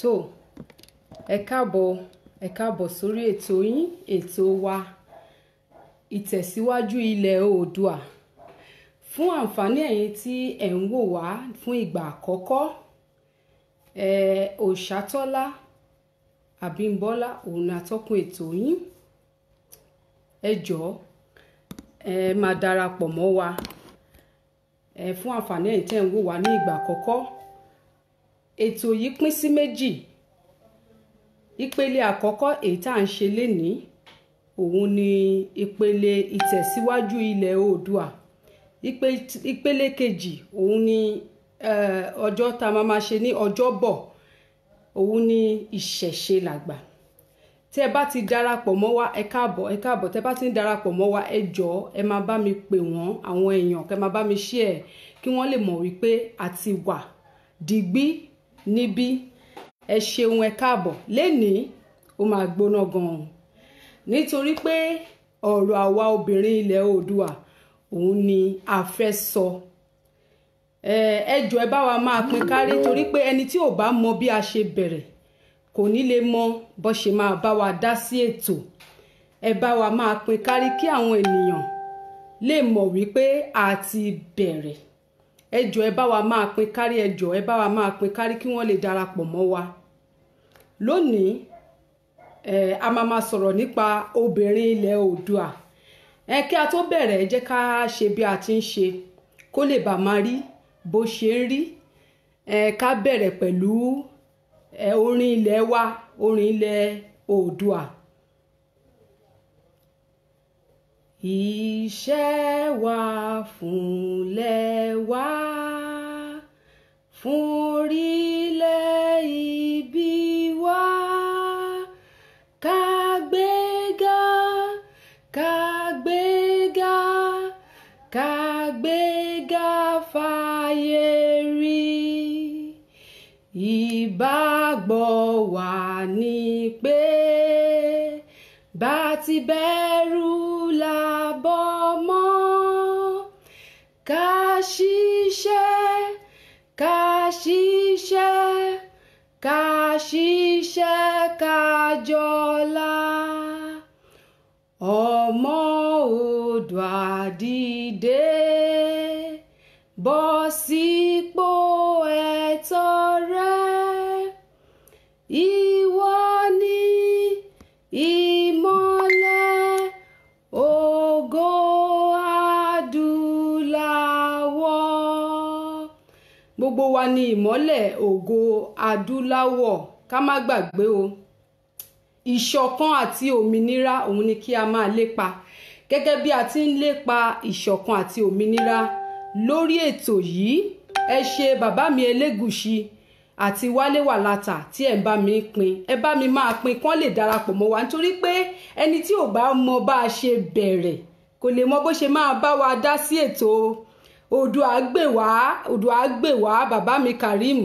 tó ẹ káàbọ̀ sórí ètò yín ètò wa ìtẹ̀síwájú ilẹ̀ oòdùà. Fún àǹfààní ẹ̀yin tí ẹ̀ ń wò wá fún ìgbà àkọ́kọ́, Òṣàtọ́lá Abímbọ́lá òun ni atọ́kùn ètò yín. Ẹ jọ̀ọ́ ẹ máa darapọ̀ mọ́ wa fún àǹfààní ẹ̀yin tí ẹ̀ ń wò wá ní ìgbà àkọ́kọ́. Ètò yìí pín sí méjì. Ìpele àkọ́kọ́ èyí tá à ń ṣe lénìí òun ni ìpele ìtẹ̀síwájú ilẹ̀ oòdùà. Ìpele kejì òun ni ọjọ́ tá a máa ṣe ní Ọjọ́bọ̀, òun ni ìṣẹ̀ṣe làgbà. Tí ẹ bá ti darapọ̀ mọ́ wa ẹ káàbọ̀ tẹ́ bá ti ń darapọ̀ mọ́ wa ẹ jọ̀ọ́ ẹ máa bá mi pè wọ́n àwọn èèyàn kẹ́ máa bá mi share kí wọ́n lè mọ̀ wípé a ti wà digbí níbí. Ẹ ṣeun ẹ káàbọ̀. Lénìí ó máa gbóná gan-an nítorí pé ọ̀rọ̀ àwa obìnrin ilẹ̀ oòdùà òun ni a fẹ́ sọ. Ẹ jọ̀ọ́ ẹ bá wa máa pín kárí torí pé ẹni tí ò bá mọ bí a ṣe bẹ̀rẹ̀ kò ní lè mọ bó ṣe máa bá wa dá sí ètò. Ẹ bá wa máa pín kárí kí àwọn ènìyàn lè mọ̀ wípé a ti bẹ̀rẹ̀. Ẹ jọ̀ọ́ ẹ bá wa máa pín kárí, ẹ jọ̀ọ́ ẹ bá wa máa pín kárí kí wọ́n lè darapọ̀ mọ́ wa. Lónìí a máa sọ̀rọ̀ nípa obìnrin ilẹ̀ oòdùà. Kí a tó bẹ̀rẹ̀ ẹ jẹ́ ká ṣe bí a ti ń ṣe kó lè bá máa rí bó ṣe ń rí. Ká bẹ̀rẹ̀ pẹ̀lú orin ilẹ̀ wa, orin ilẹ̀ oòdùà. Iṣẹ́ wa fúnlẹ̀ wa, fún orílẹ̀ ibi wa, ká gbéga, ká gbéga, ká gbéga fáyé rí. Ìgbàgbọ́ wa ni pé bá ti bẹ̀rù làbọ̀ mọ́, ká ṣiṣẹ́, ká ṣiṣẹ́, ká ṣiṣẹ́ ká jọlá. Ọmọ oòdùà dìde, bọ́ sípò ẹ̀tọ́ rẹ. Ìwọ ni ìmọ́lẹ̀ ògo adúláwọ̀. Gbogbo wa ni ìmọ́lẹ̀ ògo adúláwọ̀. Ká má gbàgbé o, ìṣọ̀kan àti òmìnira òun ni kí a máa lépa. Gẹ́gẹ́ bí a ti ń lépa ìṣọ̀kan àti òmìnira lórí ètò yìí, ẹ ṣe bàbá mi Elégùṣì àti Wálé Wàlátà tí ẹ ń bá mi pín, ẹ bá mi máa pín kán lè darapọ̀ mọ́ wa nítorí pé ẹni tí ò bá mọ bá a ṣe bẹ̀rẹ̀ kò lè mọ bó ṣe máa bá wa dá sí ètò Oòduà gbè wá. Oòduà gbè wá. Bàbá mi Karim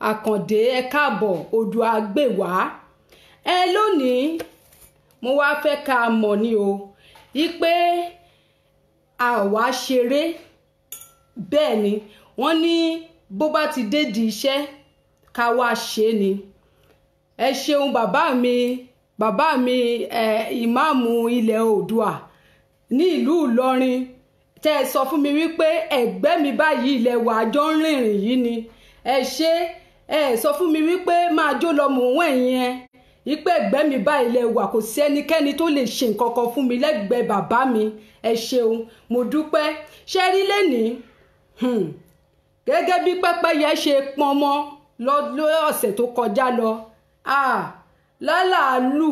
Àkàndé ẹ káàbọ̀. Oòduà gbè wá. Lónìí mo wá fẹ́ ká mọ̀ ni o wípé àwa ṣeré. Bẹ́ẹ̀ ni wọ́n ní bó bá ti dé di iṣẹ́ ká wá ṣe ni. Ẹ ṣeun bàbá mi ìmáàmù ilẹ̀ oòdùà ní ìlú Ìlọrin tẹ́ ẹ sọ fún mi wípé ẹgbẹ́ mi báyìí ilẹ̀ wà jọ ń rìnrìn yìí ni. Ẹ ṣe sọ fún mi wípé máa jó lọ mò ń wẹ̀yìn ẹ wípé ẹgbẹ́ mi báyìí ilẹ̀ wà, kò sí ẹnikẹ́ni tó lè ṣe nǹkan kan fún mi lẹ́gbẹ̀ẹ́ bàbá mi. Ẹ ṣeun mo dúpẹ́. Ṣé rí lénìí gẹ́gẹ́ bí pẹ́pẹ́yẹ ṣe pọnmọ lọ́sẹ̀ tó kọjá lọ, lálàálù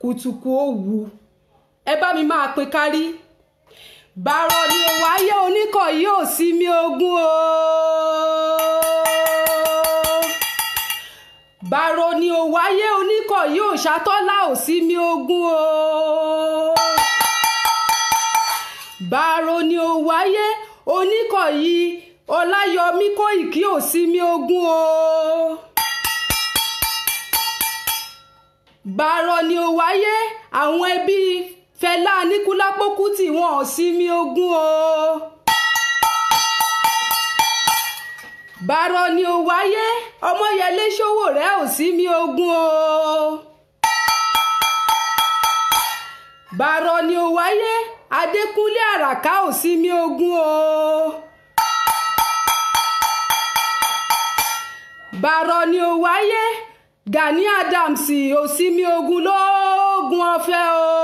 kùtùkù ó wu. Ẹ bá mi máa pín kárí. Bàrọ̀ ni ò wáyé Oníkọ̀yí ò sí mi ogún o. Bàrọ̀ ni ò wáyé Oníkọ̀yí Òṣàtọ́lá ò sí mi ogún o. Bàrọ̀ ni ò wáyé Oníkọ̀yí Ọláyọmí Kóìkí ò sí mi ogún o. Bàrọ̀ ni ò wáyé àwọn ẹbí Fẹlá Aníkúlápó Kútì wọn ò sí mi ogún o. bàrọ̀ ni ó wáyé Ọmọyẹlé Sowore ò sí mi ogun o. bàrọ̀ ni ó wáyé Adékúnlé Àràká ò sí mi ogun o. bàrọ̀ ni ó wáyé Gani Adams ò sí mi ogun lóògùn ọ̀fẹ́ o.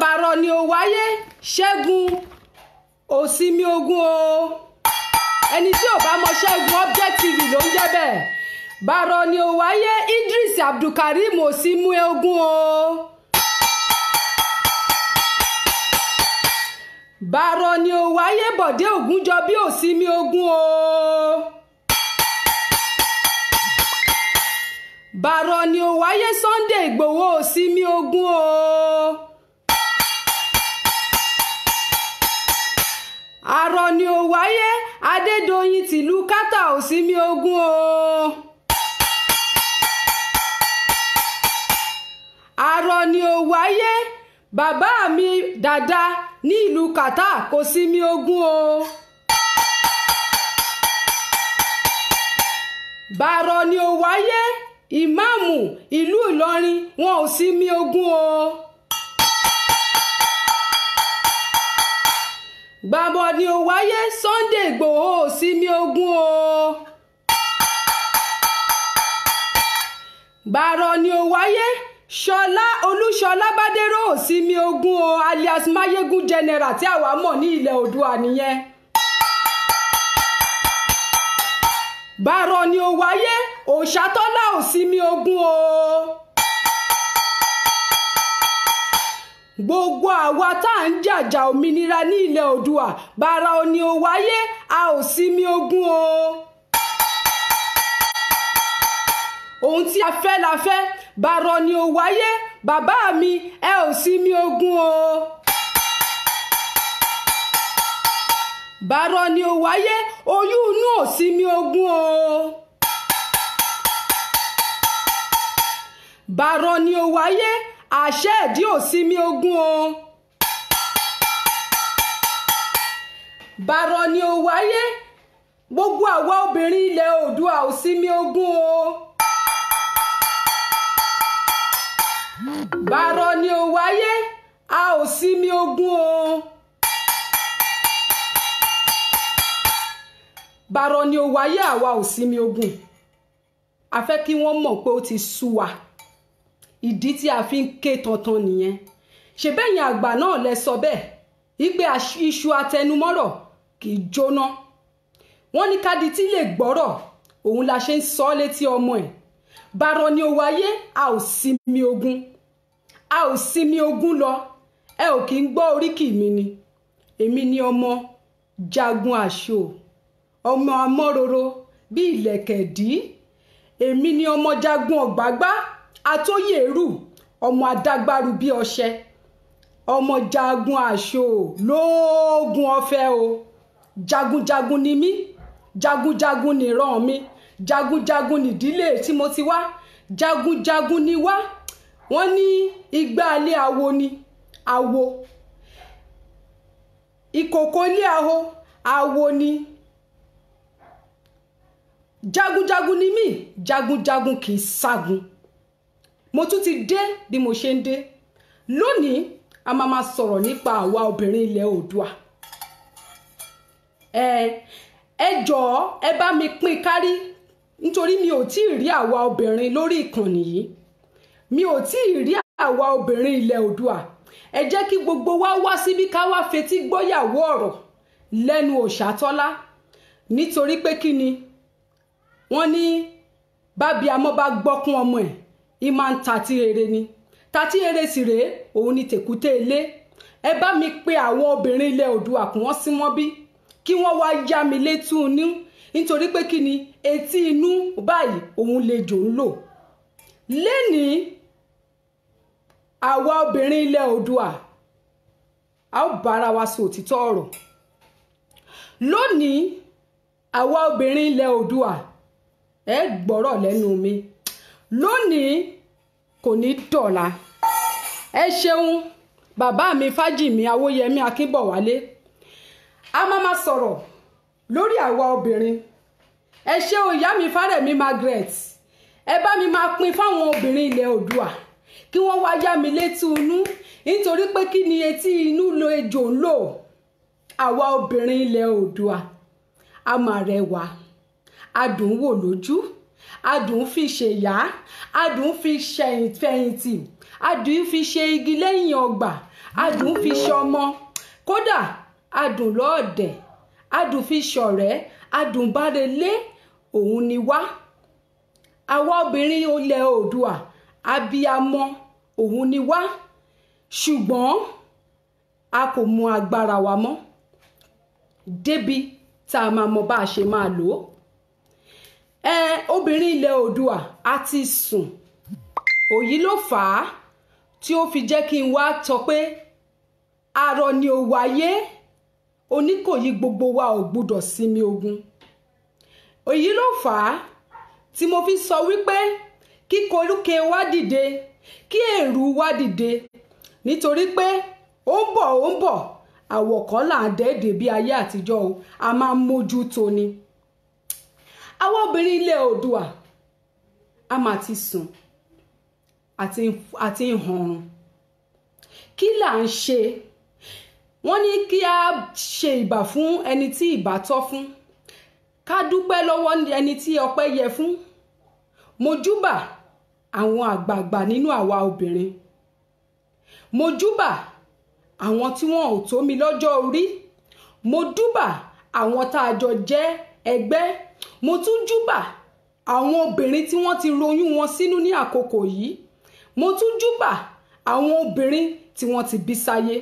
bàrọ̀ ni ó wáyé Ṣẹ́gun ò sí mi ogun o. ẹni tí ò bá mọ Ṣẹ́gun Objective ló ń jẹ́ bẹ́ẹ̀. bàrọ̀ ni ó wáyé Idris Abdulkarim ò sí mi ogun o. bàrọ̀ ni ó wáyé Bọ̀dé Ògúnjọbí ò sí mi ogun o. bàrọ̀ ni ó wáyé Sunday Ìgbòho ò sí mi ogun o. àrọ̀ ni ó wáyé Adédoyin tìlú Kátà ò sí mi ogun o. àrọ̀ ni ó wáyé bàbá mi Dàda ní ìlú Kátà kò sí mi ogun o. bàrọ̀ ni ó wáyé ìmáàmù ìlú Ìlọrin wọn ò sí mi ogun o. bàbọ̀ ni ó wáyé Sunday Ìgbòho ò sí mi ogun o. bàrọ̀ ni ó wáyé Ṣọlá Olúṣọlá Bádéró ò sí mi ogun o alias Mayegun General tí àwa mọ̀ ní ilẹ̀ Oòduà nìyẹn. bàrọ̀ ni ó wáyé Òṣàtọ́lá ò sí mi ogun o. gbogbo àwa tá à ń jàjà òmìnira ní ilẹ̀ Oòduà bàrọ̀ ni ó wáyé a ò sí mi ogun o. ohun tí a fẹ́ la fẹ́ bàrọ̀ ni ó wáyé bàbá mi ẹ ò sí mi ogun o. bàrọ̀ ni ó wáyé oyún inú ò sí mi ogun o. bàrọ̀ ni ó wáyé àṣẹ ẹ̀dí ò sí mi ogun o. bàrọ̀ ni ó wáyé gbogbo àwa obìnrin ilẹ̀ Oòduà ò sí mi ogun o. bàrọ̀ ni ó wáyé a ò sí mi ogun o. bàrọ̀ ni ó wáyé àwa ò sí mi ogun. a fẹ́ kí wọ́n mọ̀ pé ó ti sú wa ìdí tí a fi ń ké tantan nìyẹn. ṣe bẹ́yìn àgbà náà lẹ sọ bẹ́ẹ̀ wípé iṣu atẹnumọ́rọ̀ kì í jóná. wọ́n ní kádi tí lè gbọ́rọ̀ òun la ṣe ń sọ létí ọmọ ẹ̀. bàrọ̀ ni ó wáyé a ò sí mi ogun. a ò sí mi ogun lọ ẹ ò kí ń gbọ́ oríkì mi ni. èmi ni ọmọ Jagun Àṣọ ọmọ amọ́roro bí ìlẹ̀kẹ̀dí. èmi ni ọmọ Jagun Ọ̀gbágbá atóyèrú ọmọ adágbáru bí ọṣẹ. ọmọ Jagun Àṣọ lóògùn ọ̀fẹ́ o. jagunjagun ni mí jagunjagun nìran mi jagunjagun nìdílé tí mo ti wá jagunjagun ni wá. wọ́n ní igbá ilé awo ni awo ìkòkò ilé awo ni. jagunjagun ni mí jagunjagun kì í ságun. mo tún ti dé bí mo ṣe ń dé lónìí. a máa sọ̀rọ̀ nípa àwa obìnrin ilẹ̀ Oòduà. ẹ jọ̀ọ́ ẹ bá mi pín kárí nítorí mi ò tí ì rí àwa obìnrin lórí ìkànnì yìí. mi ò tí ì rí àwa obìnrin ilẹ̀ Oòduà. ẹ jẹ́ kí gbogbo wa wá síbí ká wá fetí gbọ́yàwó ọ̀rọ̀ lẹ́nu Òṣàtọ́lá nítorí pé kí ni wọ́n ní bábí amọ́ bá gbọ́kún ọmọ ẹ̀ ì máa ń tatí rere ni. tatí rere sì rèé òun ni tèkúté ilé. ẹ bá mi pe àwọn obìnrin ilẹ̀ Oòduà kí wọ́n sí mọ́ bí kí wọ́n wá yá mi létí inú nítorí pé kí ni etí inú báyìí òun lè jò ń lò. lénìí àwa obìnrin ilẹ̀ Oòduà a ó bára wa sọ òtítọ́ ọ̀rọ̀. lónìí àwa obìnrin ilẹ̀ Oòduà ẹ gbọ́rọ̀ lẹ́nu mi. lónìí kò ní dọ̀la. ẹ ṣeun bàbá mi Fájìmí Awóyẹmí Akínbọ̀wálé a máa sọ̀rọ̀ lórí àwa obìnrin. Ẹ ṣé o ìyá mi Fárẹ̀mí Margaret, ẹ bá mi máa pín fáwọn obìnrin ilẹ̀ Oòduà kí wọ́n wá yá mi létí inú, nítorí pé kí ni etí inú lo ejò ń lò. Àwa obìnrin ilẹ̀ Oòduà a máa rẹwà, adùn wò lójú, adùn fi ṣe yá, adùn fi fẹ̀yìntì, adùn fi ṣe igi lẹ́yìn ọgbà, adùn fi ṣe ọmọ, kódà adùn lọ́ọ̀dẹ̀, adùn fi ṣọ̀rẹ́, adùn bárelé, òun ni wá. Àwa obìnrin ilẹ̀ Oòduà abiyamọ òun ni wá, ṣùgbọ́n a kò mọ agbára wa mọ́ débi tá a máa mọ bá a ṣe máa lò ó. Obìnrin ilẹ̀ Oòduà a ti sùn, òyí ló fà á tí ó fi jẹ́ kí n wá sọ pé arọ ni ó wáyé, Oníkòyí gbogbo wa ò gbúdọ̀ sinmi ogun. Òyí ló fà á tí mo fi sọ wípé kí koríko wá dìde, kí èrú wá dìde, nítorí pé ó ń bọ̀ àwọ̀kọ́ là ń dẹ́ẹ̀dẹ̀ bí ayé àtijọ́ o, a máa ń mójú tó ni. Àwa obìnrin ilẹ̀ Oòduà a máa ti sùn àti ìhànrùn. Kí là ń ṣe? Wọ́n ní kí a ṣe ìbà fún ẹni tí ìbà tọ́ fún, ká dúpẹ́ lọ́wọ́ ẹni tí ọpẹ́ yẹ fún. Mo júbà àwọn àgbààgbà nínú àwa obìnrin, mo júbà àwọn tí wọn ò tó mi lọ́jọ́ orí, mo júbà àwọn tá a jọ jẹ́ ẹgbẹ́, mo tún júbà àwọn obìnrin tí wọ́n ti royún wọn sínú ní àkókò yìí, mo tún júbà àwọn obìnrin tí wọ́n ti bí sáyé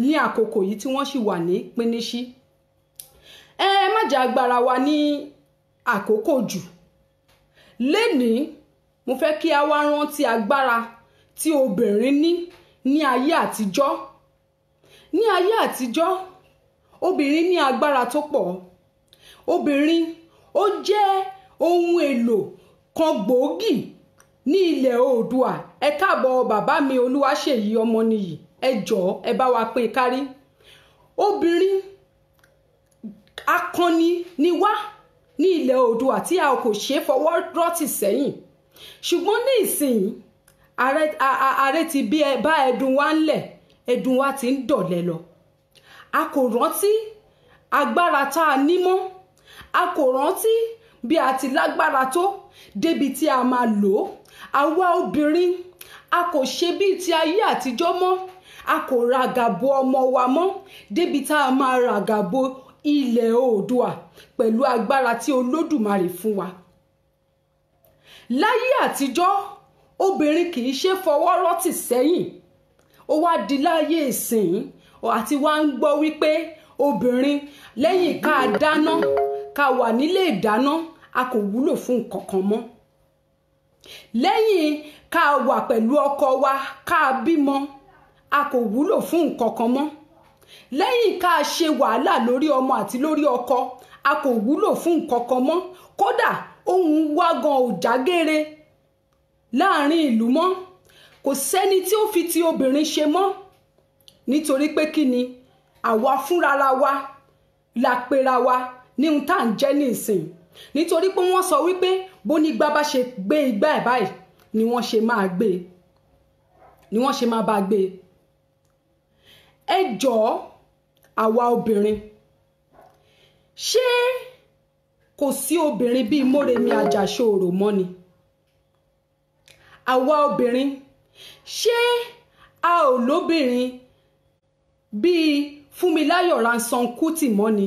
ní àkókò yìí tí wọ́n sì wà ní píníṣí. Má jẹ́ agbára wa ní àkókò jù. Lénìí mo fẹ́ kí a wá rántí agbára tí obìnrin ní ayé àtijọ́. Ní ayé àtijọ́, obìnrin ní agbára tó pọ̀. Obìnrin ó jẹ́ ohun èlò kan gbòógì ní ilẹ̀ Oòduà. Ẹ káàbọ̀ bàbá mi Olúwaṣèyí Ọmọnìyí, ẹ jọ̀ọ́ ẹ bá wa pín kárí. Obìnrin akọni ni wá ní ilẹ̀ Oòduà tí a kò ṣe fọwọ́ rọ́tì sẹ́yìn. Ṣùgbọ́n ní ìsìn ààrẹ ti bá ẹdun wa ńlẹ̀, ẹdun wa ti ń dọ̀lẹ lọ. A kò rántí agbára tá a ní mọ́, a kò rántí bí a ti lágbára tó débi tí a máa lò ó. Àwa obìnrin a kò ṣe bí ti ayé àtijọ́ mọ́, a kò ràgàbo ọmọ wa mọ́ débi tá a máa ràgàbo ilẹ̀ Oòduà pẹ̀lú agbára tí Olódùmarè fún wa. Láyé àtijọ́, obìnrin kì í ṣe fọwọ́ rọ́tì sẹ́yìn. Ó wá di láyé ìsìn àti wá ń gbọ́ wípé obìnrin lẹ́yìn ká dáná, ká wà nílé ìdáná, a kò wúlò fún nǹkan kan mọ́. Lẹ́yìn ká wà pẹ̀lú ọkọ wa, ká bímọ, a kò wúlò fún nǹkan kan mọ́. Lẹ́yìn ká ṣe wàhálà lórí ọmọ àti lórí ọkọ, a kò wúlò fún nǹkan kan mọ́. Kódà ohun wa gan ò jágere láàrin ìlú mọ́. Kò sẹ́ni tí ó fi ti obìnrin ṣe mọ́, nítorí pé kí ni àwa fúnrara wa la pera wa ní ohun tá à ń jẹ́ ní ìsìn. Nítorí pé wọ́n sọ wípé bó ní gbá bá ṣe gbé igbá ẹ̀ báyìí ni wọ́n ṣe máa gbé, ni wọ́n ṣe máa bá gbé. Ẹ jọ̀ọ́ àwa obìnrin, ṣé kò sí obìnrin bíi Mórèmí Àjàsorò mọ́ ni? Àwa obìnrin, ṣé a ò lóbìnrin bíi Fúnmiláyọ̀ Ransome Kuti mọ́ ni?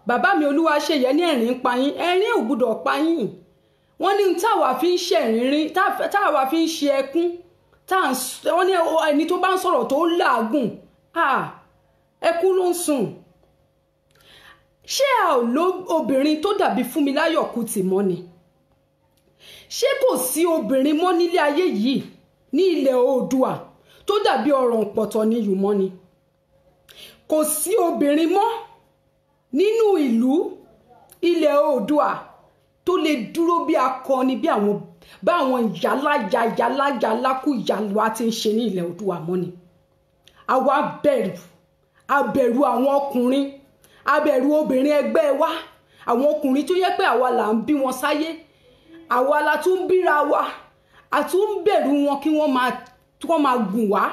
Bàbá mi Olúwaṣèyí ní ẹ̀rín pa yín, ẹ̀rín ò gbúdọ̀ pa yín. Wọ́n ní táwa fi ń ṣẹ̀rínrín, táwa fi ń ṣe ẹkún, wọ́n ní ẹni tó bá ń sọ̀rọ̀ tó láàgùn, ẹkún ló ń sùn. Ṣé a ò ló obìnrin tó dàbí Fúnmiláyọ̀ Kuti mọ́ ni? Ṣé kò sí obìnrin mọ́ nílé ayé yìí ní ilẹ̀ Oòduà tó dàbí Ọ̀rànpọ̀tọ̀ ní ìlú mọ́ ni? Kò sí obìnrin mọ́ nínú ìlú ilẹ̀ Oòduà tó lè dúró bí akọni bí àwọn ìyáláyà lákú ìyàlúwa ti ń ṣe ní ilẹ̀ Oòduà mọ́ ni? Àwa bẹ̀rù àwọn ọkùnrin, abẹ̀rù obìnrin ẹgbẹ́ wa, àwọn ọkùnrin tó yẹ pé àwa là ń bí wọn sáyé, àwa la tún bíra wa, a tún ń bẹ̀rù wọn kí wọ́n máa gùn wá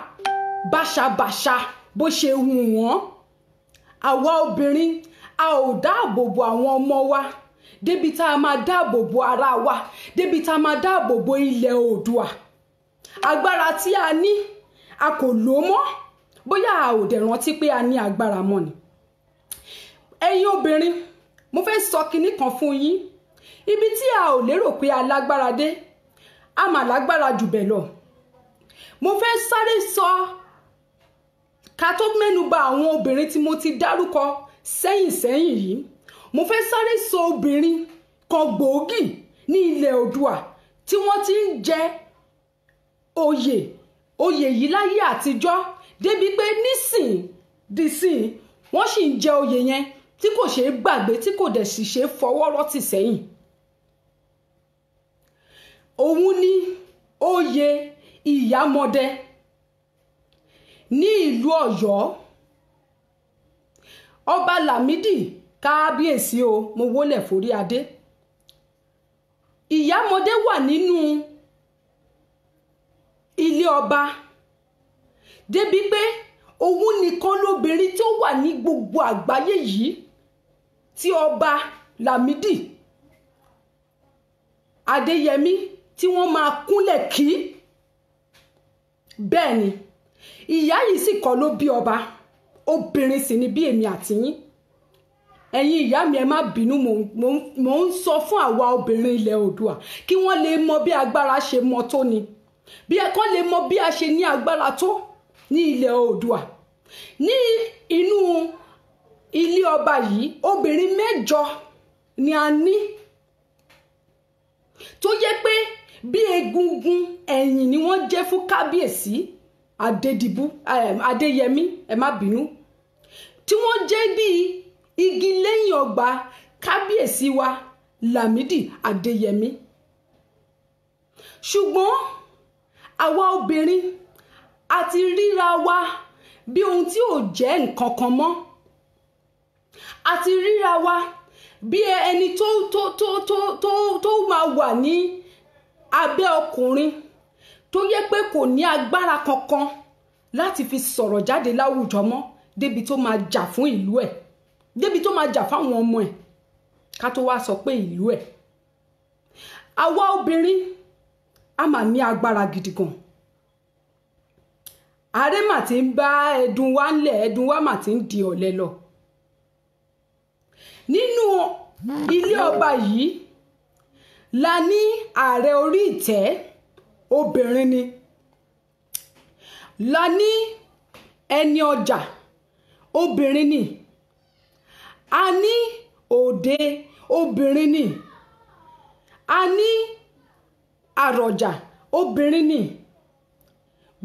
báṣabàṣa bó ṣe wù wọ́n. Àwa obìnrin a ò dáàbò bo àwọn ọmọ wa débi tá a máa dáàbò bo ara wa, débi tá a máa dáàbò bo ilẹ̀ Oòduà. Agbára tí a ní a kò lò mọ́, bóyá a ò dẹ̀ rántí pé a ní agbára mọ́ ni. Ẹ̀yin obìnrin, mo fẹ́ sọ kinní kan fún yín. Ibi tí a ò lérò pé a lágbára dé, a mà lágbára jù bẹ́ẹ̀ lọ. Mo fẹ́ sáré sọ ká tó mẹ́nu bà àwọn obìnrin tí mo ti dárúkọ sẹ́yìn yìí. Mo fẹ́ sáré sọ obìnrin kan gbòógì ní ilẹ̀ Oòduà tí wọ́n ti ń jẹ oyè yìí láyé àtijọ́, débi pé nísìn wọ́n sì ń jẹ oyè yẹn tí kò ṣeé gbàgbé, tí kò dẹ̀ sì ṣeé fọwọ́ rọ́tì sẹ́yìn. Òun ni oyè Ìyámọdé ní ìlú Ọ̀yọ́. Ọba Lámídì kábíyèsí o, mo wólẹ̀ forí adé. Ìyámọdé wà nínú ilé ọba, débi pé òun nìkan lóbìnrin tó wà ní gbogbo àgbáyé yìí tí Ọba Lámídì Adéyẹmí tí wọ́n máa kúnlẹ̀ kí. Bẹ́ẹ̀ ni, ìyá yìí sì kọ́ ló bí ọba, obìnrin sì ni bí èmi àti yín. Ẹ̀yin ìyá mi ẹ má bínú, mò ń sọ fún àwa obìnrin ilẹ̀ Oòduà kí wọ́n lè mọ bí agbára ṣe mọ tó ni, bí ẹ̀kọ́ lè mọ bí a ṣe ní agbára tó ní ilẹ̀ Oòduà. Ní inú ilé ọba yìí, obìnrin 8 ni a ní tó yẹ pé bí egungun ẹ̀yìn ni wọ́n jẹ́ fún kábíyèsí Adéyẹmí, ẹ má bínú, tí wọ́n jẹ́ bí igi lẹ́yìn ọgbà kábíyèsí wa Lámídì Adéyẹmí. Ṣùgbọ́n àwa obìnrin a ti ríra wa bí ohun tí ò jẹ́ nǹkan kan mọ́. A ti ríra wa bí ẹni tó máa wà ní abẹ́ ọkùnrin tó yẹ pé kò ní agbára kankan láti fi sọ̀rọ̀ jáde láwùjọ mọ́, débi tó máa jà fún ìlú ẹ̀, débi tó máa jà fáwọn ọmọ ẹ̀, ká tó wá sọ pé ìlú ẹ̀. Àwa obìnrin a máa ní agbára gidi gan. Ààrẹ mà ti ń bá ẹdun wa ńlẹ̀, ẹdun wa mà ti ń di ọ̀lẹ lọ. Nínú ilé ọba yìí la ní ààrẹ orí ìtẹ́, obìnrin ni. La ní ẹni ọjà, obìnrin ni. A ní òde, obìnrin ni. A ní àrọ̀jà, obìnrin ni.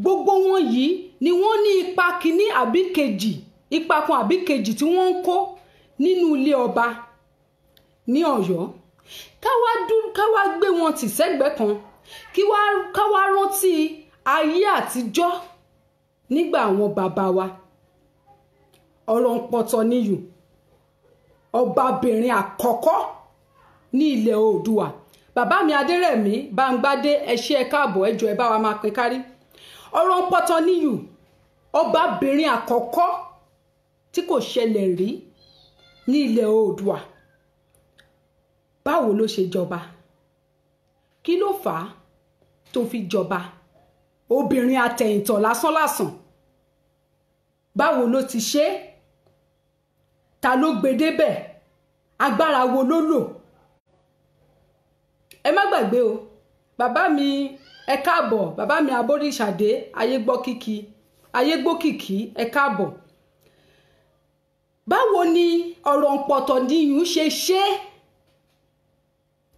Gbogbo wọn yìí ni wọ́n ní ipa kìíní àbí kejì, ipa kan àbí kejì tí wọ́n ń kó nínú ilé ọba ní Ọ̀yọ́. Ká wá gbé wọn tì sẹ́gbẹ̀ẹ́ kan, ká wá rántí ayé àtijọ́ nígbà àwọn bàbá wa. Ọ̀rànpọ̀tọ̀níyù, ọbabìnrin àkọ́kọ́ ní ilẹ̀ Oòduà. Bàbá mi Adérẹ̀mí Bámgbádé, ẹ ṣé ẹ káàbọ̀, ẹ jọ̀ọ́ ẹ bá wa máa pín kárí. Ọ̀rànpọ̀tọ̀níyù, ọbabìnrin àkọ́kọ́ tí kò ṣẹlẹ̀ rí ní ilẹ̀ Oòduà. Báwo ló ṣe jọba? Kí ló fà á tó fi jọba? Obìnrin atẹ̀yìntọ̀ lásánlàsàn. Báwo ló ti ṣe? Ta ló gbé débẹ̀? Agbára wo ló lò? Ẹ má gbàgbé o, bàbá mi ẹ káàbọ̀, bàbá mi Aboríṣàdé Ayégbókìkí ẹ káàbọ̀. Báwo ni Ọ̀rànpọ̀tọ̀níyù ṣe ṣe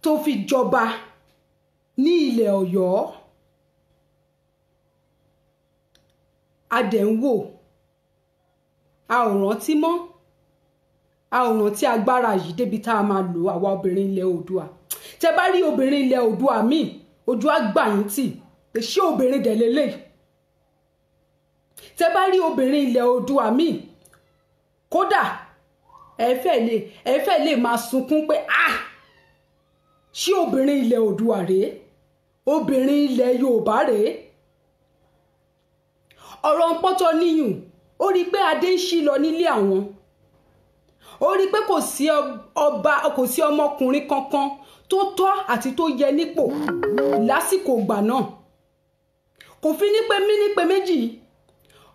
tó fi jọba ní ilẹ̀ Ọ̀yọ́? A dẹ̀ ń wò, a ò rántí mọ́, a ò rántí agbára yìí débi tá a máa lò àwa obìnrin ilẹ̀ Oòduà. Tẹ bá rí obìnrin ilẹ̀ Oòduà míì, ojú á gbà yín tì, pé ṣé obìnrin dẹ̀ lélẹ̀? Tẹ bá rí obìnrin ilẹ̀ Oòduà míì, kódà ẹ fẹ́ lè máa sunkún pé ṣé obìnrin ilẹ̀ Oòduà rèé, obìnrin ilẹ̀ Yorùbá rèé. ọ̀rọ̀ Pọ́tọ́níyù ó rí pé adé ń ṣí lọ nílé àwọn, ó rí pé kò sí ọmọkùnrin kankan tó tọ́ àti tó yẹ nípò lásìkò ìgbà náà. kò fi ní pé méjì,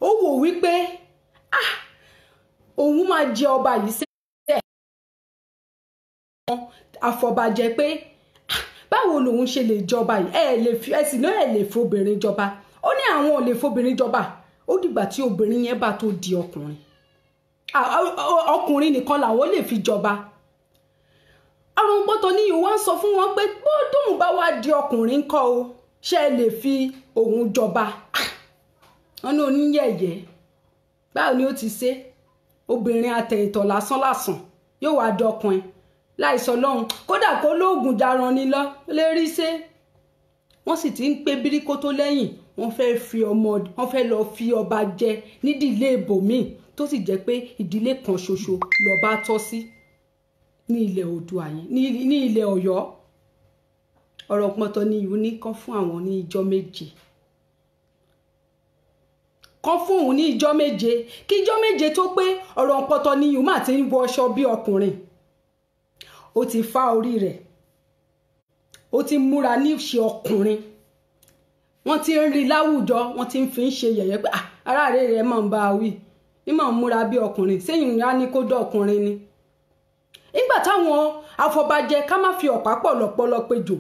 ó wò wípé òun máa jẹ ọba yìí sẹ́ẹ̀ àfọ̀bàjẹ́ pé báwo lòun ṣe lè jọba yìí, ẹ̀sìn náà lè fobìnrin jọba. ó ní àwọn ò lè fobìnrin jọba, ó dìgbà tí obìnrin yẹn bá tó di ọkùnrin, ọkùnrin nìkan làwọn lè fi jọba. Àrùn Pọ́tọ́níyù wá ń sọ fún wọn pé tóun bá wá di ọkùnrin ńkọ́ o, ṣé ẹ lè fi òun jọba? wọn ní oníyẹ̀yẹ́, báwo ni ó ti ṣe obìnrin àtẹ̀yìntọ̀ lásán yóò wá dọkùnrin láìsọ lọ́hùn, kódà kó lóògùn daran ni lọ lérí ṣe. wọ́n sì ti ń pé bíríkótó lẹ́yìn, wọ́n fẹ́ lọ fi ọba jẹ nídìílé ibòmíì tó sì jẹ́ pé ìdílé kan ṣoṣo lọ́ba tọ́ sí ní ilẹ̀ Oòduà yẹn, ní ilẹ̀ Ọ̀yọ́. ọ̀rọ̀ Pọ́tọ́níyù ní kán fún àwọn ní ìjọ́ méje, kán fún òun ní ìjọ́ méje, kí ìjọ́ méje tó pé ọ̀rọ̀ Pọ́tọ́níyù mà ti ń wọ aṣọ bí ọkùnrin, ó ti fá orí rẹ̀, ó ti múra ní ìṣe ọkùnrin, wọ́n ti ń rí láwùjọ, wọ́n ti ń fi ń ṣe yẹ̀yẹ́ pé ara rẹ̀ máa ń bá a wí, ní máa ń múra bí ọkùnrin, sẹ́yìn ìyá ní kó dọ̀kùnrin ni. nígbà táwọn afọbajẹ, ká má fi ọ̀pá pọ̀ lọ́pọ̀lọ́ péjò,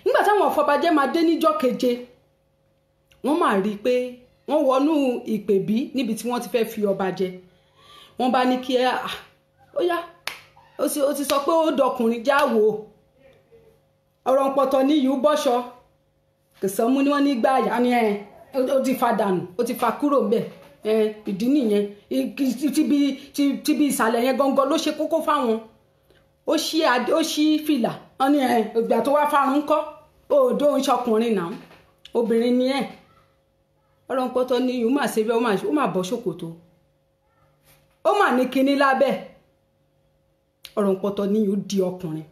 nígbà táwọn afọbajẹ máa dé níjọ́ keje, wọ́n máa rí i pé wọ́n wọnú ìpèbí níbi tí wọ́n ti fẹ́ fi ọba jẹ. wọ́n bá ní kí ó yá, ó ti sọ pé ó dọkùnrin, jáwò. ọ̀rọ̀ Pọ́tọ́níyù bọ́ṣọ Kẹsànmú ni wọ́n ní gbá àyà ni ó ti fa dànù, ó ti fa kúrò ńbẹ̀. ìdí nìyẹn, ti bí ìsàlẹ̀ yẹn gangan ló ṣe kókó fáwọn. ó ṣí fìlà, wọ́n ní ìgbà tó wá fárun ńkọ́, òòdó ń ṣọkùnrin náà, obìnrin ni ẹ̀. ọ̀rọ̀ Pọ́tọ́níyù mà ṣe bẹ́ẹ̀, ó mà bọ́ ṣòkòtò, ó mà ní kinní lábẹ́. ọ̀rọ̀ Pọ́tọ́níyù di ọkùnrin,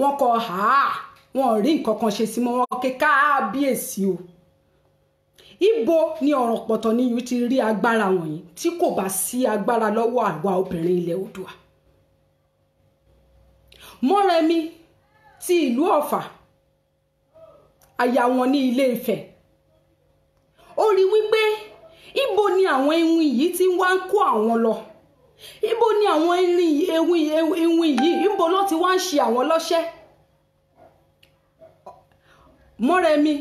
wọ́n kọ wọn rí nǹkan kan ṣe sí mọ́, wọn ké kábíyèsí o. ibo ni ọ̀rọ̀ Pọ́tọ́níyù ti rí agbára wọ̀nyí tí kò bá sí agbára lọ́wọ́ àwa obìnrin ilẹ̀ Oòduà? Mọ́rẹ̀mí ti ìlú Ọ̀fà, aya wọn ní Ilé Ifẹ̀, ó rí wípé ibo ni àwọn ewin yìí ti wá ń kó àwọn lọ, ibo ni àwọn ewin yìí, ibo ló ti wá ń ṣe àwọn lọ́ṣẹ́. Mọ́rẹ̀mí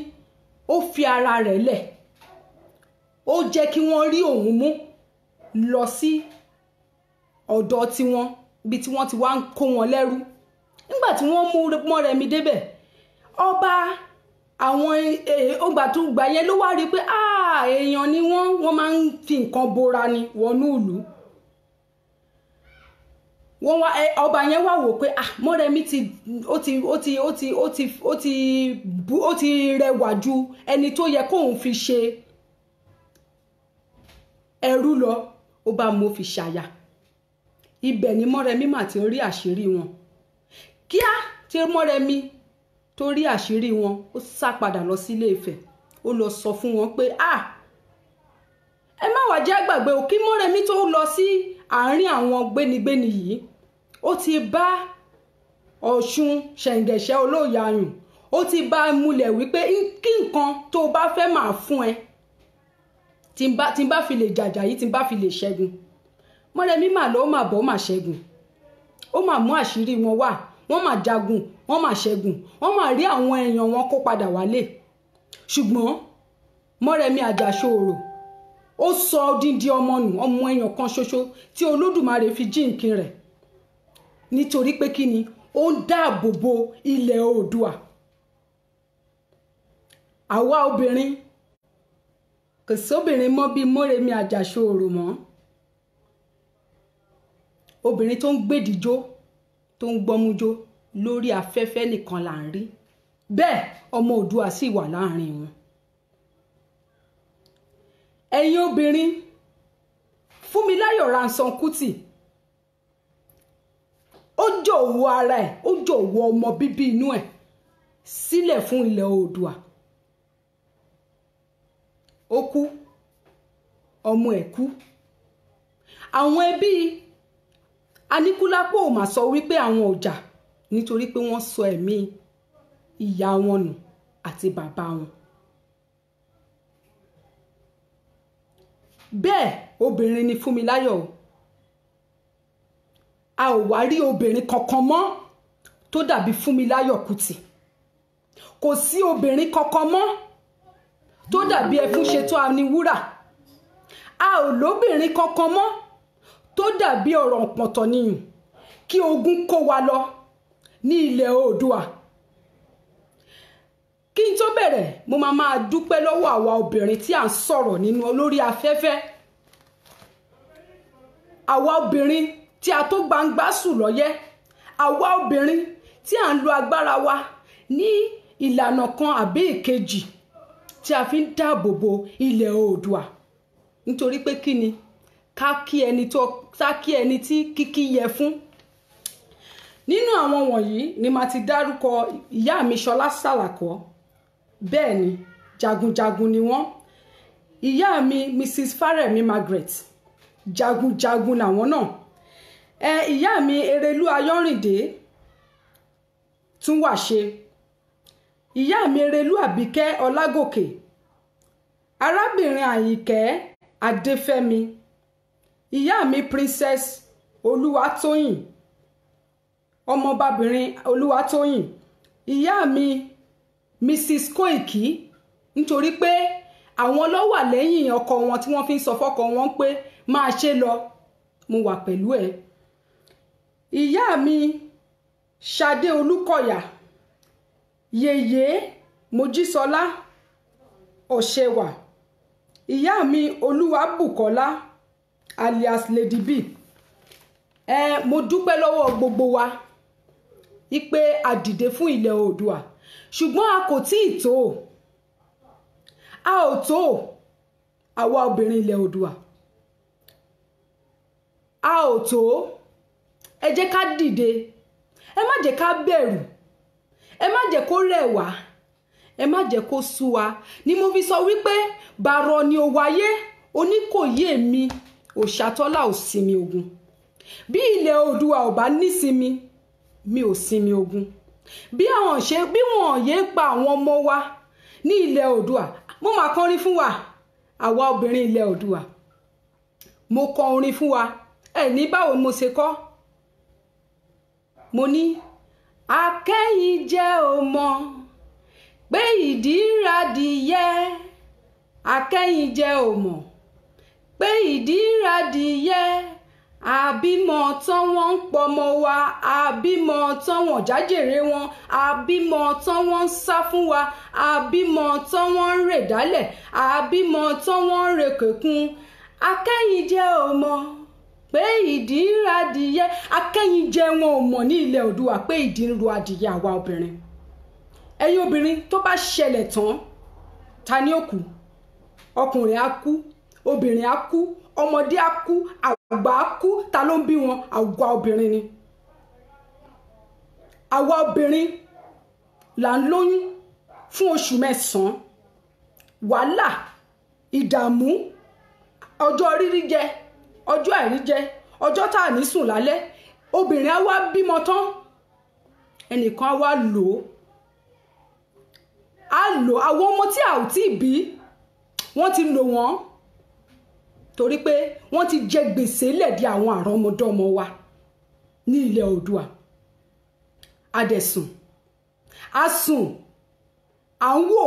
ó fi ara rẹ̀ lẹ̀, ó jẹ́ kí wọ́n rí òun mú lọ sí ọ̀dọ̀ tiwọn, bí tí wọ́n ti wá ń kó wọn lẹ́rú. nígbà tí wọ́n mú Mọ́rẹ̀mí débẹ̀, ọba àwọn ọgbà tó gbà yẹn ló wá rí pé èèyàn ni wọ́n máa ń fi nǹkan bora ni wọnú ìlú. ọba yẹn wá wò pé Mọ́rẹ̀mí ó ti rẹwà ju ẹni tó yẹ kóun fi ṣe ẹrú lọ, ó bá mú fi ṣàyà. ibẹ̀ ni Mọ́rẹ̀mí mà ti rí àṣírí wọn. kíá tí Mọ́rẹ̀mí tó rí àṣírí wọn, ó sá padà lọ sí Ilé Ifẹ̀, ó lọ sọ fún wọn pé ẹ má wá jẹ́ gbàgbé o, kí Mọ́rẹ̀mí tó lọ sí àárín àwọn gbénigbéni yìí, ó ti bá Ọ̀ṣun Ṣẹ̀ǹgẹ̀ṣẹ̀ Olóòyàyùn, ó ti bá múlẹ̀ wípé kí nǹkan tó bá fẹ́ máa fún ẹ, tí n bá fi lè jàjà yìí, tí n bá fi lè ṣẹ́gun. Mọ́rẹ̀mí mà lọ, ó mà bọ́, ó mà ṣẹ́gun, ó mà mú àṣírí wọn wá, wọ́n mà jagun, wọ́n mà ṣẹ́gun, wọ́n mà rí àwọn èèyàn wọn kó padà wálé. ṣùgbọ́n Mọ́rẹ̀mí Àjàṣorò ó sọ odindi ọmọ nù, ọmọ èèyàn kan ṣoṣo tí Olódùmarè fi jíǹkí rẹ̀, nítorí pé kí ni, ó ń dáàbò bo ilẹ̀ Oòduà. àwa obìnrin, kò sóbìnrin mọ́ bí Mọ́rẹ̀mí Àjàṣorò mọ́. obìnrin tó ń gbèdìjó, tó ń gbọ́mújó lórí afẹ́fẹ́ nìkan là ń rí, bẹ́ẹ̀ ọmọ Oòduà sì wà láàrin wọn. ẹ̀yin obìnrin, Fúnmiláyọ̀ Ransome Kuti, ó jọ̀wọ́ ara ẹ̀, ó jọ̀wọ́ ọmọ bíbí inú ẹ̀ sílẹ̀ fún ilẹ̀ Oòduà. Ó kú, ọmọ ẹ̀ kú. Àwọn ẹbí Aníkúlápó ò mà sọ wípé àwọn ò jà nítorí pé wọ́n sọ ẹ̀mí ìyá wọn nù àti bàbá wọn. Bẹ́ẹ̀ obìnrin ni Fúnmiláyọ̀ o. A ò wá rí obìnrin kankan mọ́ tó dàbí Fúnmiláyọ̀ Kútì. Kò sí obìnrin kankan mọ́ tó dàbí Ẹfúnṣetán Aníwúrà. A ò lóbìnrin kankan mọ́ tó dàbí ọ̀rọ̀ ọ̀pọ̀tọ̀ nìyàn kí ogun kó wa lọ ní ilẹ̀ Oòduà. Kí n tó bẹ̀rẹ̀, mo máa dúpẹ́ lọ́wọ́ àwa obìnrin tí à ń sọ̀rọ̀ nínú lórí afẹ́fẹ́. Àwa obìnrin tí a tó gbangba sùn lọ́yẹ́. Àwa obìnrin tí à ń lo agbára wa ní ìlànà kan àbí ìkejì tí a fi ń dáàbò bo ilẹ̀ Oòduà. Nítorí pé kí ni? Ká kí ẹni tí kíkí yẹ fún. Nínú àwọn wọ̀nyí ni màá ti dárúkọ ìyá mi Ṣọlá Sàlàkọ́. Bẹ́ẹ̀ ni, jagunjagun ni wọ́n. Ìyá mi Mrs. Fárẹ̀mí Margaret, jagunjagun làwọn náà. Ìyá mi Erelú Ayọ́rìndé tún wà ṣe. Ìyá mi Erelú Àbíkẹ́ Ọlágòkè. Arábìnrin Àyìnkẹ́ Adéfẹ́mi. Ìyá mi Princess Olúwatóyìn, ọmọbabìnrin Olúwatóyìn. Ìyá mi Mrs. Kóìkì, nítorí pé àwọn ló wà lẹ́yìn ọkọ wọn tí wọ́n fi ń sọ fọ́kọ wọn pé máa ṣe lọ, mo wà pẹ̀lú ẹ̀. Ìyá mi Ṣadé Olúkọ̀yà. Yèyé Mojísọlá Ọ̀ṣẹwà. Ìyá mi Olúwabùkọ́lá alias Lady B. Mo dúpẹ́ lọ́wọ́ gbogbo wa ipe a dìde fún ilẹ̀ Oòduà, ṣùgbọ́n a kò tí ì tó. A ò tó àwa obìnrin ilẹ̀ Oòduà. A ò tó. Ẹ jẹ́ ká dìde. Ẹ má jẹ́ ká bẹ̀rù. Ẹ má jẹ́ kó rẹ̀ wá. Ẹ má jẹ́ kó sú wa. Ni mo fi sọ wípé bàrọ̀ ni ó wáyé, Oníkòyí èmi Òṣàtọ́lá ò sinmi ogun. Bí ilẹ̀ Oòduà ò bá nísinmi, mi ò sinmi ogun. Bí wọ́n yé pa àwọn ọmọ wa ní ilẹ̀ Oòduà, mo máa kọrin fún wa. Àwa obìnrin ilẹ̀ Oòduà, mo kọ orin fún wa. Ní báwo mo ṣe kọ? Mo ní akẹ́yìn jẹ́ o mọ̀ pé ìdí radìyẹ. Akẹ́yìn jẹ́ o mọ̀ pé ìdí radìyẹ. Àbímọ tán wọ́n ń pọmọ wa, àbímọ tán wọ́n jájèrè wọn, àbímọ tán wọ́n ń sá fún wa, àbímọ tán wọ́n ń rè dálẹ̀, àbímọ tán wọ́n ń rè kẹ̀kún. Akẹ́yìn jẹ́ o mọ̀ pé ìdí ń ro adìyẹ. Akẹ́yìn jẹ́ wọn ò mọ̀ ní ilẹ̀ Oòduà pé ìdí ń ro adìyẹ àwa obìnrin. Ẹ̀yin obìnrin tó bá ṣẹlẹ̀ tán, ta ni ó kú? Ọkùnrin á kú, obìnrin á kú, ọmọdé á kú, àgbà á kú. Ta ló ń bí wọn? Àwa obìnrin ni. Àwa obìnrin là ń lóyún fún oṣù 9. Wàhálà, ìdààmú, ọjọ́ rírí jẹ, ọjọ́ àìrí jẹ, ọjọ́ tá à ní sùn lálẹ́. Obìnrin á wá bímọ tán, ẹnìkan á wá lò ó. Àwọn ọmọ tí a ò tí ì bí, wọ́n ti lò wọ́n torí pé wọ́n ti jẹ gbèsè lẹ̀dí àwọn àrọ́mọdọ́mọ wa ní ilẹ̀ Oòduà. Adẹ̀sùn, a sùn, à ń wò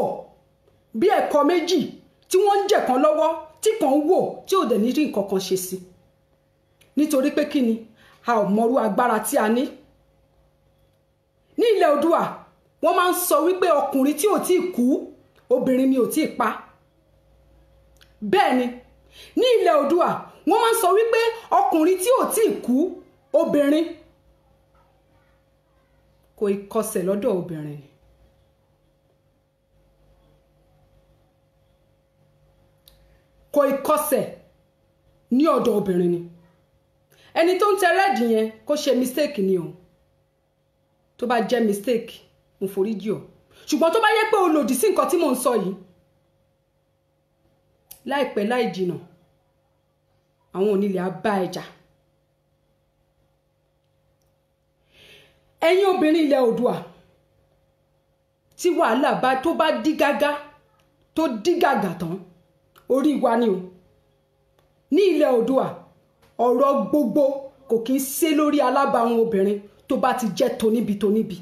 bí ẹ̀kọ́ méjì tí wọ́n ń jẹ̀kan lọ́wọ́, tí kan wò tí ò dẹ̀ ní rí nǹkan kan ṣe sí. Nítorí pé kí ni? A ò mọrú agbára tí a ní. Ní ilẹ̀ Oòduà, wọ́n máa ń sọ wípé ọkùnrin tí ò tí ì kú, obìnrin ni ò tí ì pa. Bẹ́ẹ̀ ni, ní ilẹ̀ Oòduà, wọ́n máa ń sọ wípé ọkùnrin tí ò tí ì kú, obìnrin kò kọsẹ̀ lọ́dọ̀ obìnrin ni. Kò kọsẹ̀ ní ọ̀dọ̀ obìnrin ni. ẹni tó ń tẹ rẹ́ẹ̀dì yẹn kó ṣe mistake ni o, tó bá jẹ́ mistake mo foríjì ọ́, ṣùgbọ́n tó bá yẹ pé o lòdì sí nǹkan tí mò ń sọ yìí, láìpẹ́ láì jìnà àwọn onílé á bá ẹjà. ẹ̀yin obìnrin ilẹ̀ Oòduà tí wàhálà bá tó bá dí gágá tó dí gàgà tán, orí wa ni o. ní ilẹ̀ Oòduà ọ̀rọ̀ gbogbo kò kí ń ṣe lórí alábàáwọn obìnrin tó bá ti jẹ́ toníbi toníbi,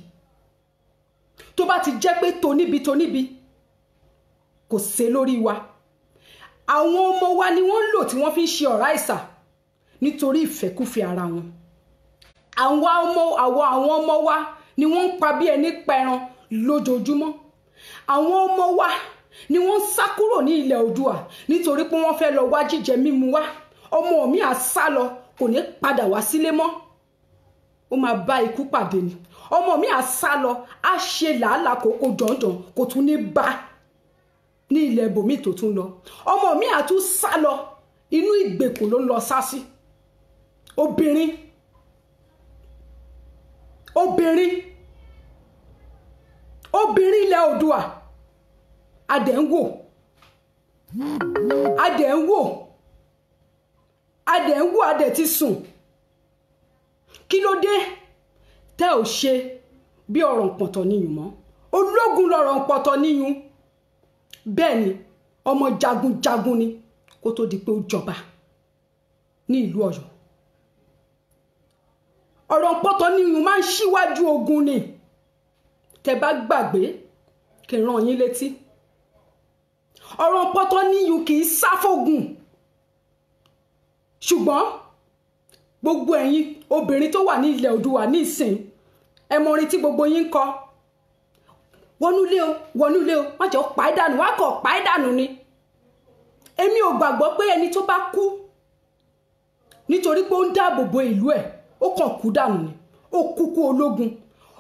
tó bá ti jẹ́ pé toníbi toníbi kò ṣe lórí wa. àwọn ọmọ wa ni wọ́n ń lò tí wọ́n fi ń ṣe ọ̀rá ìsà nítorí ìfẹ́kúfẹ̀ẹ́ ara wọn. àwọn ọmọ wa ni wọ́n ń pa bí ẹni pẹran lójoojúmọ́. àwọn ọmọ wa ni wọ́n ń sá kúrò ní ilẹ̀ Oòduà nítorí pé wọ́n fẹ́ lọ wá jíjẹ mímu wá. ọmọ mi á sá lọ, kò ní padà wá sílé mọ́, ó máa bá ikú pàdé ni. ọmọ mi á sá lọ, á ṣe làálàá kókó jọ̀ǹjọ̀ǹ, kò tún ní bá ní ilẹ̀ ibòmí tó tún lọ. ọmọ mi á tún sá lọ, inú ìgbèkùn ló ń lọ sá sí. obìnrin ilẹ̀ Oòduà adẹ̀ ń wò adẹ̀ ti sùn. kí ló dé tẹ́ ò ṣe bí ọ̀rọ̀ pọ̀tọ̀ níyùn mọ́? ológun lọ̀rọ̀ pọ̀tọ̀ níyùn. bẹ́ẹ̀ ni ọmọ jagunjagun ni kó tó di pé ó jọba ní ìlú Ọ̀yọ́. ọ̀rọ̀ pọ̀tọ̀ níyùn máa ń ṣíwájú ogun ni. tẹ́ bá gbàgbé kí n rán yín létí, ọ̀rọ̀ pọ̀tọ̀ níyùn kì í sáfógun. ṣùgbọ́n gbogbo ẹ̀yin obìnrin tó wà ní ilẹ̀ Oòduà ní ìsìn, ẹ mọ orin tí gbogbo yín ń kọ, wọnúlé o má jẹ́ ó pa ẹ́ dànù, wá kọ̀ pa ẹ́ dànù ni. èmi ò gbàgbọ́ pé ẹni tó bá kú nítorí pé ó ń dáàbò bo ìlú ẹ̀ ó kàn kú dànù ni. ó kúkú ológun.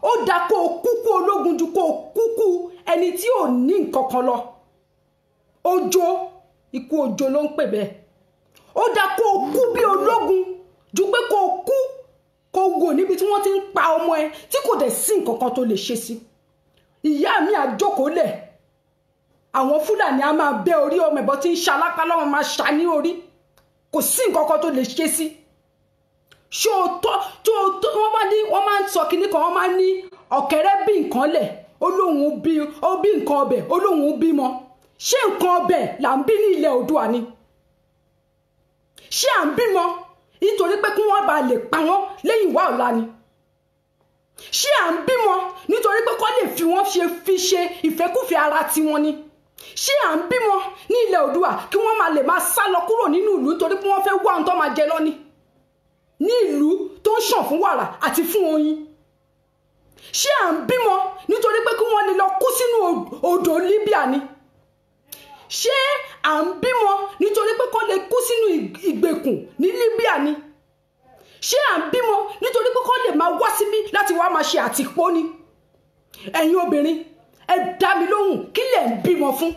ó dá kó o kúkú ológun ju kó o kúkú ẹni tí ò ní nǹkan kan lọ. ọjọ́ ikú ọjọ́ ló ń pè bẹ́ẹ̀. ó dá kó o kú bí ológun ju pé kó o kú kó o wò níbi tí wọ́n ti ń pa ọmọ ẹ tí kò dẹ̀ sí nǹkan kan tó lè ṣe sí. ìyá mi àjókòó lẹ̀, àwọn Fúlàní á máa bẹ́ orí ọmọ ẹ̀bọ tí ń ṣalápá lọ́wọ́ máa ṣá ní orí, kò sí nǹkan kan tó lè ṣe sí. ṣé o tó wọ́n máa ń sọ kinní kan, wọ́n máa ń ní ọ̀kẹ́rẹ́ bí nǹkan lẹ̀ ó bí nǹkan ọbẹ̀ ó lóun bímọ. ṣé nǹkan ọbẹ̀ là ń bí ní ilẹ̀ Oòduà ni? ṣé à ń bímọ nítorí pé kí wọ́n bá lè pa wọ́n lẹ́yìn wá ọ̀la ni? ṣé à ń bímọ nítorí pé kọ́ lè fi wọ́n fi ṣe ìfẹ́kúfẹ̀ẹ́ ara tiwọn ni? ṣé à ń bímọ ní ilẹ̀ Oòduà kí wọ́n máa lè máa sá lọ kúrò nínú ìlú nítorí pé wọ́n fẹ́ wá ohun tó máa jẹ lọ ni? ní ìlú tó ń ṣàn fún wàrà àti fún oyin. ṣé à ń bímọ nítorí pé kí wọ́n lè lọ kú sínú odò Libya ni? ṣé à ń bímọ nítorí pé kọ́ lè kú sínú ìgbèkùn ní Libya ni? ṣé à ń bímọ nítorí pé kọ́ lè máa wá síbí láti wá máa ṣe àtìpó ni? ẹ̀yin obìnrin ẹ dá mi lóhùn, kí lẹ̀ ń bímọ fún?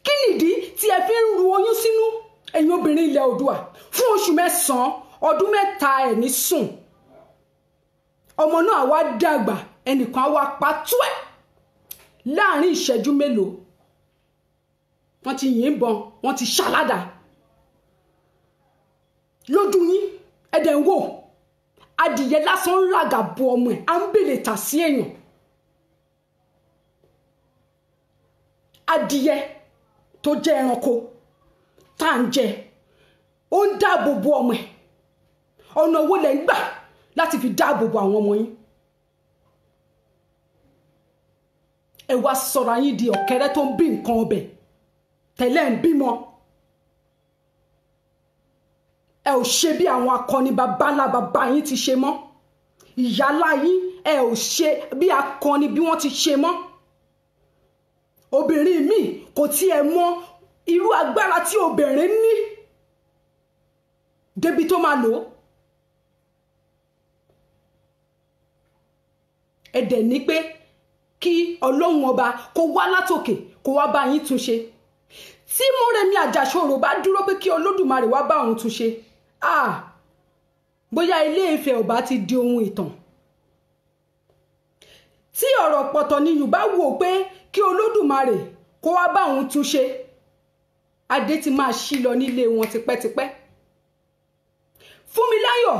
kí nìdí tí ẹ fi ń ru oyún sínú, ẹ̀yin obìnrin ilẹ̀ Oòduà, fún oṣù 9 ọdún 3 ẹ̀ ní sùn? ọmọ náà wá dàgbà, ẹnìkan wá patú ẹ̀ láàrin ìṣẹ́jú mélòó. wọ́n ti yìnbọn, wọ́n ti ṣàládà lójú yín, ẹ̀dẹ̀ ń wò. adìyẹ lásán ń ràgà bo ọmọ ẹ̀, à ń bèlè tà sí èèyàn. adìyẹ tó jẹ́ ẹranko tá à ń jẹ, ó ń dáàbò bo ọmọ ẹ̀. ọ̀nà owó lẹ̀ ń gbà láti fi dáàbò bo àwọn ọmọ yín. ẹ wá sọ̀rọ̀ yín di ọ̀kẹ́rẹ́ tó ń bí nǹkan ọbẹ̀, tẹ́lẹ̀ ń bímọ. ẹ ò ṣe bí àwọn akọni bàbá yín ti ṣe mọ́. ìyálà yín ẹ ò ṣe bí akọni bí wọ́n ti ṣe mọ́. obìnrin mi kò tiẹ̀ mọ irú agbára tí obìnrin ní débi tó máa lò ó. ẹ dẹ̀ ní pé kí Ọlọ́run ọba kó wá látòkè kó wá bá yín túnṣe. tí Mọ́remí Àjàsorò bá dúró pé kí Olódùmarè wá bá òun tún ṣe bóyá Ilé Ifẹ̀ ò bá ti di ohun ìtàn. Tí ọ̀rọ̀ pọ̀tọ̀ ni Yorùbá wò pé kí Olódùmarè kó wá bá òun tún ṣe, adé ti máa ṣí lọ nílé wọn tipẹ́tipẹ́. Fúnmiláyọ̀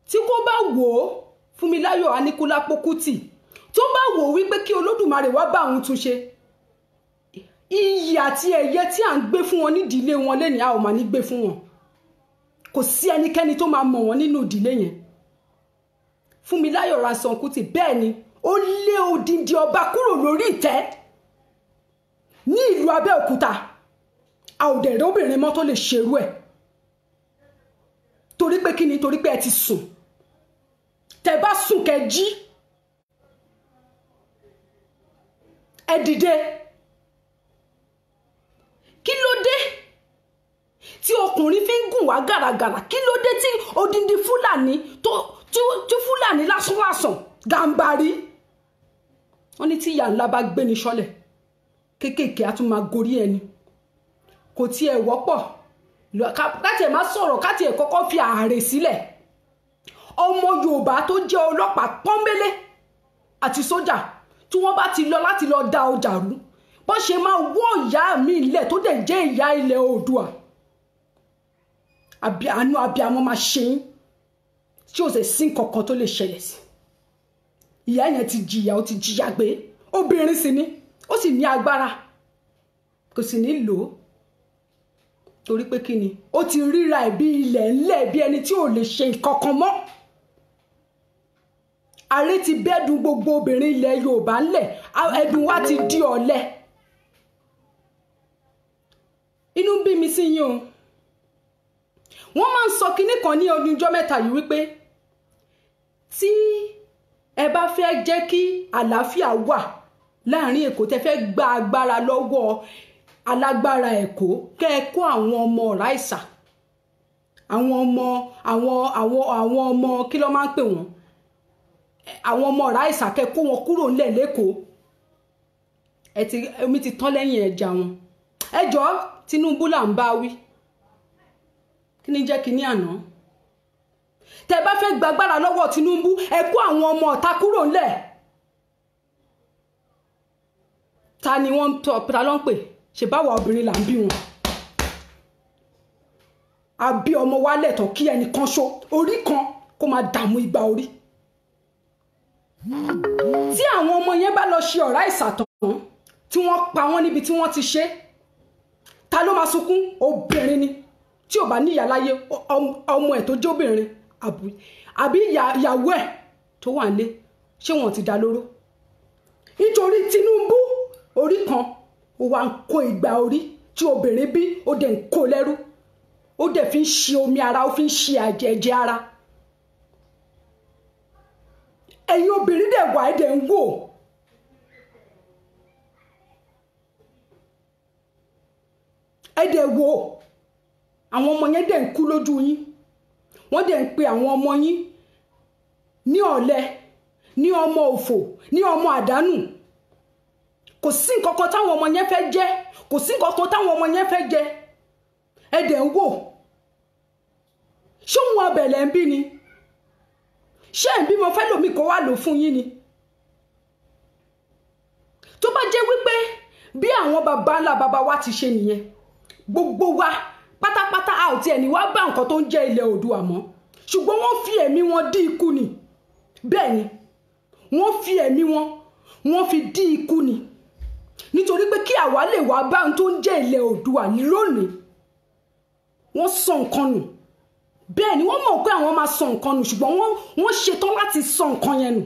tí kò bá wò ó, Fúnmiláyọ̀ Aníkúlápó Kútì tó bá wò wípé kí Olódùmarè wá bá òun tún ṣe, iyì àti ẹ̀yẹ tí à ń gbé fún wọn nídìílé wọn lẹ́ni a ò máa ní gbé fún wọn. Kò sí ẹnikẹ́ni tó máa mọ̀ wọ́n nínú ìdílé yẹn. Fúnmiláyọ̀ Ransome Kútì bẹ́ẹ̀ ni ó lé odindi ọba kúrò lórí ìtẹ́ ní ìlú Abẹ́òkúta. A ò dẹ̀ rí obìnrin mọ́ tó lè ṣerú ẹ̀. Torí pé kí ni? Torí pé ẹ ti sùn. Tẹ́ bá sùn kẹ́ jí, ẹ dìde. Kí ló dé tí ọkùnrin fi ń gùn wá gàràgàrà? Kí ló dé tí odindi Fúlàní tó Fúlàní lásánlásán Gàmbàrí, wọ́n ní tí ìyá ńlá bá gbé ní ṣọ́lẹ̀ kéékèèké á tún máa gorí ẹni. Kò tiẹ̀ wọ́pọ̀ láti ẹ̀ má sọ̀rọ̀ káti ẹ̀ kọ́kọ́ fi ààrẹ sílẹ̀. Ọmọ Yorùbá tó jẹ́ ọlọ́pàá pọ́nbélé àti sójà tí wọ́n bá ti lọ láti lọ da ọjà rú, bó ṣe máa wọ́ ìyá mi ilẹ̀ tó dẹ̀ jẹ́ ìyá ilẹ̀ Oòduà. Àánú abiyamọ máa ṣe yín tí ó sì sí nǹkankan tó lè ṣẹlẹ̀ sí. Ìyá yẹn ti jìyà, ó ti jìyà gbé. Obìnrin sì ni, ó sì ní agbára, kò sì ní lò ó. Torí pé kí ni? Ó ti ríra ẹ̀ bí ilẹ̀ ńlẹ̀, bí ẹni tí ò lè ṣe nǹkankan mọ́. Ààrẹ ti bẹ́dùn gbogbo obìnrin ilẹ̀ Yorùbá ńlẹ̀, ẹ̀dùn wa ti di ọ̀lẹ. Inú bí mi sí yín o. Wọ́n máa ń sọ kinní kan ní ọdúnjọ́ mẹ́ta yìí wípé tí ẹ bá fẹ́ jẹ́ kí àlàáfíà wà láàrin Èkó, tẹ́ fẹ́ gba agbára lọ́wọ́ alágbára Èkó, kẹ́ ẹ kó àwọn ọmọ Ọ̀ráìsà, àwọn ọmọ kí ló máa ń pè wọ́n, àwọn ọmọ Ọ̀ráìsà, kẹ́ kó wọn kúrò ńlẹ̀ l'Ékòó. Omi ti tán lẹ́yìn ẹja wọn. Ẹjọ́ Tinubu là ń bá wí. Kí ni jẹ́ kíní àná? Tẹ́ bá fẹ́ gbàgbára lọ́wọ́ Tinubu, ẹ kó àwọn ọmọ ọ̀tá kúrò ńlẹ̀. Ta ni wọ́n ta ló ń pè? Ṣé báwa obìnrin là ń bí wọn? A bí ọmọ wa lẹ́tọ̀ọ́ kí ẹnìkan ṣo orí kan kó máa dààmú igba orí. Tí àwọn ọmọ yẹn bá lọ ṣe Ọ̀ráìsà tán tí wọ́n pa wọ́n níbi tí wọ́n ti ṣe, ta ló máa sunkún? Obìnrin ni. Tí ò bá ní ìyá láyé, ọmọ ẹ̀ tó jẹ́ obìnrin àbí ìyàwó ẹ̀ tó wà nílé, ṣé wọ́n ti dá lóró? Nítorí Tinubu orí kan ó wá ń kó igba orí tí obìnrin bí, ó dẹ̀ ń kó lẹ́rú, ó dẹ̀ fi ń ṣe omi ara, ó fi ń ṣe ẹ̀jẹ̀ ara. Ẹ̀yin obìnrin dẹ̀ wà ẹ̀ dẹ̀ ń wò. Ẹ dẹ̀ wò. Àwọn ọmọ yẹn dẹ̀ ń kú lójú yín. Wọ́n dẹ̀ ń pe àwọn ọmọ yín ní ọ̀lẹ, ní ọmọ òfò, ní ọmọ àdánù. Kò sí nǹkan kan táwọn ọmọ yẹn fẹ́ jẹ, kò sí nǹkan kan táwọn ọmọ yẹn fẹ́ jẹ. Ẹ dẹ̀ ń wò. Ṣé òun ọbẹ̀ lẹ́ ń bí ni? Ṣé ẹ̀ ń bímọ fẹ́ lòmí kó wá lò fún yín ni? Tó bá jẹ́ wípé bí àwọn baba ńlá baba wa ti ṣe nìyẹn, gbogbo wa pátápátá a ò tiẹ̀ ní wá bá nǹkan tó ń jẹ́ ilẹ̀ Oòduà mọ́. Ṣùgbọ́n wọ́n fi ẹ̀mí wọn dí ikú ni. Bẹ́ẹ̀ ni, wọ́n fi ẹ̀mí wọn, wọ́n fi dí ikú ni. Nítorí pé kí àwa lè wá bá ohun tó ń jẹ́ ilẹ̀ Oòduà lónìí, wọ́n sọ nǹkan nù. Bẹ́ẹ̀ ni wọ́n mọ̀ pé àwọn máa sọ nǹkan nù, ṣùgbọ́n wọ́n ṣetán láti sọ nǹkan yẹn nù.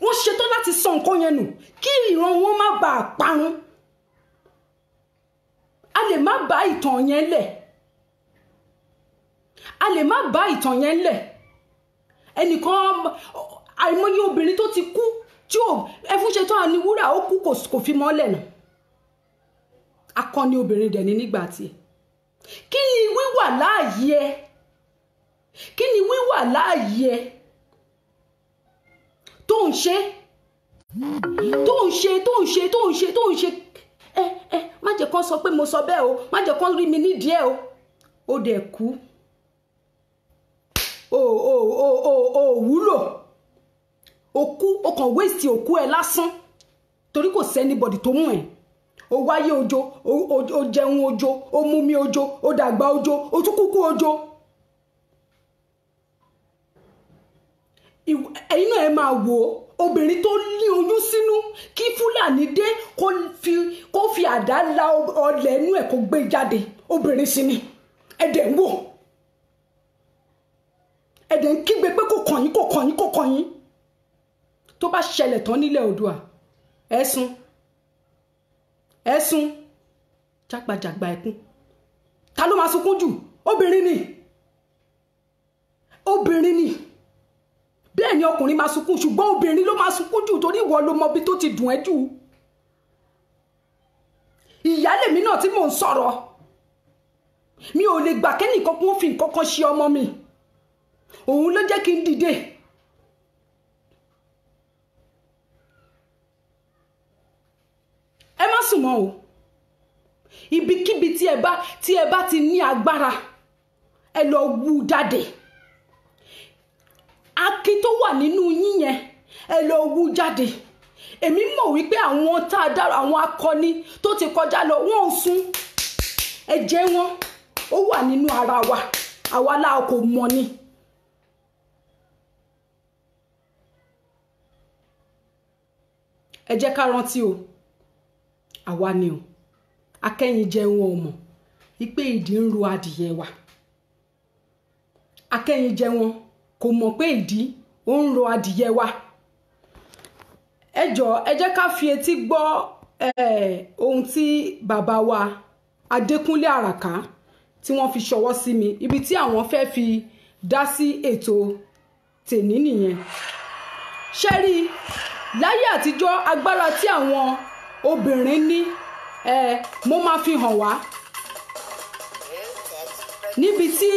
Wọ́n ṣetán láti sọ nǹkan yẹn nù kí ìran wọn má bàa parun. A lè má bá ìtàn yẹn lẹ̀. A lè má bá ìtàn yẹn lẹ̀. Ẹnìkan àìmọye obìnrin tó ti kú tí ẹfúnṣe tó ní wúrà ó kú kò fi mọ́lẹ̀ nà. Akọni obìnrin dẹ̀ ní nígbà tí. Kí ni wíwà láàyè ẹ? Kí ni wíwà láàyè ẹ tó ń ṣe tó ń ṣe má jẹ́ kán sọ pé mo sọ bẹ́ẹ̀ o, má jẹ́ kán rí mi nídìí ẹ̀ o, ó dẹ̀ kú o wúlò, o kú, o kàn waste òkú ẹ lásán torí kò sí anybody tó mú ẹ. O wáyé ojo, o jẹun ojo, o mumi ojo, o dàgbà ojo, o tún kúkú ojo. Ẹ̀yin náà ẹ máa wò ó, obìnrin tó ní oyún sínú kí Fúlàní dé kó fi àdá la ọlẹ̀ inú ẹ̀ kó gbé jáde, obìnrin sí ni ẹ̀dẹ̀ ń wò, ẹ̀dẹ̀ ń kígbe pé kò kàn yín, kò kàn yín, kò kàn yín. Tó bá ṣẹlẹ̀ tán nílẹ̀ Oòduà ẹ̀sùn jágbajàgba ẹkún. Ta ló máa sunkún jù? Obìnrin ni. Bẹ́ẹ̀ ni ọkùnrin máa sunkún, ṣùgbọ́n obìnrin ló máa sunkún jù torí ìwọ ló mọ bí tó ti dùn ẹ́ jù. Ìyálé mi náà tí mò ń sọ̀rọ̀, mi ò lè gbà kẹ́nìkan kó fi nǹkan kan ṣe ọmọ mi, òun ló jẹ́ kí n dìde. Ẹ má sùn mọ́ o, ibikíbi tí ẹ bá ti ní agbára ẹ lọ wú jáde. Akin tó wà nínú yín yẹn ẹ lọ wú jáde. Èmi mọ̀ wípé àwọn tá a dára, àwọn akọni tó ti kọjá lọ wọ́n ń sún, ẹ̀jẹ̀ wọn ó wà nínú ara wa, àwa la kò mọ̀ ni. Ẹ jẹ́ ká rántí o, àwa ni o, akẹ́yìn jẹun ọmọ wípé ìdí ń ro adìyẹ wa. Akẹ́yìn jẹun kò mọ̀ pé ìdí ó ń ro adìyẹ wa. Ẹ jọ̀ọ́ ẹ jẹ́ ká fi etí gbọ́ ohun tí bàbá wa Adékúnlé Àràká tí wọ́n fi ṣọwọ́ sí mi, ibi tí àwọn fẹ́ fi dá sí ètò tèní nìyẹn. Ṣé rí láyé àtijọ́ agbára tí àwọn obìnrin ní mo máa fi hàn wá níbi tí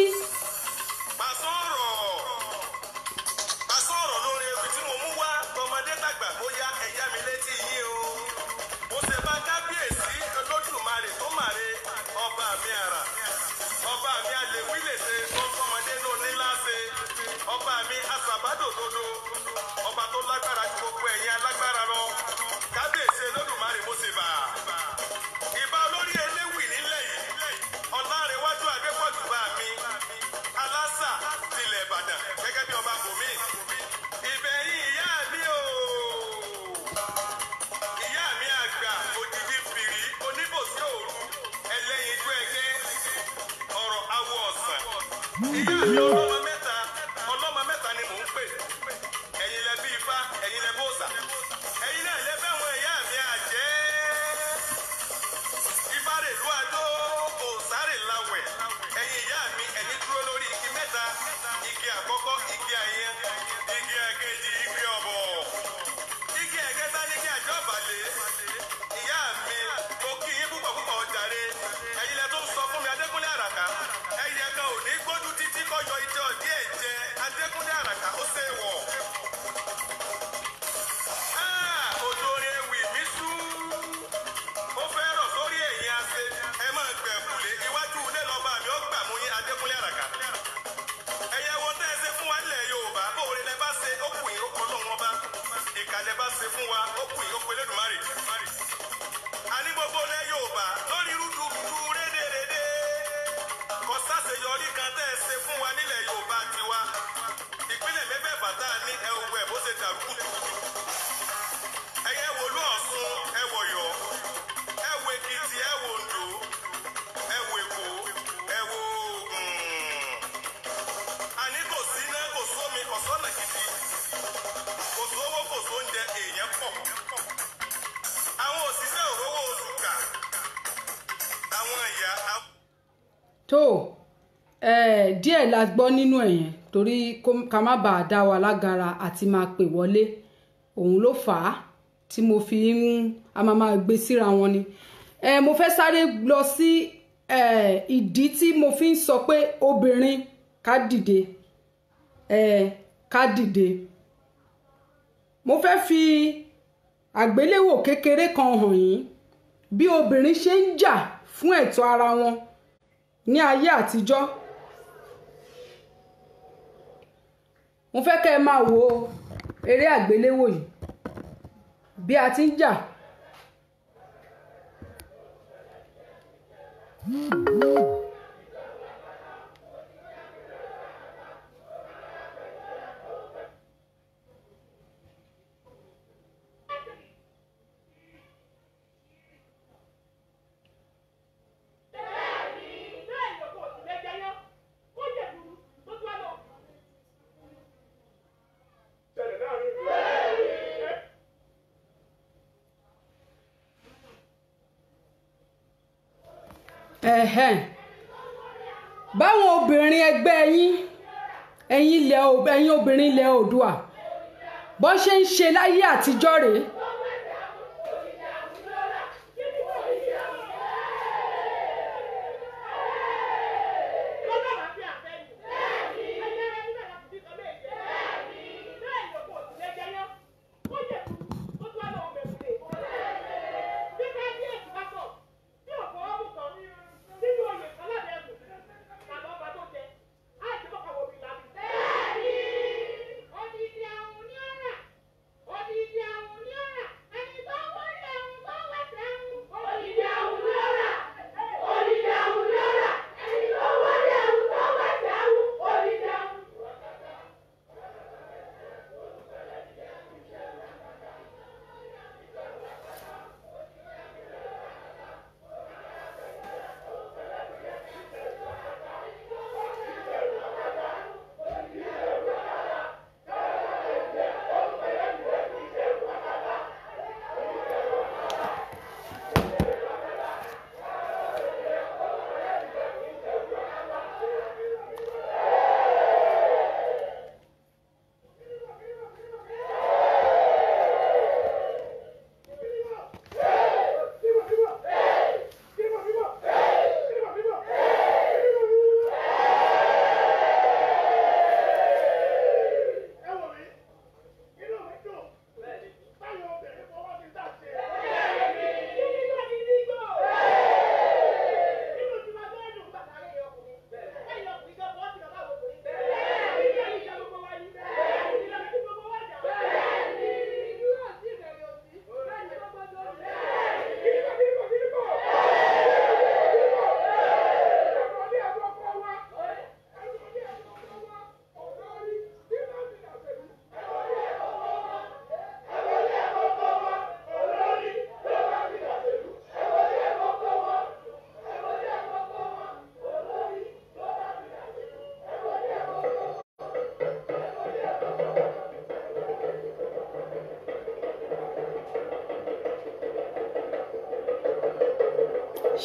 ọlọ́mọ mẹ́ta ni mò ń pè. Ẹ̀yin lẹ bí Ifá, ẹ̀yin lẹ bóòsà. Ẹ̀yin náà lẹ bá àwọn ìyá mi àjẹ́. Ifá rè lú àjò, òòsà rè láwẹ̀. Ẹ̀yin ìyá mi, ẹ̀yin dúró lórí igi mẹ́ta. Igi àkọ́kọ́, igi àyẹn. Igi ẹ̀kejì, igi ọ̀bọ̀. Igi ẹ̀kẹta ní igi àjọbàlẹ̀. Ìyá mi, mo kí yín púpọ̀ púpọ̀ jàre. Ẹ̀yin lẹ tó ń sọ fún mi Adékúnlé Àràká. Ẹyẹ kan ò ní gbójú títí kọjọ ìjọ díẹ̀ jẹ Adékúnlé Àràká ó ṣe wọ̀. Òjòrè ewì mi sú. Ó fẹ́ rọ̀ sórí ẹ̀yìn ase. Ẹ máa gbẹ̀kùlé. Iwájú ilé lọ́ba mi ó gbà mú yín Adékúnlé Àràká. Ẹyẹ wo tẹ́ ẹ ṣe fún wa nílẹ̀ Yorùbá. Bóore lẹ bá ṣe ó kù yín ó kọ́ lọ́wọ́ bá. Ìkàlẹ̀ bá ṣe fún wa ó kù yín ó pe Elédùmarè. Àní gbogbo ilẹ̀ Yorùbá lórí rúdurùdu rédèrèdè. Kò sáṣeyọrí kan tẹ́ ẹ ṣe fún wa nílẹ̀ Yorùbá tiwa. Ìpínlẹ̀ mẹ́fẹ̀ẹ̀fà tá a ní ẹ owó ẹ̀ bó ṣe dàrú kùtùkùtù. Ẹyẹ wo ló Ọ̀ṣun, ẹ wọ̀ Ọ̀yọ́, ẹ wo Èkìtì, ẹ wo Oǹdó, ẹ wo Èkó, ẹ wo àní kò sí iná, kò sómi, kò sọ́nà gidi, kò sówó, kò sóúnjẹ, èèyàn pọ̀. Àwọn òṣìṣẹ́ òróró oṣù kà, àwọn ìyá. tó díẹ̀ la gbọ́ nínú ẹ̀yẹn torí ká má bàa dá wa lágara àti máa pè wọlé, òun ló fà á tí mo fi a máa gbé síra wọn ni. Mo fẹ́ sáré lọ sí ìdí tí mo fi ń sọ pé obìnrin ká dìde, ká dìde. Mo fẹ́ fi àgbéléwò kékeré kan hàn yín bí obìnrin ṣe ń jà fún ẹ̀tọ́ ara wọn ní ayé àtijọ́. mo fẹ́ kẹ́ ẹ máa wo eré àgbéléwò yìí bí a ti ń jà. báwọn obìnrin ẹgbẹ́ yín ẹ̀yin obìnrin ilẹ̀ Oòduà bó ṣe ń ṣe láyé àtijọ́ rèé.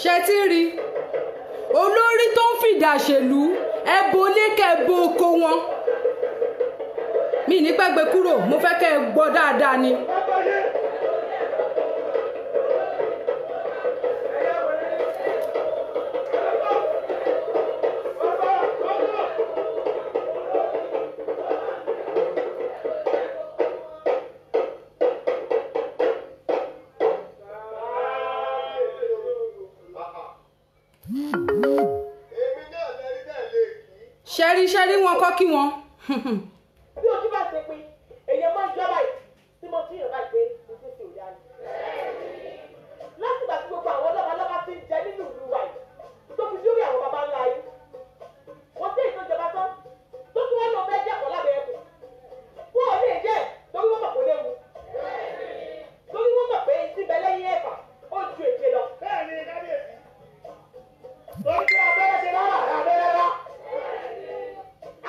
ṣe ti rí olórí tó ń fìdá ṣèlú ẹbọ lékè bo oko wọn. mi ní pẹ́gbẹ́ kúrò mo fẹ́ kẹ́ ẹ gbọ́ dáadáa ni. ṣẹ́rí wọn kọ́ kí wọn. bí ojú bá ṣe pé èèyàn máa ń jọba yìí tí mo fi hàn báyìí pé ojú sì ò yá ni. látìgbà tí gbogbo àwọn lọ́balọ́ba ti ń jẹ nínú ìlú wa yìí tó fi dórí àwọn baba ńlá yìí wọ́n sí ìtọ́jọba tán tó tún wọ́n lọ fẹ́ jẹ́kọ̀ọ́ lábẹ́ ẹ̀kọ́ wọ́n ò lè jẹ́ torí wọ́n mọ̀ kó léwu torí wọ́n mọ̀ pé síbẹ̀ lẹ́yìn ẹ̀fà ó ju èké lọ. bẹ́ẹ̀ ni kábíyèsí torí pé abẹ́rẹ́ ṣe rárá abẹ́rẹ́ rá.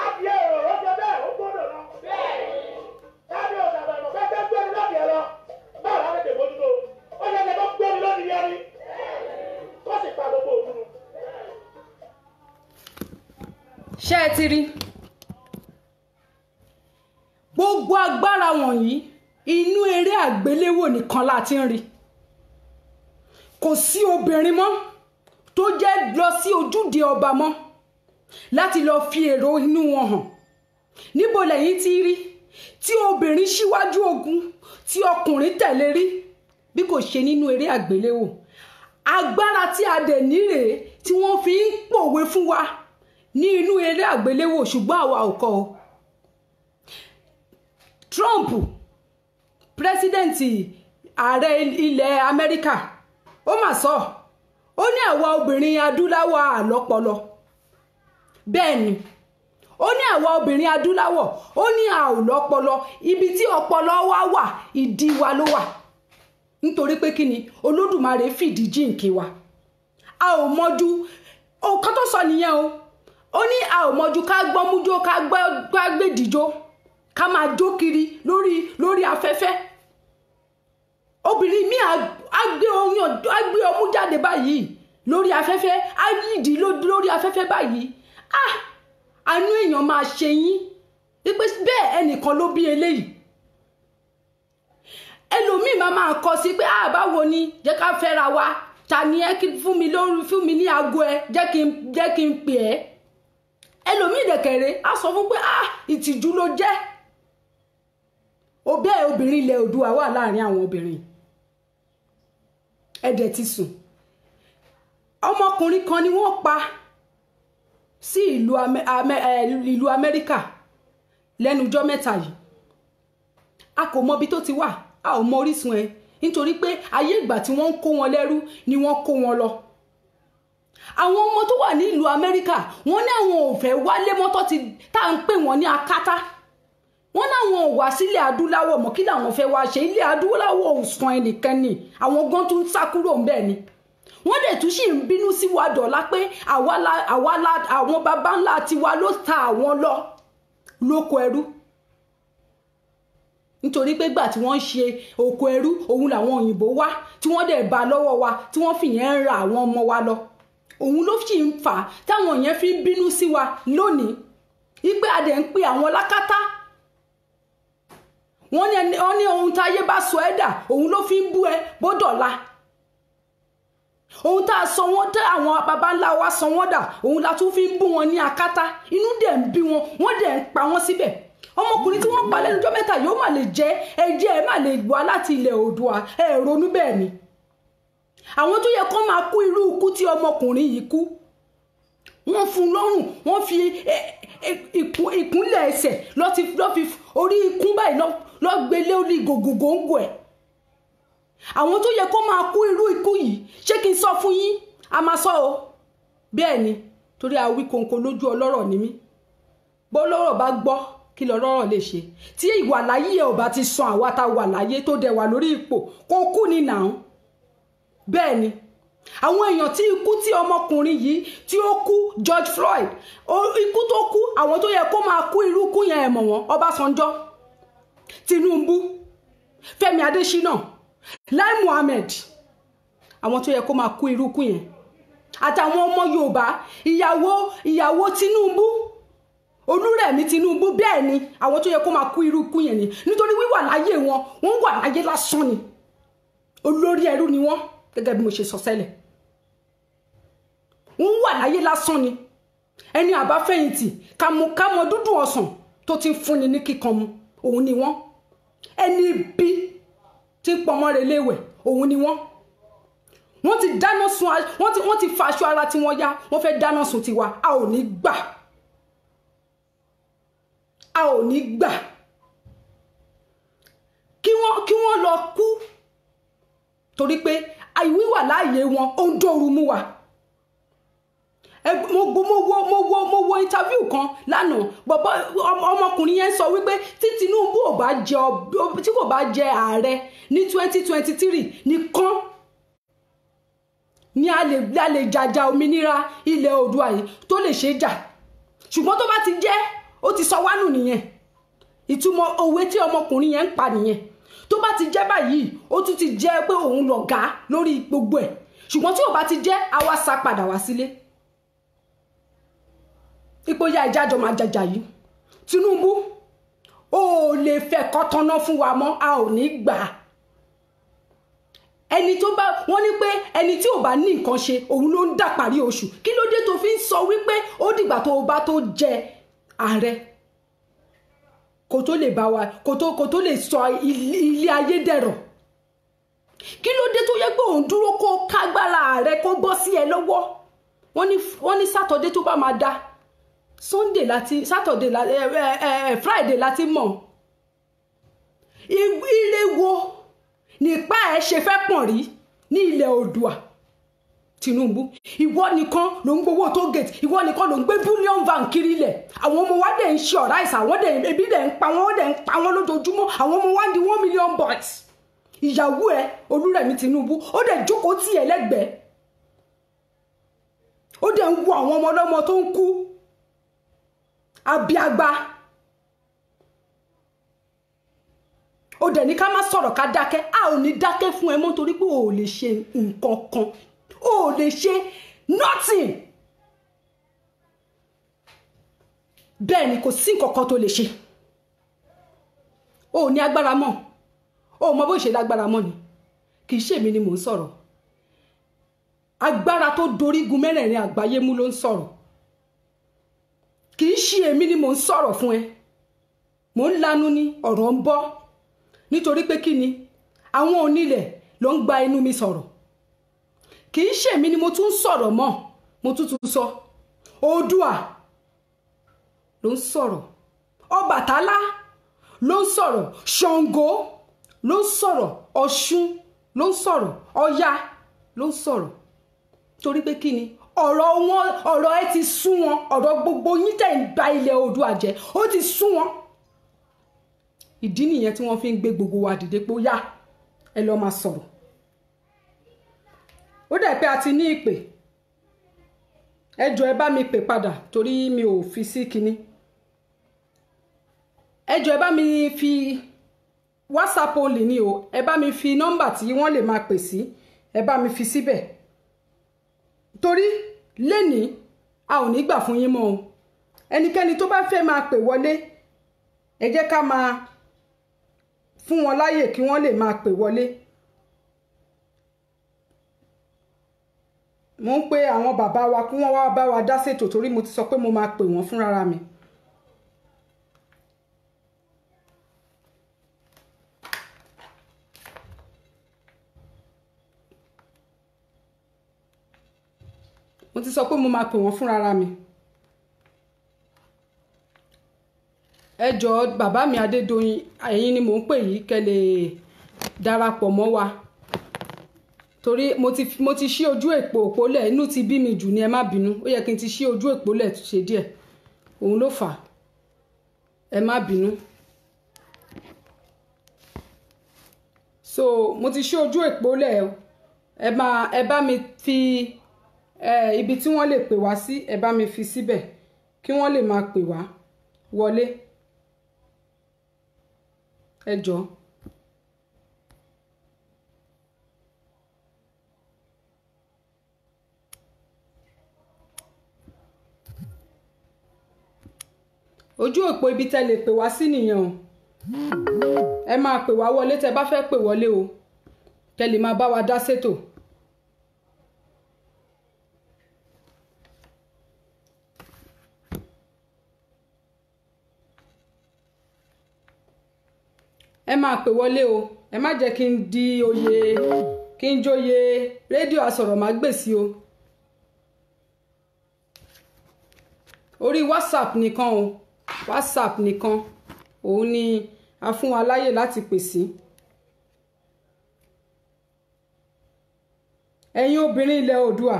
adìẹ òróró ṣe bẹ́ẹ̀ ó gbọ́dọ̀ lọ. tábí òṣàbẹ̀ ìmọ̀ fẹ́ gbé mi lọ́dì ẹ lọ báwo la fẹ́ tèmó dúró ó yẹ kí ẹ bá gbé mi lọ́dì yẹn ni kó sì pa gbogbo òkú nu. ṣé ẹ ti rí gbogbo agbára wọ̀nyí inú eré àgbéléwò nìkan la ti ń rí. kò sí obìnrin mọ́ tó jẹ́ lọ sí ojúde ọba mọ́ láti lọ fi èrò inú wọn hàn. níbo lẹ́yìn ti rí tí obìnrin síwájú ogun tí ọkùnrin tẹ̀lé rí bí kò ṣe nínú eré àgbéléwò. Agbára tí a dẹ̀ ní rèé tí wọ́n fi ń pòwe fún wa ní inú eré àgbéléwò ṣùgbọ́n àwa ò kọ́ o. Trump pírẹsidẹ́ǹtì ààrẹ ilẹ̀ Amẹ́ríkà ó mà sọ ó ní àwa obìnrin adúláwọ̀ àlọ́pọlọ. Bẹ́ẹ̀ ni ó ní àwa obìnrin adúláwọ̀ ó ní àlọ́pọlọ. Ibi tí ọpọlọ wa wà ìdí wa ló wà nítorí pé kí ni Olódùmarè fìdí jíǹkí wa. A ò mọ̀jú ọ̀kan tó sọ nìyẹn o. Ó ní a ò mọ̀jú ká gbọ́mújó ká gbèdìjó ká máa jó kiri lórí afẹ́fẹ́. Obìnrin mi á gbé ọmú jáde báyìí lórí afẹ́fẹ́ á yídìí lórí afẹ́fẹ́ báyìí. Àánú èèyàn máa ṣe yín wípé bẹ́ẹ̀ ẹnìkan ló bí eléyìí. Ẹlòmíì máa kọ sí pé báwo ni jẹ́ ká fẹ́ra wa ta ni ẹ fún mi ní aago ẹ jẹ́ kí n pè ẹ́. Ẹlòmíì dẹ̀kẹ̀rẹ̀ á sọ fún pé ìtìjú ló jẹ́. Bẹ́ẹ̀ obìnrin ilẹ̀ Oòduà wà láàrin àwọn obìnrin. Ẹ̀dẹ̀ ti sùn. Ọmọkùnrin kan ni wọ́n pa sí ìlú Amẹ́ríkà lẹ́nu ọjọ́ mẹ́ta yìí. A kò mọ ibi tó ti wà, a ò mọ orísun ẹ̀ nítorí pé ayé ìgbà tí wọ́n ń kó wọn lẹ́rú ni wọ́n kó wọn lọ. Àwọn ọmọ tó wà ní ìlú Amẹ́ríkà wọ́n ní àwọn ò fẹ́ wálé mọ́tò tá à ń pè wọ́n ní akátá. Wọ́n ní àwọn ò wá sílẹ̀ adúláwọ̀ mọ́ kí làwọn fẹ́ wá ṣe. Ilé adúláwọ̀ ò sàn ẹnìkan ni àwọn gan tún sá kúrò ń bẹ̀ ni. Wọ́n dẹ̀ tún sì ń bínú sí wa dọ̀la pé àwọn baba ńlá tiwa ló ta àwọn lọ lóko ẹrú. Nítorí pé gbà tí wọ́n ń ṣe oko ẹrú òun làwọn òyìnbó wá tí wọ́n dẹ̀ bá lọ́wọ́ wa tí wọ́n fìyẹn ń ra àwọn ọmọ wa lọ. Òun ló sì ń fà á táwọn yẹn fi ń bínú sí wa lónìí wípé a dẹ̀ ń pe àwọn lákátá. Wọ́n ní ohun táyé bá sọ ẹ́ dà òun ló fi ń bú ẹ bódọ̀la. Ohun tá a sọ wọ́n dá àwọn baba ńlá wa sọ wọ́n dà òun la tún fi ń bú wọn ní akátá. Inú dẹ̀ ń bí wọn wọ́n dẹ̀ ń pa wọ́n síbẹ̀. Ọmọkùnrin tí wọ́n pa lẹ́nu ọjọ́ mẹ́ta yóò má lè jẹ́ ẹ̀jẹ̀ ẹ̀ má lè wá láti ilẹ̀ Oòduà ẹ̀ ronú bẹ́ẹ̀ ni. Àwọn tó yẹ kó máa kú irú ikú tí ọmọkùnrin yìí kú wọ́n fún lọ́rùn wọ́n fi ìkúnlẹ̀ ẹsẹ̀ lọ́ fi orí ikún báyìí lọ́ gbélé orí gògògóńgò ẹ̀. Àwọn tó yẹ kó máa kú irú ikú yìí ṣé kí n sọ fún yín a máa sọ o bẹ́ẹ̀ ni torí àwí kòǹkò lójú ọlọ́rọ̀ ni mí. Bó lọ́rọ̀ bá gbọ́ kí lọ́rọ̀ lè ṣe tí ìwà láyé ẹ̀ ò bá ti sàn àwa tá wà láyé tó dẹ̀ wà lórí ipò kó kú ni nàá. Bẹ́ẹ̀ ni àwọn èèyàn tí ikú tí ọmọkùnrin yìí tí ó kú George Floyd ikú tó kú àwọn tó yẹ kó máa kú irú ikú yẹn ẹ̀ mọ̀ wọ́n Ọbásanjọ́ Tinubu Fẹ́mi Adésínà Lai Muhammed àwọn tó yẹ kó máa kú irú ikú yẹn àtàwọn ọmọ Yorùbá ìyàwó Tinubu Olúrẹ̀mí Tinubu bẹ́ẹ̀ ni àwọn tó yẹ kó máa kú irú ikú yẹn ni nítorí wíwà láyé wọ́n wà láyé lásán ni olórí ẹrú ni wọ́n gẹ́gẹ́ bí mo ṣe sọ sẹ́lẹ̀ wọ́n wà láyé lásán ni ẹni àbáfẹ̀yìntì kámọ dúdú ọsàn tó ti ń fúnni ní kíkan mu òun ni wọ́n ẹni bí tí ń pọmọ rẹ̀ léwẹ̀ òun ni wọ́n ti dáná sun wọ́n ti fa aṣọ ara tí wọ́n yá wọ́n fẹ́ dáná sun tiwa a ò ní gbà kí wọ́n lọ kú torí pé àìwíwà láàyè wọn ó ń dóoru mú wa. Mo wo interview kan lánàá bàbá ọmọkùnrin yẹn sọ wípé tí Tinubu tí kò bá jẹ ààrẹ ní 2023 nìkan ni a lè jàjà òmìnira ilẹ̀ Oòduà yìí tó lè ṣe jà ṣùgbọ́n tó bá ti jẹ́ ó ti sọ wánù nìyẹn ìtumọ̀ òwe tí ọmọkùnrin yẹn ń pa nìyẹn tó bá ti jẹ́ báyìí ó tún ti jẹ́ pé òun lọ̀gá lórí gbogbo ẹ̀ ṣùgbọ́n tí ò bá ti jẹ́ àwa sá padà wá sílé ipò ya ìjájọ máa jàjà yìí Tinubu ó lè fẹ́ kọ́tọ́ná fún wa mọ́ a ò ní gbà ẹni tó bá wọ́n ní pé ẹni tí ò bá ní nǹkan ṣe òun ló ń dà parí oṣù kí ló dé tó fi ń sọ wípé ó dìgbà tó bá tó jẹ ààrẹ kó tó lè bá wa kó tó lè sọ ilé ayé dẹ̀rọ̀. Kí ló dé tó yẹ pé òun dúró kó kágbára rẹ kó bọ́ sí ẹ lọ́wọ́? Wọ́n ní Saturday tó bá máa dá Sunday láti Saturday Friday láti mọ̀. Ire wo nípa ẹ ṣe fẹ́ pọ̀n rí ní ilẹ̀ Oòduà? Tinubu, ìwọ nìkan ló ń gbowó tó gate, ìwọ nìkan ló ń gbé billion van kiri ilẹ̀. Àwọn ọmọ wa dẹ̀ ń ṣe ọ̀rá ìsà, wọ́n dẹ̀ ebi dẹ̀ ń pa wọ́n lójoojúmọ́. Àwọn ọmọ wa ń di 1 million boys. Ìyàwó ẹ Olúrẹ̀mí Tinubu ó dẹ̀ jókòó tì ẹ́ lẹ́gbẹ̀ẹ́. Ó dẹ̀ ń wo àwọn ọmọ ọlọ́mọ tó ń kú. Abiagba. Ó dẹ̀ ní ká má sọ̀rọ̀ ká dákẹ́. A ò ní dákẹ́ fún ẹ mọ́ torí pé o ò lè ṣe nǹkan kan. O ò lè ṣe nothing. Bẹ́ẹ̀ ni kò sí nǹkan kan tó lè ṣe. O ò ní agbára mọ́. O mọ bó ṣe lágbára mọ́ ni. Kì í ṣe èmi ni mò ń sọ̀rọ̀. Agbára tó dorígun mẹ́rẹ̀ẹ̀rin àgbáyé mú ló ń sọ̀rọ̀. Kì í ṣe èmi ni mò ń sọ̀rọ̀ fún ẹ. Mò ń lanu ni ọ̀rọ̀ ń bọ́. Nítorí pé kí ni? Àwọn onílẹ̀ ló ń gba inú mi sọ̀rọ̀. Kì í ṣe èmi ni mo tún sọ̀rọ̀ mọ́. Mo tún sọ. Oòduà ló ń sọ̀rọ̀. Ọbàtálá ló ń sọ̀rọ̀. Ṣàngó ló ń sọ̀rọ̀. Ọ̀ṣun ló ń sọ̀rọ̀. Ọya ló ń sọ̀rọ̀. Torí pé kí ni? Ọ̀rọ̀ ẹ ti sú wọn. Ọ̀rọ̀ gbogbo yín tẹ̀ ń ba ilẹ̀ Oòduà jẹ́. Ó ti sú wọn. Ìdí nìyẹn tí wọ́n fi ń gbé gbogbo wa dìde pé ó yá ẹ lọ máa sọ̀rọ̀. Ó dẹ̀ pé a ti ní ìpè. Ẹ jọ̀ọ́ ẹ bá mi pè padà torí mi ò fi sí kinní. Ẹ jọ̀ọ́ ẹ bá mi fi WhatsApp only ni o. Ẹ bá mi fi nọ́mbà tí wọ́n lè máa pè sí. Ẹ bá mi fi síbẹ̀. Torí lénìí a ò ní gbà fún yín mọ́ o. Ẹnikẹ́ni tó bá fẹ́ máa pè wọlé, ẹ jẹ́ ká máa fún wọn láyè kí wọ́n lè máa pè wọlé. Mo ń pe àwọn bàbá wa kí wọ́n wá bá wa dá ṣètò torí mo ti sọ pé mo máa pè wọ́n fúnra mi. Mo ti sọ pé mo máa pè wọ́n fúnra mi. Ẹ jọ̀ọ́ bàbá mi Adédoyin, ẹ̀yin ni mò ń pè yìí kẹ́ lè darapọ̀ mọ́ wa. Torí mo ti ṣí ojú òpó lẹ̀, inú ti bí mi jù ni ẹ má bínú. Ó yẹ kí n ti ṣí ojú òpó lẹ̀ ṣe díẹ̀. Òun ló fà. Ẹ má bínú. So mo ti ṣí ojú òpó lẹ̀. Ẹ bá mi fi ibi tí wọ́n lè pè wá sí, ẹ bá mi fi síbẹ̀ kí wọ́n lè máa pè wá wọlé. Ẹ jọ̀ọ́. Ojú òpó ibi tẹ́ lè pè wá sí nìyẹn o. Ẹ máa pè wá wọlé tẹ́ bá fẹ́ pè wọlé o. Kẹ́ lè máa bá wa dá ṣètò. Ẹ máa pè wọlé o. Ẹ má jẹ́ kí n di oyè kí n jóyè rédíò asọ̀rọ̀mágbèsì o. Orí WhatsApp nìkan o. WhatsApp nìkan òun ni a fún wa láyè láti pè sí. Ẹ̀yin obìnrin ilẹ̀ Oòduà.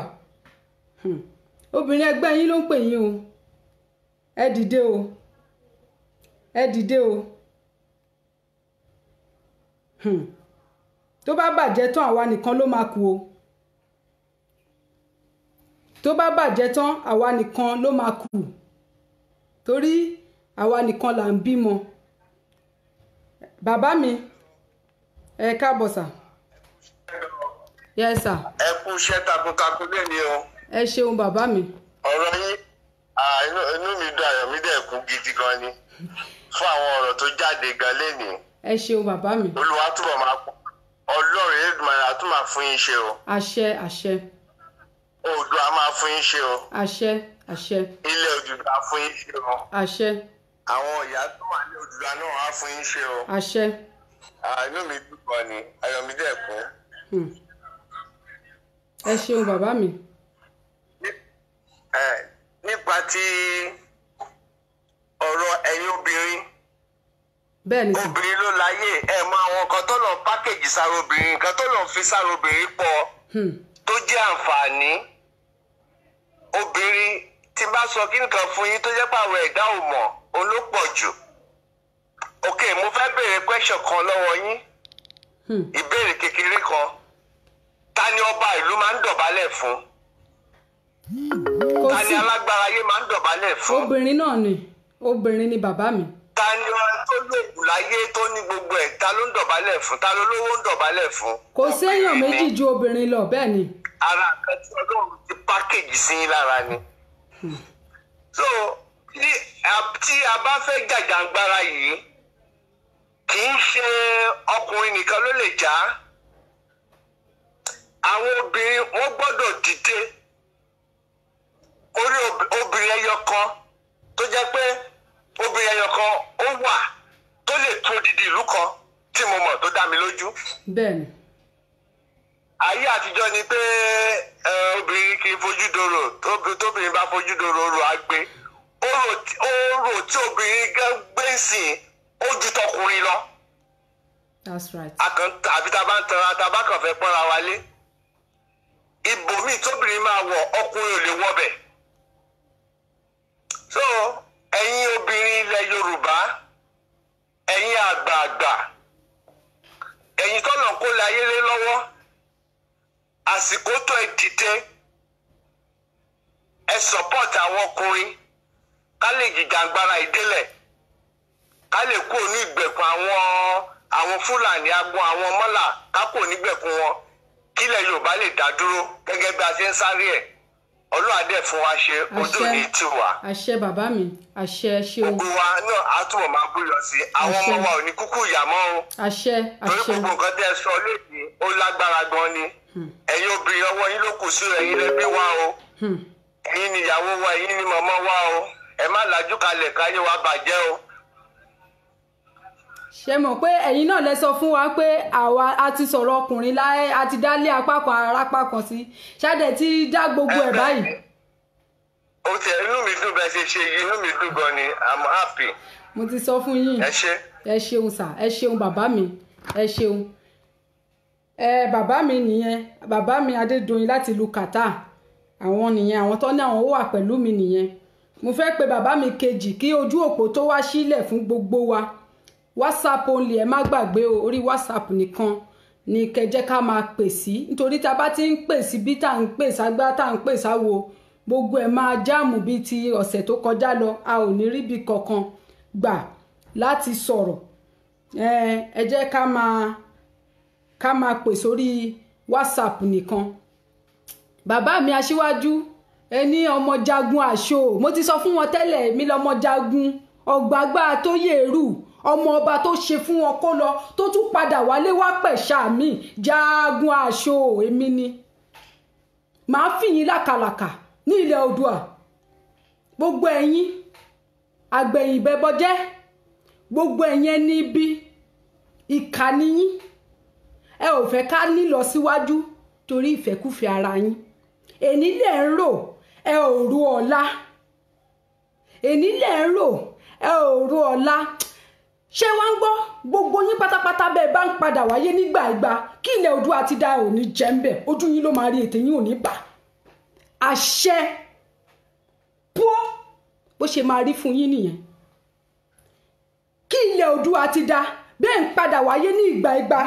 Obìnrin ẹgbẹ́ yín ló ń pè yín o. Ẹ dìde o. Ẹ dìde o. Tó bá bàjẹ́ tán àwa nìkan ló máa kù o. Tó bá bàjẹ́ tán àwa nìkan ló máa kù. Torí àwa nìkan là ń bímọ. Bàbá mi ẹ káàbọ̀ sà. Yes sir. Ẹ kú iṣẹ́ takuntakun lẹ́ni o. Ẹ ṣeun bàbá mi. Ọ̀rọ̀ yín inú mi dùn, ayọ̀ mi dẹ̀ kún gidi gan ni fún àwọn ọ̀rọ̀ tó jáde gan lẹ́ni. Ẹ ṣeun bàbá mi. Olúwa túbọ̀ máa pọ̀. Ọlọ́run Elédùmarè á tún máa fún yín ṣe o. Àṣẹ àṣẹ. Oòduà máa fún yín ṣe o. Àṣẹ àṣẹ. Ilẹ̀ Oòduà á fún yín ṣe o. Àṣẹ àwọn ìyá tó wà ní Odùduwà náà á fún yín ṣe o. àṣẹ. Inú mi dùn gan ni Ayọ̀mídé Ẹ̀kún. ẹ ṣeun bàbá mi. Nípa ti ọ̀rọ̀ ẹ̀yin obìnrin. bẹ́ẹ̀ ni sà. Obìnrin ló láyé mọ àwọn kan tó lọ pákéjì sára obìnrin nǹkan tó lọ fi sára obìnrin pọ̀ tó jẹ́ àǹfààní. Obìnrin tí bá sọ kí nǹkan fún yín tó jẹ́ pé àwọn ẹ̀dá ò mọ̀ òun ló pọ̀ jù. Ok, mo fẹ́ béèrè question kan lọ́wọ́ yín. Ìbéèrè kékeré kan. Ta ni ọba ìlú máa ń dọ̀bálẹ̀ fún? Ta ni alágbára ayé máa ń dọ̀bálẹ̀ fún? obìnrin náà ni obìnrin ni bàbá mi. Ta ni ọba tó lóògùn láyé tó ní gbogbo ẹ̀ ta ló ń dọ̀bálẹ̀ fún? Ta ló lówó ń dọ̀bálẹ̀ fún? kò séèyàn méjì ju obìnrin lọ bẹ́ẹ̀ ni. Ara nǹkan tí Ọlọ́run ti pákéjì sí yín lára ni. So tí a bá fẹ́ jàjàngbara yìí kì í ṣe ọkùnrin nìkan ló lè jà á. Àwọn obìnrin wọ́n gbọ́dọ̀ dìde. Orí obìnrin ẹyọ kan tó jẹ́ pé obìnrin ẹyọ kan ó wà tó lè tún odidi ìlú kan tí mo mọ̀ tó dá mi lójú. bẹ́ẹ̀ni. Ayé àtijọ́ ni pé obìnrin kì í fojú doro tóbìnrin bá fojú doro orò àgbé orò tí obìnrin gbé sìn ó ju tọkùnrin lọ. That's right. Àbí tá a bá ń tanra tá a bá kàn fẹ́ pọ́nra wálé. Ibòmíì tóbìnrin máa wọ̀ ọkùnrin ò lè wọbẹ̀. So ẹ̀yin obìnrin ilẹ̀ Yorùbá ẹ̀yin àgbààgbà ẹ̀yin tọ́nà kó lè ayé lé lọ́wọ́ àsìkò tó ẹ dìde ẹ support àwọn ọkùnrin ká lè jìjàngbara ìdílẹ̀ ká lè kú ní ìgbèkùn àwọn Fúlàní agbọn àwọn mọ́là ká kú ní ìgbèkùn wọn kílẹ̀ Yorùbá lè dá dúró gẹ́gẹ́ bí a ṣe ń sáré ẹ̀ Ọlọ́run á dẹ̀ fún wa ṣe ojú ní tiwa. àṣẹ bàbá mi àṣẹ ṣeun. gbogbo wa náà á túbọ̀ máa búyọ sí i àwọn ọmọ wa ò ní kúkú ìyà mọ́ o. àṣẹ torí gbogbo nǹkan tẹ́ ẹ sọ lónìí ó lágbára gan ni. Ẹ̀yin obìnrin ọwọ́ yín ló kù sí ẹ̀yin lẹ́bí wa o. Ẹ̀yin ni ìyàwó wa ẹ̀yin ni màmá wa o. Ẹ má lajú kalẹ̀ káyé wa bàjẹ́ o. ṣe mọ̀ pé ẹ̀yin náà lẹ sọ fún wa pé àwa a ti sọ̀rọ̀ ọkùnrin láyé a ti dálé apá kan arápá kan sí ṣáde tí dá gbogbo ẹ̀ báyìí. ó ti inú mi dùn bẹ́ẹ̀ ṣe ṣe inú mi dùn gan ni I'm happy. mo ti sọ fún yín. ẹ ṣeun sà ẹ ṣeun bàbá mi ẹ ṣeun. Bàbá mi nìyẹn bàbá mi Adédoyin láti ìlú Qatar àwọn nìyẹn àwọn tó ní àwọn wà pẹ̀lú mi nìyẹn. mo fẹ́ pe bàbá mi kejì kí ojú òpó tó wá sílẹ̀ fún gbogbo wa. WhatsApp only ẹ má gbàgbé o orí WhatsApp nìkan ni kẹjẹ ká máa pè sí nítorí tá a bá ti ń pè sí bí tá à ń pè ságbá tá à ń pè sáwo gbogbo ẹ máa jáàmù bíi ti ọ̀sẹ̀ tó kọjá lọ a ò ní ríbi kankan gbà láti sọ̀rọ̀ ẹ jẹ́ ká máa pè sórí WhatsApp nìkan. Bàbá mi Aṣíwájú ẹni ọmọ jagun àṣọ mo ti sọ fún wọn tẹ́lẹ̀ mi lọmọ jagun ọ̀gbàgbà tó yèrú ọmọ ọba tó ṣe fún wọn kó lọ tó tún padà wálé wá pẹ̀ṣà mi jagun àṣọ èmi ni màá fìyín lákàlàkà ní ilẹ̀ Oòduà gbogbo ẹ̀yin àgbẹ̀yìn bẹ́bọ́jẹ́ gbogbo ẹ̀yin ẹni ibi ìkà niyín ẹ ò fẹ́ ká nílọ síwájú torí ìfẹ́kúfẹ̀ẹ́ ara yín èní lẹ̀ ń rò ẹ ò rò ọ̀la èní lẹ̀ ń rò ẹ ò rò ọ̀la ṣé wá ń gbọ́ gbogbo yín pátápátá bẹ́ẹ̀ bá ń padà wáyé nígbà ìgbà kí ilẹ̀ Oòduà ti dá òní jẹ́ ń bẹ̀ ojú yín ló máa rí ètè yín òní bà àṣẹ pọ́ bó ṣe máa rí fún yín nìyẹn kí ilẹ̀ Oòduà ti dá bẹ́ẹ̀ ń padà wáyé ní ìgbà ìgbà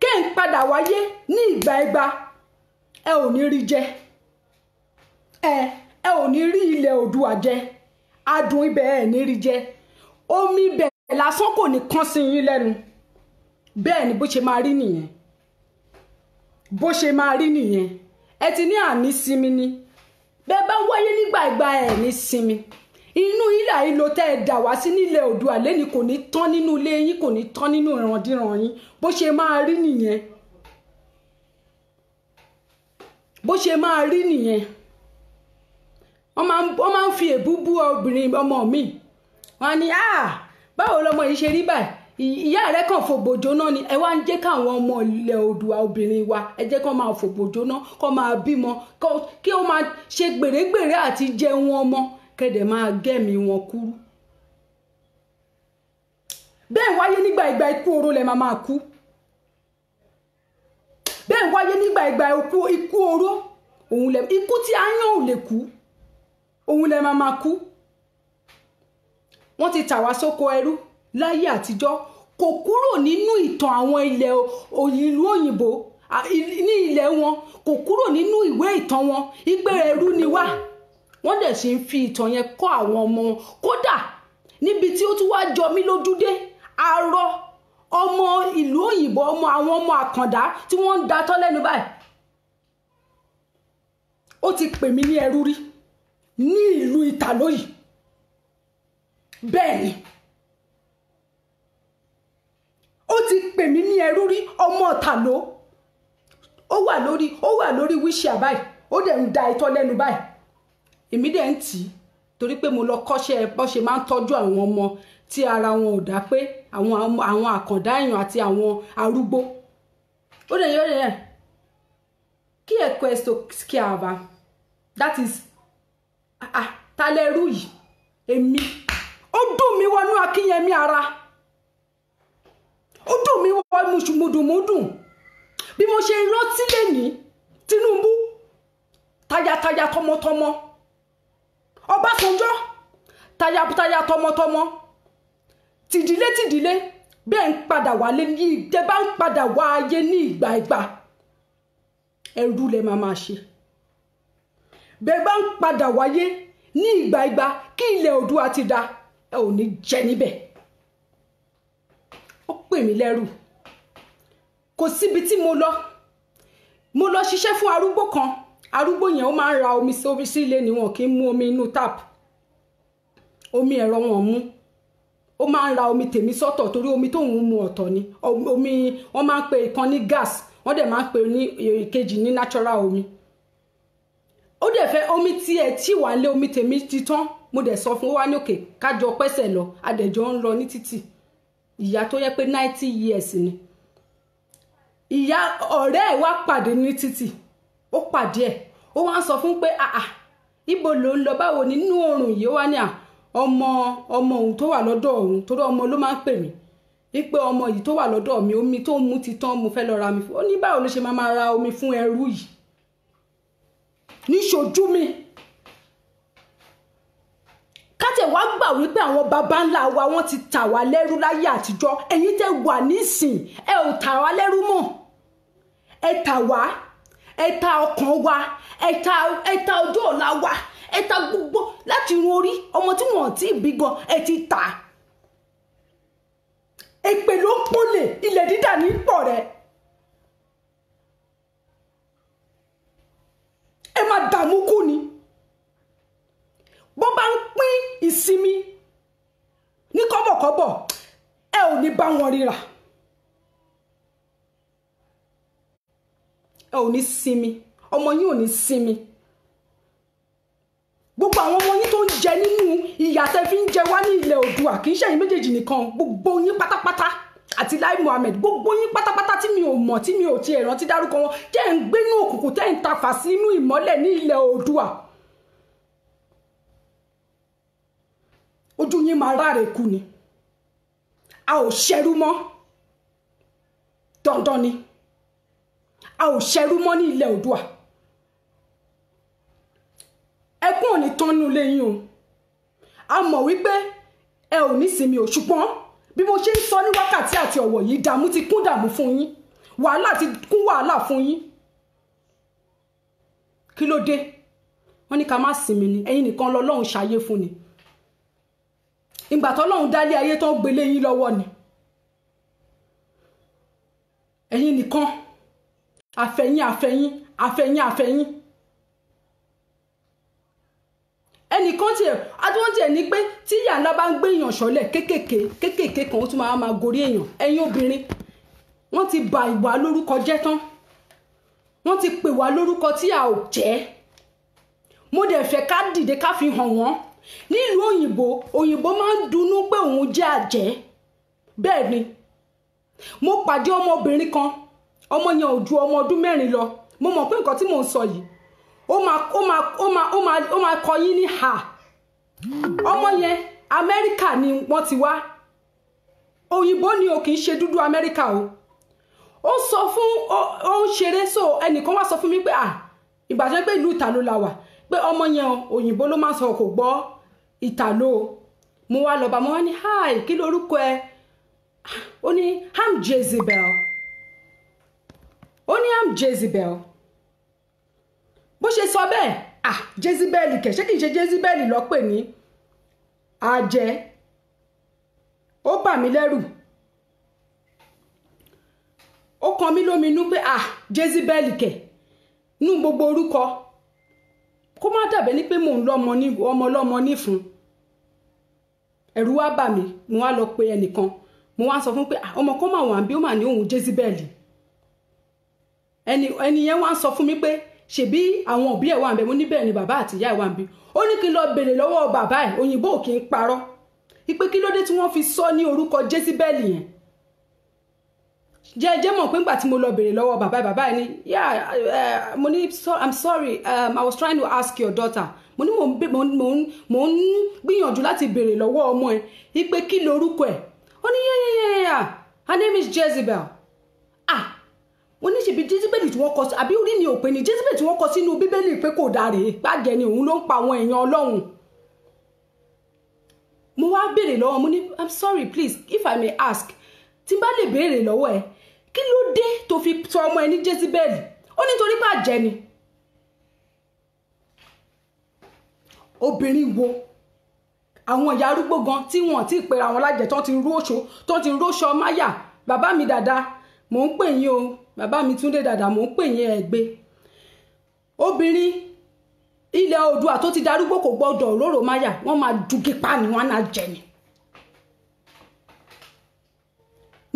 kẹ́ ń padà wáyé ní ìgbà ìgbà ẹ ò ní rí jẹ ẹ ò ní rí ilẹ̀ Oòduà jẹ adùn ibẹ̀ ẹ ní rí jẹ omi ibẹ̀ lásán kò ní kán sí yín lẹ́nu bẹ́ẹ̀ ni bó ṣe máa rí nìyẹn bó ṣe máa rí nìyẹn ẹ ti ní àní sinmi ni bẹ́ẹ̀ bá wáyé nígbà ìgbà ẹ ní sinmi inú ilà ìlò tẹ́ ẹ dà wá sí nílẹ̀ Oòduà lẹ́ni kò ní tán nínú ilé yín kò ní tán nínú ìrandíran yín bó ṣe máa rí nìyẹn bó ṣe máa rí nìyẹn wọ́n máa ń fi èébú bú obìnrin ọmọ mi wọ́n ní báwo lọmọ yìí ṣe rí báyìí ìyá rẹ̀ kàn fòbò jóná ni ẹ wá ń jẹ́ káwọn ọmọ ilẹ̀ Oòduà obìnrin wa ẹ jẹ́ kó máa fòbò jóná kó máa bímọ kí ó máa ṣe gbèrègbèrè àti jẹun ọmọ kẹ́dẹ̀ máa gẹ́mi wọn kúrú bẹ́ẹ̀ wáyé nígbà ìgbà ikú oró lẹ máa kú bẹ́ẹ̀ wáyé nígbà ìgbà ikú oró òun lẹ ikú tí aáyán ò lè kú òun lẹ máa kú wọ́n ti tà wá sóko ẹrú láyé àtijọ́ kò kúrò nínú ìtàn àwọn ilẹ̀ ìlú òyìnbó ní ilẹ̀ wọn kò kúrò nínú ìwé ìtàn wọn ìgbé ẹrú ni wá wọ́n dẹ̀ sì ń fi ìtàn yẹn kọ́ àwọn ọmọ wọn kódà níbi tí ó tún wá jọ mí lójú dé arọ ọmọ ìlú òyìnbó àwọn ọmọ àkàndá tí wọ́n ń datọ́ lẹ́nu báyìí ó ti pè mí ní ẹrú rí ní ìlú Ìtàlóyè bẹ́ẹ̀ ni ó ti pè mí ní ẹrú rí ọmọ Ìtàló ó wà lórí wíṣì àbáyìí ó dẹ̀ ń da itọ́ lẹ́nu báyìí èmi dẹ̀ ń tì í torí pé mo lọ kọ́ṣẹ́ bó ṣe máa ń tọ́jú àwọn ọmọ tí ara wọn ò dá pé àwọn àkàndá èèyàn àti àwọn arúgbó ó dẹ̀ yẹ kí è questo schiava that is talẹ́rú yìí èmi ó dùn mí wọnú Akínyẹmí ara ó dùn mí wọnú mùdùmùdùn bí mo ṣe rántí lẹ́ni Tinubu tayataya tọmọtọmọ Ọbásanjọ́ tayataya tọmọtọmọ tìdílé bẹ́ẹ̀ ń padà wálé ní ìdẹ́ bá ń padà wá ayé ní ìgbà ẹrú lẹ máa ṣe bẹ́ẹ̀ bá ń padà wáyé ní ìgbà kí ilẹ̀ Oòduà ti da ẹ ò ní jẹ níbẹ̀ ó pè mí lẹ́rù kò síbi tí mo lọ ṣiṣẹ́ fún arúgbó kan arúgbó yẹn ó máa ń ra omi sí ilé ni wọn kì í mú omi inú tap omi ẹ̀rọ wọn mú ó máa ń ra omi tèmi sọ́tọ̀ torí omi tóun mu ọ̀tọ̀ ni omi wọ́n máa ń pe ìkan ní gas wọ́n dẹ̀ máa ń pe ní ìkejì ní natural omi ó dẹ̀ fẹ́ omi tí ẹ tí wà lé omi tèmi ti tán mo dẹ̀ sọ fún wa ní òkè kájọ pẹ́sẹ̀ lọ adẹ̀jọ́ ń lọ ní títì ìyá tó yẹ pé 90 years ni ìyá ọ̀rẹ́ ẹ̀ wá pàdé ní títì ó pàdé ẹ̀ ó wá ń sọ fún pé ibo ló ń lọ báwo nínú oòrùn yìí ó wá ní ọmọ òun tó wà lọ́dọ̀ òun torí ọmọ ló máa ń pè mí wípé ọmọ yìí tó wà lọ́dọ̀ mi omi tó mú ti tán mo fẹ́ lọ ra mi fún ó ní báwo ló ṣe máa ra omi fún ẹrú yìí níṣojú mi kájẹ̀ wá gbà wípé àwọn baba ńlá wa wọ́n ti tà wá lẹ́rú láyé àtijọ́ ẹ̀yin tẹ́ wà nísìn ẹ ò tà wá lẹ́rú mọ́ ẹ tà wá ẹ ta ọkàn wa ẹ ta ọjọ́ ọ̀la wa ẹ ta gbogbo láti run orí ọmọ tí wọ́n ti bí gan ẹ ti tà èpè ló ń pọ́lẹ̀ ilẹ̀ dídà ní pọ̀ rẹ̀ ẹ máa dààmú kú ni bó bá ń pín ìsinmi ní kọ́bọ̀kọ́bọ̀ ẹ ò ní bá wọn ríra ẹ ò ní sinmi ọmọ yín ò ní sinmi gbogbo àwọn ọmọ yín tó ń jẹ nínú ìyà tẹ́ fi ń jẹ wá ní ilẹ̀ Oòduà kì í ṣe ẹ̀yin méjèèjì nìkan gbogbo yín pátápátá àti Lai Muhammed gbogbo yín pátápátá tí mi ò mọ̀ tí mi ò tiẹ̀ rántí dárúkọ wọn tẹ́ ń gbé ní òkùnkùn tẹ́ ń tafà sínú ìmọ́lẹ̀ ní ilẹ̀ Oòduà ojú yín máa ráre kú ni a ò ṣẹrú mọ́ dandan ni a ò ṣẹrú mọ́ ní ilẹ̀ Oòduà ẹkún ò ní tán nínú ilé yín o a mọ̀ wípé ẹ ò ní sinmi o ṣùgbọ́n bí mo ṣe ń sọ ní wákàtí àti ọ̀wọ̀ yìí dààmú ti kún dààmú fún yín wàhálà ti kún wàhálà fún yín kí ló dé wọ́n ní ká má sinmi ni ẹ̀yin nìkan lọ́lọ́run ṣayé fún ni ìgbà tọ́lọ́run dálé ayé tó ń gbélé yín lọ́wọ́ ni ẹ̀yin nìkan àfẹ̀yìn ẹnìkan tiẹ̀ adúwọ́n tiẹ̀ ní pé tí ìyá ńlá bá ń gbé èèyàn ṣọlẹ̀ kékèké kan ó tún máa gorí èèyàn ẹ̀yin obìnrin wọ́n ti bà ìwà lórúkọ jẹ́ tán wọ́n ti pè wá lórúkọ tí a ò jẹ́ mo dẹ̀ fẹ́ ká dìde ká fi hàn wọ́n nílùú òyìnbó máa ń dunnú pé òun jẹ́ àjẹ́ bẹ́ẹ̀ ni mo pàdé ọmọbìnrin kan ọmọ yẹn ò ju ọmọ ọdún 4 lọ mo mọ̀ pé nǹkan tí mò ń sọ yìí ó máa kọ yín ní ha ọmọ yẹn Amẹ́ríkà ni wọ́n ti wá òyìnbó ni o kì í ṣe dúdú Amẹ́ríkà o ó sọ fún ó ń ṣeré so ẹnìkan wá sọ fún mi pé ìgbà tó pé ìlú Ìtàló la wà pé ọmọ yẹn òyìnbó ló máa sọ kò gbọ́ Ìtàló mo wá lọ bá mo wá ní hi kí lorúkọ ẹ ó ní I'm Jezebel ó ní I'm Jezebel bó ṣe sọ bẹ́ẹ̀ Jezebel kẹ̀ ṣé kìí ṣe Jezebel lọ́pẹ̀ ní àjẹ́ ó bà mí lẹ́rù ó kan mí lóminú pé Jezebel kẹ̀ nú gbogbo orúkọ kó má dàbẹ́ ní pé mò ń lọ́mọ ní ọmọ ọlọ́mọ nífun ẹ̀rù wá bà mí mo wá lọ pe ẹnìkan mo wá sọ fún pé ọmọ kan máa wà bí ó mà ní òun Jezebel ẹni yẹn wá sọ fún mi pé ṣebí àwọn òbí ẹ̀ wà ń bẹ mo ní bẹ́ẹ̀ ni bàbá àti ìyá ẹ̀ wà ń bí ó ní kí n lọ béèrè lọ́wọ́ bàbá ẹ̀ òyìnbó ò kí ń parọ́ ipe kí ló dé tí wọ́n fi sọ ní orúkọ Jezebel yẹn jẹ́ mọ̀ pé ńgbà tí mo lọ béèrè lọ́wọ́ bàbá ẹ̀ ní mo ní I'm sorry I was trying to ask your daughter mo ní mo ń gbìyànjú láti béèrè lọ́wọ́ ọmọ ẹ̀ ipe kí lorúkọ ẹ̀ ó ní yeah her name is Jezebel wọ́n ní ṣebí Jezebel tí wọ́n kọ sí àbí orí ni ò pé ní Jezebel tí wọ́n kọ sínú bíbélì pé kò dáre gbàjẹ́ ni òun ló ń pa àwọn èèyàn Ọlọ́run mo wá béèrè lọ́wọ́ mo ní I'm sorry please if I may ask tí n bá lè béèrè lọ́wọ́ ẹ kí ló dé tó fi sọ ọmọ ẹ ní Jezebel ó nítorí gbàjẹ́ ni obìnrin wo àwọn ìyá arúgbó gan tí wọ́n ti pera àwọn lájẹ tó ti róṣọ máyà bàbá mi dàda mò ń pè yín o bàbá mi Túndé dàda mò ń pè yín ẹgbẹ́ obìnrin ilẹ̀ Oòduà tó ti darúgbó kò gbọ́dọ̀ òróró máyà wọ́n máa dùgí pa ni wọ́n á jẹ ni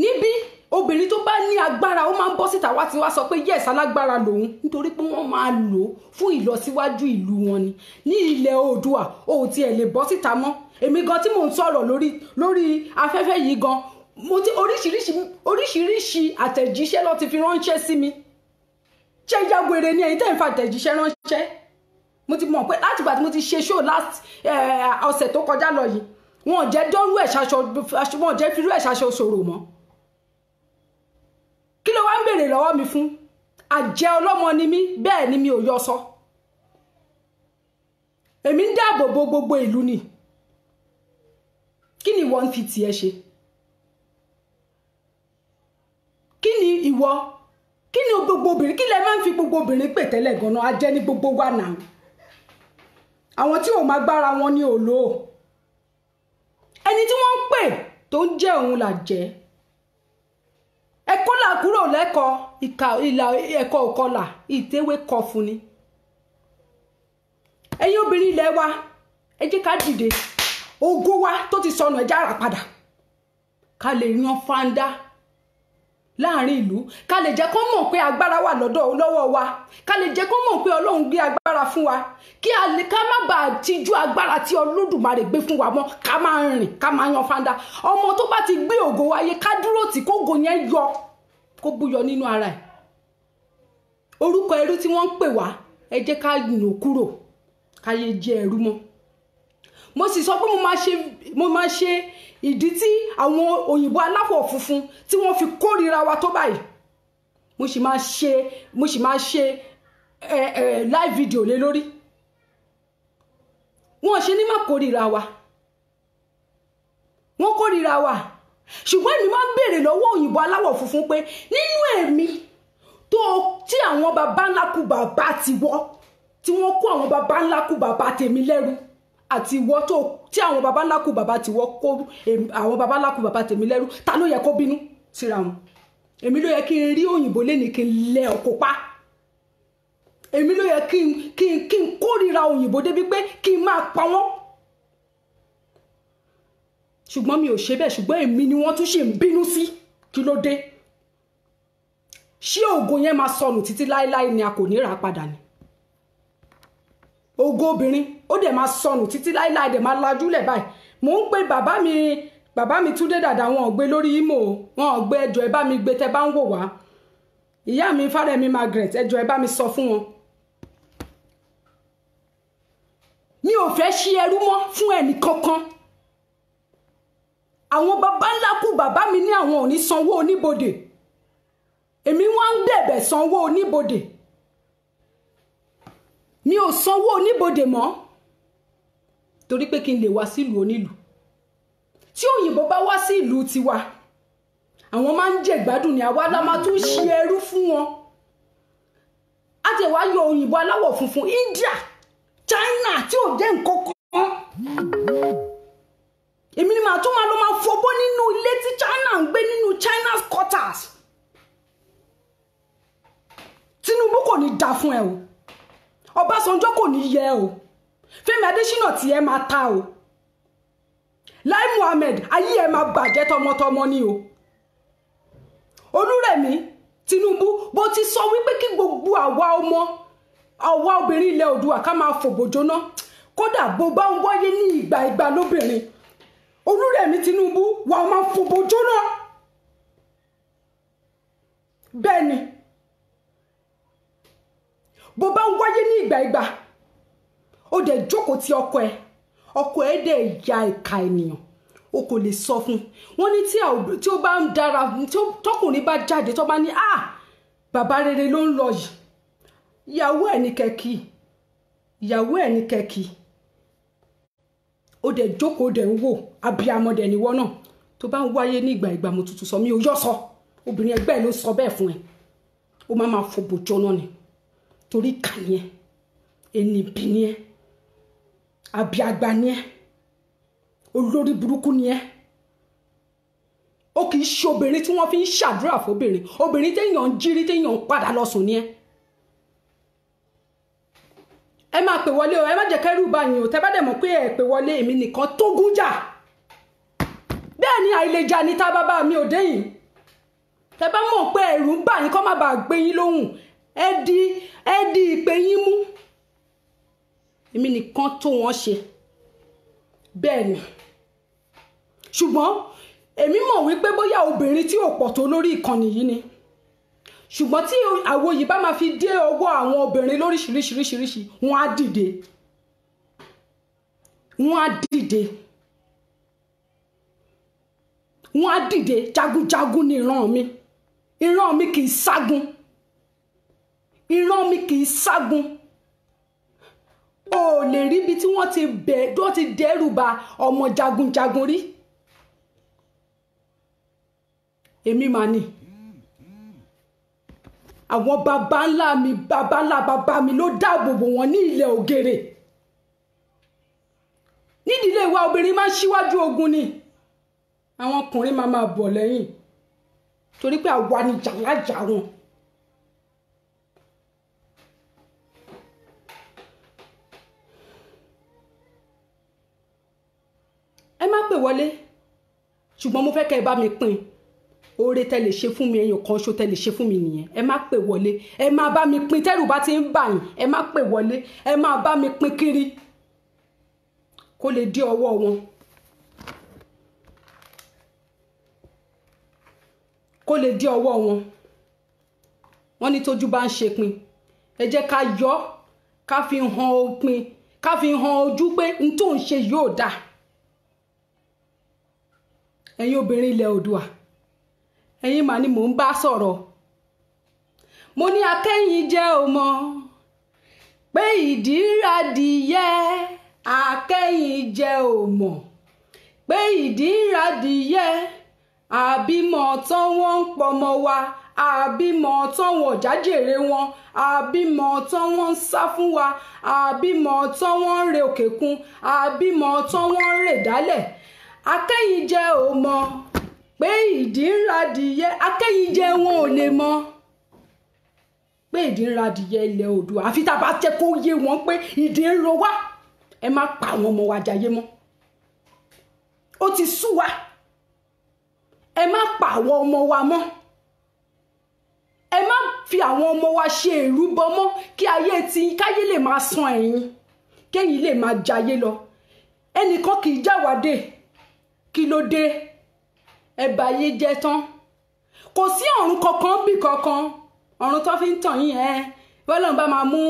níbí obìnrin tó bá ní agbára ó máa ń bọ́ síta wá ti wá sọ pé yes alágbára lòun nítorí pé wọ́n máa lò ó fún ìlọsíwájú ìlú wọn ni ní ilẹ̀ Oòduà ó tiẹ̀ lè bọ́ síta mọ́ èmi gan tí mò ń sọ̀rọ̀ lórí afẹ́fẹ́ yìí gan mo ti oríṣiríṣi àtẹ̀jíṣẹ́ ló ti fi ránṣẹ́ sí mi ṣé jágbére ní ẹ̀yin tẹ́ ń fa àtẹ̀jíṣẹ́ ránṣẹ́ mo ti mọ̀ pé láti ìgbà tí mo ti ṣe show last ọ̀sẹ̀ tó kọjá lọ yìí wọn ò jẹ́ dọ́rú ẹ̀ ṣaṣọ wọn ò jẹ́ firú ẹ̀ ṣaṣọ ṣòro mọ́ kí ló wá ń béèrè lọ́wọ́ mi fún àjẹ́ ọlọ́mọ ni mí bẹ́ẹ̀ ni mi ò yọ sọ èmi ń dáàbò bo gbogbo ìlú ni kí ni ìwọ ń fi tiẹ̀ ṣe kí ni ìwọ kí ni gbogbo obìnrin kí lẹ máa ń fi gbogbo obìnrin pè tẹ́lẹ̀ gan-an ajẹ́ ní gbogbo wa náà àwọn tí ò máa gbára wọn ní òòlò ẹni tí wọ́n ń pè tó ń jẹ́ òun là jẹ́ ẹ̀kọ́ là kúrò lẹ́kọ̀ọ́ ìlà ẹ̀kọ́ òkọlà ìtẹ́wé kọ fún ni ẹ̀yin obìnrin ilẹ̀ wa ẹ jẹ́ ká dìde ògo wa tó ti sọnù ẹ̀já rà padà ká lè yan fáńdá láàrin ìlú ká lè jẹ́ kó mọ̀ pé agbára wà lọ́wọ́ wa ká lè jẹ́ kó mọ̀ pé Ọlọ́run gbé agbára fún wa ká má bàa tijú agbára tí Olódùmarè gbé fún wa mọ́ ká máa rìn ká máa yan fáńdá ọmọ tó bá ti gbé ògo wáyé ká dúró tí kógo yẹn yọ kó búyọ nínú ara ẹ̀ orúkọ ẹrú tí wọ́n ń pè wá ẹ jẹ́ ká nù kúrò ká yé jẹ́ ẹrú mọ́ mo sì sọ pé mo máa ṣe ìdí tí àwọn òyìnbó aláwọ̀ funfun tí wọ́n fi kórìíra wa tó báyìí mo sì máa ṣe live video lé lórí wọ́n ṣe ní má kórìíra wa wọ́n kórìíra wa ṣùgbọ́n èmi máa ń béèrè lọ́wọ́ òyìnbó aláwọ̀ funfun pé nínú èmi tí àwọn baba ńlá kú bàbá ti wọ́ tí wọ́n kó àwọn baba ńlá kú bàbá tèmi lẹ́rú àti ìwọ tí àwọn baba ńlá kú bàbá ti wọ́ kó àwọn baba ńlá kú bàbá tèmi lẹ́rú ta ló yẹ kó bínú síra wọn èmi ló yẹ kí n rí òyìnbó lẹ́ni kí n lẹ ọkọ̀ pa èmi ló yẹ kí n kórìíra òyìnbó débi pé kí n máa pa wọ́n ṣùgbọ́n mi ò ṣe bẹ́ẹ̀ ṣùgbọ́n èmi ni wọ́n tún ṣe ń bínú sí kí ló dé ṣé ògo yẹn máa sọnù títí láéláé ni a kò ní rà padà ni ògo obìnrin ó dẹ̀ máa sọnù títí láíláí dẹ̀ máa lajúlẹ̀ báyìí. Mò ń pe bàbá mi Túndé Dàda, wọn ò gbé lórí Imo, wọn ò gbé, ẹjọ́ ẹ bá mi gbé tẹ́ bá ń wò wá. Ìyá mi Fárẹ̀mí Margaret, ẹjọ́ ẹ bá mi sọ fún wọn. Mi ò fẹ́ ṣí ẹrú mọ́ fún ẹnì kankan. Àwọn bàbá ńlá kú bàbá mi ní àwọn ò ní sanwó oníbodè. Èmi wá ń bẹ̀bẹ̀ sanwó oníbodè. Mi ò sanwó oníbodè mọ́ torí pé kí n lè wá sílùú onílùú. Tí òyìnbó bá wá sí ìlú tiwa, àwọn máa ń jẹ ìgbádùn ní àwa la máa tún ṣí ẹrú fún wọn. A ti wá yọ òyìnbó aláwọ̀ funfun India, China tí ò jẹ́ nǹkan kan. Èmi ni màá tún máa lọ máa fọbọ́ nínú ilé tí China ń gbé nínú China's quarters. Tinubu kò ní dá fún ẹ o. Ọbásanjọ́ kò ní yẹ o. Fẹ́mi Adésínà tí ẹ máa ta o. Lai Muhammed ayé ẹ máa bàjẹ́ tọmọtọmọ ni o. Olúrẹ̀mí Tinubu bó ti sọ wípé kí gbogbo àwa obìnrin ilẹ̀ Oòduà ká máa fòbò jóná. Kódà bó bá ń wáyé ní ìgbà lóbìnrin, Olúrẹ̀mí Tinubu wà máa fòbò jóná. Bẹ́ẹ̀ ni bó bá ń wáyé ní ìgbà ó dẹ̀ jókòó ti ọkọ ẹ̀ dẹ̀ ya ìka ènìyàn, o kò lè sọ fún. Wọ́n ní tí ó bá ń dára, tọkùnrin bá jáde tó bá ní bàbá rere ló ń lọ yìí, ìyàwó ẹ̀ ní kẹ́kì, ó dẹ̀ jókòó dẹ̀ ń wò, abiyamọ dẹ̀ níwọ náà. Tó bá ń wáyé ní ìgbà mo tuntun sọ, mi ò yọ sọ, obìnrin ẹgbẹ́ ló sọ bẹ́ẹ̀ fún ẹ. Ó máa fòbò jóná ni torí ìkà ni ẹ, ẹnìbí ni ẹ, àbíàgbà ni ẹ, olórí burúkú ni ẹ. Ó kì í ṣe obìnrin tí wọ́n fi ń ṣàdúrà fóbìnrin, obìnrin téèyàn ń jírí téèyàn ń padà lọ sùn ni ẹ. Ẹ máa pè wọlé o, ẹ má jẹ́ kẹ́rù bá yín o. Tẹ́ bá dẹ̀ mọ̀ pé ẹ pè wọlé, èmi nìkan tó gúnjà. Bẹ́ẹ̀ ni àìlèjà ní tá bàbá mi ò déyìn. Tẹ́ bá mọ̀ pé ẹ̀rù ń bà yín kó má bàa gbé yín lóhùn, ẹ di ìpè yín mú. Èmi nìkan tó wọ́n ṣe. Bẹ́ẹ̀ ni. Ṣùgbọ́n èmi mọ̀ wípé bóyá obìnrin tí ò pọ̀ tó lórí ìkànnì yìí ni. Ṣùgbọ́n tí àwo yìí bá máa fi dé ọwọ́ àwọn obìnrin lóríṣiríṣiríṣiríṣi, wọ́n á dìde. Wọ́n á dìde jagunjagun ní ìran mi. Ìran mi kì í ságun. O lè rí ibi tí wọ́n ti dẹ́rù ba ọmọ jagunjagun rí. Èmi mà ní. Àwọn baba ńlá bàbá mi ló dáàbò bò wọ́n ní ilẹ̀ ògèrè. Nídìílé wa obìnrin máa ń ṣíwájú ogun ni. Àwọn ọkùnrin máa bọ̀ lẹ́yìn. Torí pé àwa ni jàlájà wọn. Ẹ má pè wọlé, ṣùgbọ́n mo fẹ́ kẹ́ ẹ bá mi pín. Oore tẹ́ lè ṣe fún mi, ẹyọ kan ṣo tẹ́ lè ṣe fún mi nìyẹn. Ẹ má pè wọlé, ẹ má bá mi pín. Tẹ́rù bá ti ń bà yín, ẹ má pè wọlé, ẹ má bá mi pín kiri kó lè dé ọwọ́ wọn. Wọ́n ní tójú bá ń ṣe pin, ẹ jẹ́ ká yọ, ká fi hàn òpin, ká fi hàn ojú pé n tó ń ṣe yóò dà. Ẹ̀yin obìnrin ilẹ̀ Oòduà, ẹ̀yin mà ni mò ń bá sọ̀rọ̀. Mo ní akẹ́yìn jẹ́ o mọ̀ pé ìdí radìyẹ, akẹ́yìn jẹ́ o mọ̀ pé ìdí radìyẹ, àbímọ tán wọ́n ń pọmọ wa, àbímọ tán wọ́n jájèrè wọn, àbímọ tán wọ́n ń sá fún wa, àbímọ tán wọ́n ń re òkè kun, àbímọ tán wọ́n ń rè dálẹ̀. Akẹ́yìn jẹ́ o mọ̀ pé ìdí radìyẹ, akẹ́yìn jẹ́ wọn ò lè mọ̀ pé ìdí radìyẹ ilẹ̀ Oòduà. Àfi tá a bá jẹ́ kó yé wọn pé ìdí ń ro wá, ẹ má pa àwọn ọmọ wa jayé mọ́. Ó ti sú wa. Ẹ má pa àwọn ọmọ wa mọ́. Ẹ má fi àwọn ọmọ wa ṣe ìrúbọ mọ́ kí káyé lè máa san ẹ̀yin. kẹ́yìn lè máa jayé lọ ẹnìkan kì í jáwádé kí ló dé ẹ bá yé jẹ́ tán kò sí ọ̀run kankan bí kankan ọ̀run tó fi ń tàn yín bọ́lọ́n bá máa mú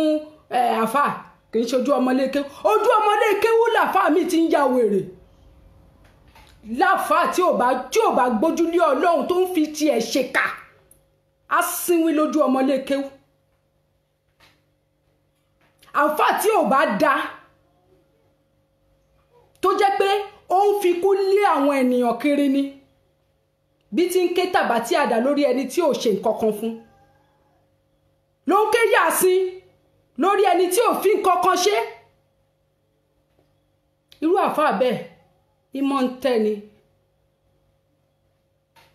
àfà kì í ṣojú ọmọlé kéwú ojú ọmọlé kéwú làfà mi ti ń ya wèrè láfà tí ò bá gbójú lé Ọlọ́run tó ń fi tiẹ̀ ṣèkà á sínwín lójú ọmọlé kéwú àfà tí ò bá da tó jẹ́ pé ó ń fi kú lé àwọn ènìyàn kiri ni bí ti ń ké tàbá tí àdá lórí ẹni tí ò ṣe nǹkan kan fún ló ń ké yàsín lórí ẹni tí ò fi nǹkan kan ṣe irú àfáà bẹ́ẹ̀ ìmọ̀ ń tẹ́ ni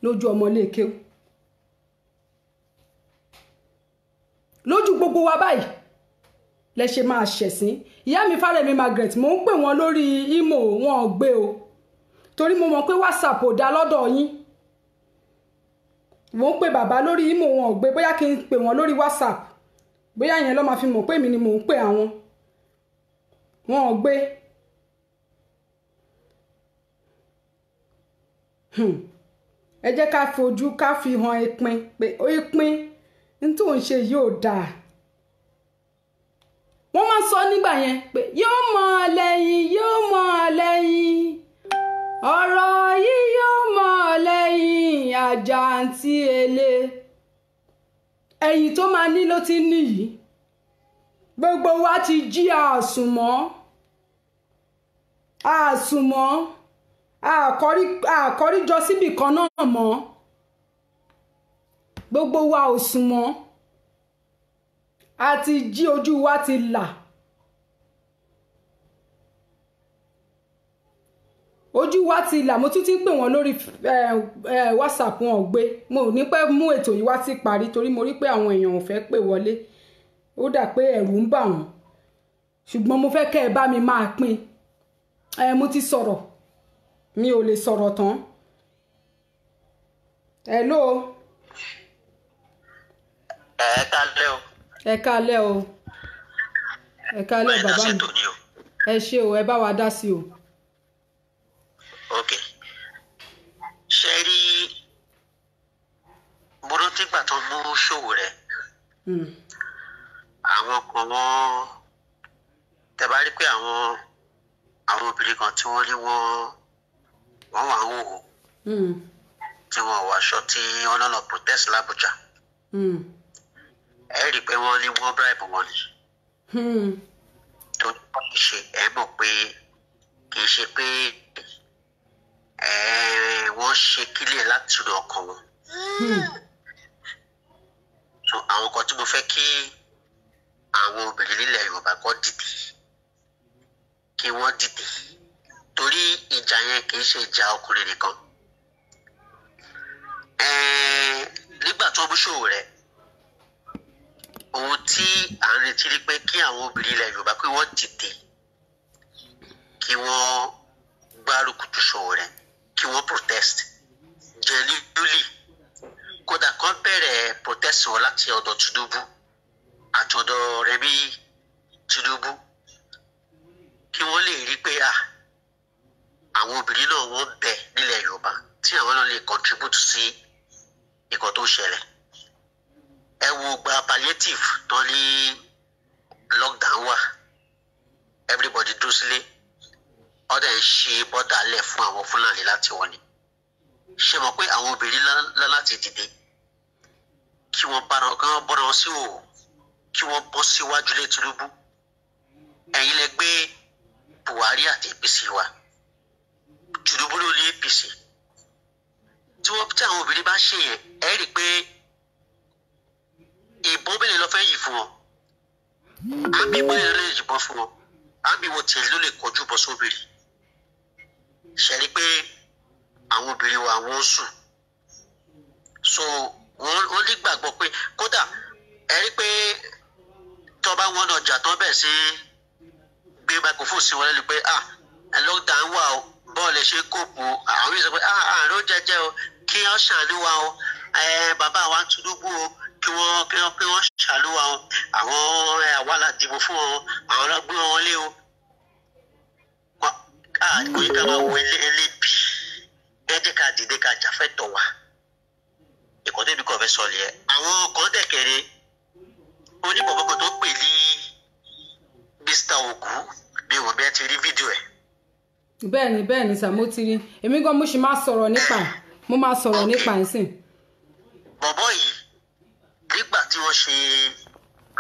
lójú ọmọlé kéwú lójú gbogbo wa báyìí lẹ ṣe máa ṣẹ̀sín ìyá mi Fárẹ̀mí Margaret mò ń pè wọ́n lórí imo wọn ò gbé o torí mo mọ̀ pé WhatsApp ò dá lọ́dọ̀ yín mò ń pè bàbá lórí imo wọn ò gbé bóyá kí n pè wọ́n lórí WhatsApp bóyá ìyẹn ló máa fi mọ̀ pé èmi ni mò ń pè àwọn wọn ò gbé ẹ jẹ́ ká fojú ká fi hàn ìpín pé ìpín ní tó ń ṣe yóò dáa wọ́n máa ń sọ nígbà yẹn pé yóò mọ̀ lẹ́yìn ọ̀rọ̀ yìí yóò mọ̀ lẹ́yìn àjàǹtí ele ẹ̀yìn tó máa ní ló ti níyì gbogbo wa ti jí àsùnmọ́ àkọ́ríjọ síbì kan náà mọ́ gbogbo wa ò sùn mọ́ a ti jí ojú wa ti là ojú wa ti là mo tún ti ń pè wọ́n lórí WhatsApp wọn ò gbé mo ò ní pẹ́ mú ètò yìí wá sí parí torí mo rí pé àwọn èèyàn ò fẹ́ pè wọlé ó dà pé ẹ̀rù ń bà wọ́n ṣùgbọ́n mo fẹ́ kẹ́ ẹ bá mi máa pín mo ti sọ̀rọ̀ mi ò lè sọ̀rọ̀ tán hello. ẹ kálẹ́ o. ẹ kálẹ́ o ẹ kálẹ́ bàbá mi ẹ ṣé o ẹ bá wa dá sí o. ok ṣe rí burú tígbà tó mú ṣòwò rẹ àwọn kan wọn tẹ bá rí pé àwọn obìnrin kan tí wọ́n rí wọ́n wà ń wò tí wọ́n wọ aṣọ tí wọ́n lọ́nà protest l'Abuja ẹ rí i pé wọ́n ní wọ́n bribe wọn ni tó ṣe ẹ mọ̀ pé kì í ṣe pé wọ́n ṣe kílẹ̀ láti inú ọkàn wọn. So àwọn kan tí mo fẹ́ kí àwọn obìnrin nílẹ̀ Yorùbá kọ́ dìde kí wọ́n dìde torí ìjà yẹn kì í ṣe ìjà ọkùnrin nìkan. Nígbà tó mú ṣòwò rẹ̀ ohun tí à ń retí ni pé kí àwọn obìnrin ilẹ̀ Yorùbá pé wọ́n dìde kí wọ́n gbárùkù tì ṣòwò rẹ̀ kí wọ́n protest genuinely kódà kan bẹ̀rẹ̀ protest wọn láti ọ̀dọ̀ Tinubu àti ọ̀dọ̀ Rẹ̀mí Tinubu kí wọ́n lè rí pé àwọn obìnrin náà wọ́n bẹ nílẹ̀ Yorùbá tí àwọn náà lè contribute sí nǹkan tó ṣẹlẹ̀. Ẹ wo gba palliative tó ní lockdown wà everybody dúró sílé ọ̀dà ń ṣe bọ́dà lẹ̀ fún àwọn Fúlàní láti wọlé ṣe mọ̀ pé àwọn obìnrin láti dìde kí wọ́n bọ́ra wọn sí òwò kí wọ́n bọ́ síwájú lé Tinubu ẹ̀yin lẹ gbé Buhari àti APC wa Tinubu ló ní APC tí àwọn obìnrin bá ṣe yẹn ẹ rí i pé ìbọn bẹ́ẹ̀ lọ fẹ́ yìí fún wọn àbí bọ́ọ̀lù ló lè yìnbọn fún wọn àbí wọ́n tiẹ̀ ló lè kọjú bọ́ sóbìrì ṣe rí i pé àwọn obìnrin wa wọ́n sùn so wọ́n lè gbàgbọ́ pé kódà ẹ rí i pé tọ́ba wọn náà jà tán bẹ̀ sí gbé microphone sí wọn lẹ́nu pé ẹ lockdown wà o bọ́ọ̀lù ṣe kóòpù àwọn yìí sọ pé àrùn jẹjẹ o kí wọ́n ṣàánú wa o bàbá wa Tinubu o kí wọ́n ṣàánú wa o àwọn àwa la dìbò fún wọn àwọn ọlọ́gbọ́n wọn lé o àgbò yìí ká máa wo elébi ẹ jẹ́ ká dìde ká jàfẹ́tọ̀ wa ẹ̀kọ́ débi kọ́ fẹ́ sọ lẹ̀ àwọn kan dẹ̀kẹ̀rẹ̀ oníbọ̀bọ̀kọ̀ tó pè ní Mr. Ogun bí wọ́n bẹ́ẹ̀ ti rí fídíò ẹ̀. bẹ́ẹ̀ ni sà mo ti rí èmi gan mo sì máa sọ̀rọ̀ nípa mo máa sọ̀rọ̀ nípa ẹ̀sìn. bọ̀bọ̀ yìí nígbà tí wọ́n ṣe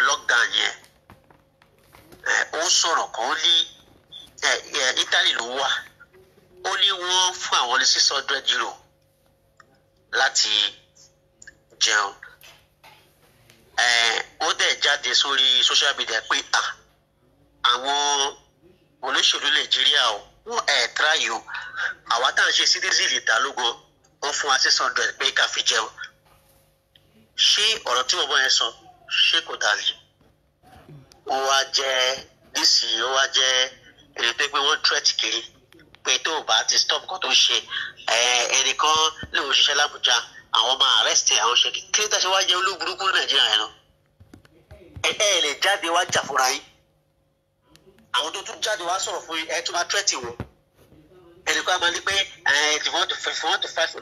lockdown yẹn ó sọ̀rọ̀ kan ó ní Italy ló wà ó ní wọ́n fún àwọn ní €600 láti jẹun ó dẹ̀ jáde sórí social media pé àwọn olóṣèlú Nàìjíríà wọn tíráyò àwa tá à ń ṣe citizen ìdálógún wọn fún wa $600 pé ká fi jẹun ṣé ọ̀rọ̀ tí wọ́n bọ́ yẹn sọ ṣé kò dalẹ̀ ó wá jẹ́ nísìnyí ó wá jẹ́ èrè pé wọ́n threat kiri pé tó o bá ti stop nǹkan tó ń ṣe ẹnìkan lè wọ́n ṣiṣẹ́ l'Abuja àwọn máa arrest àwọn ṣe kí ló tẹ̀sí wá jẹ́ olúburúkú Nàìjíríà yẹn náà ẹ lè jáde wá jà fúnra yín àwọn tó tún jáde wá sọ̀rọ̀ fún ẹ tó máa threat wọn ẹnìkan máa ní pé if you want to fight for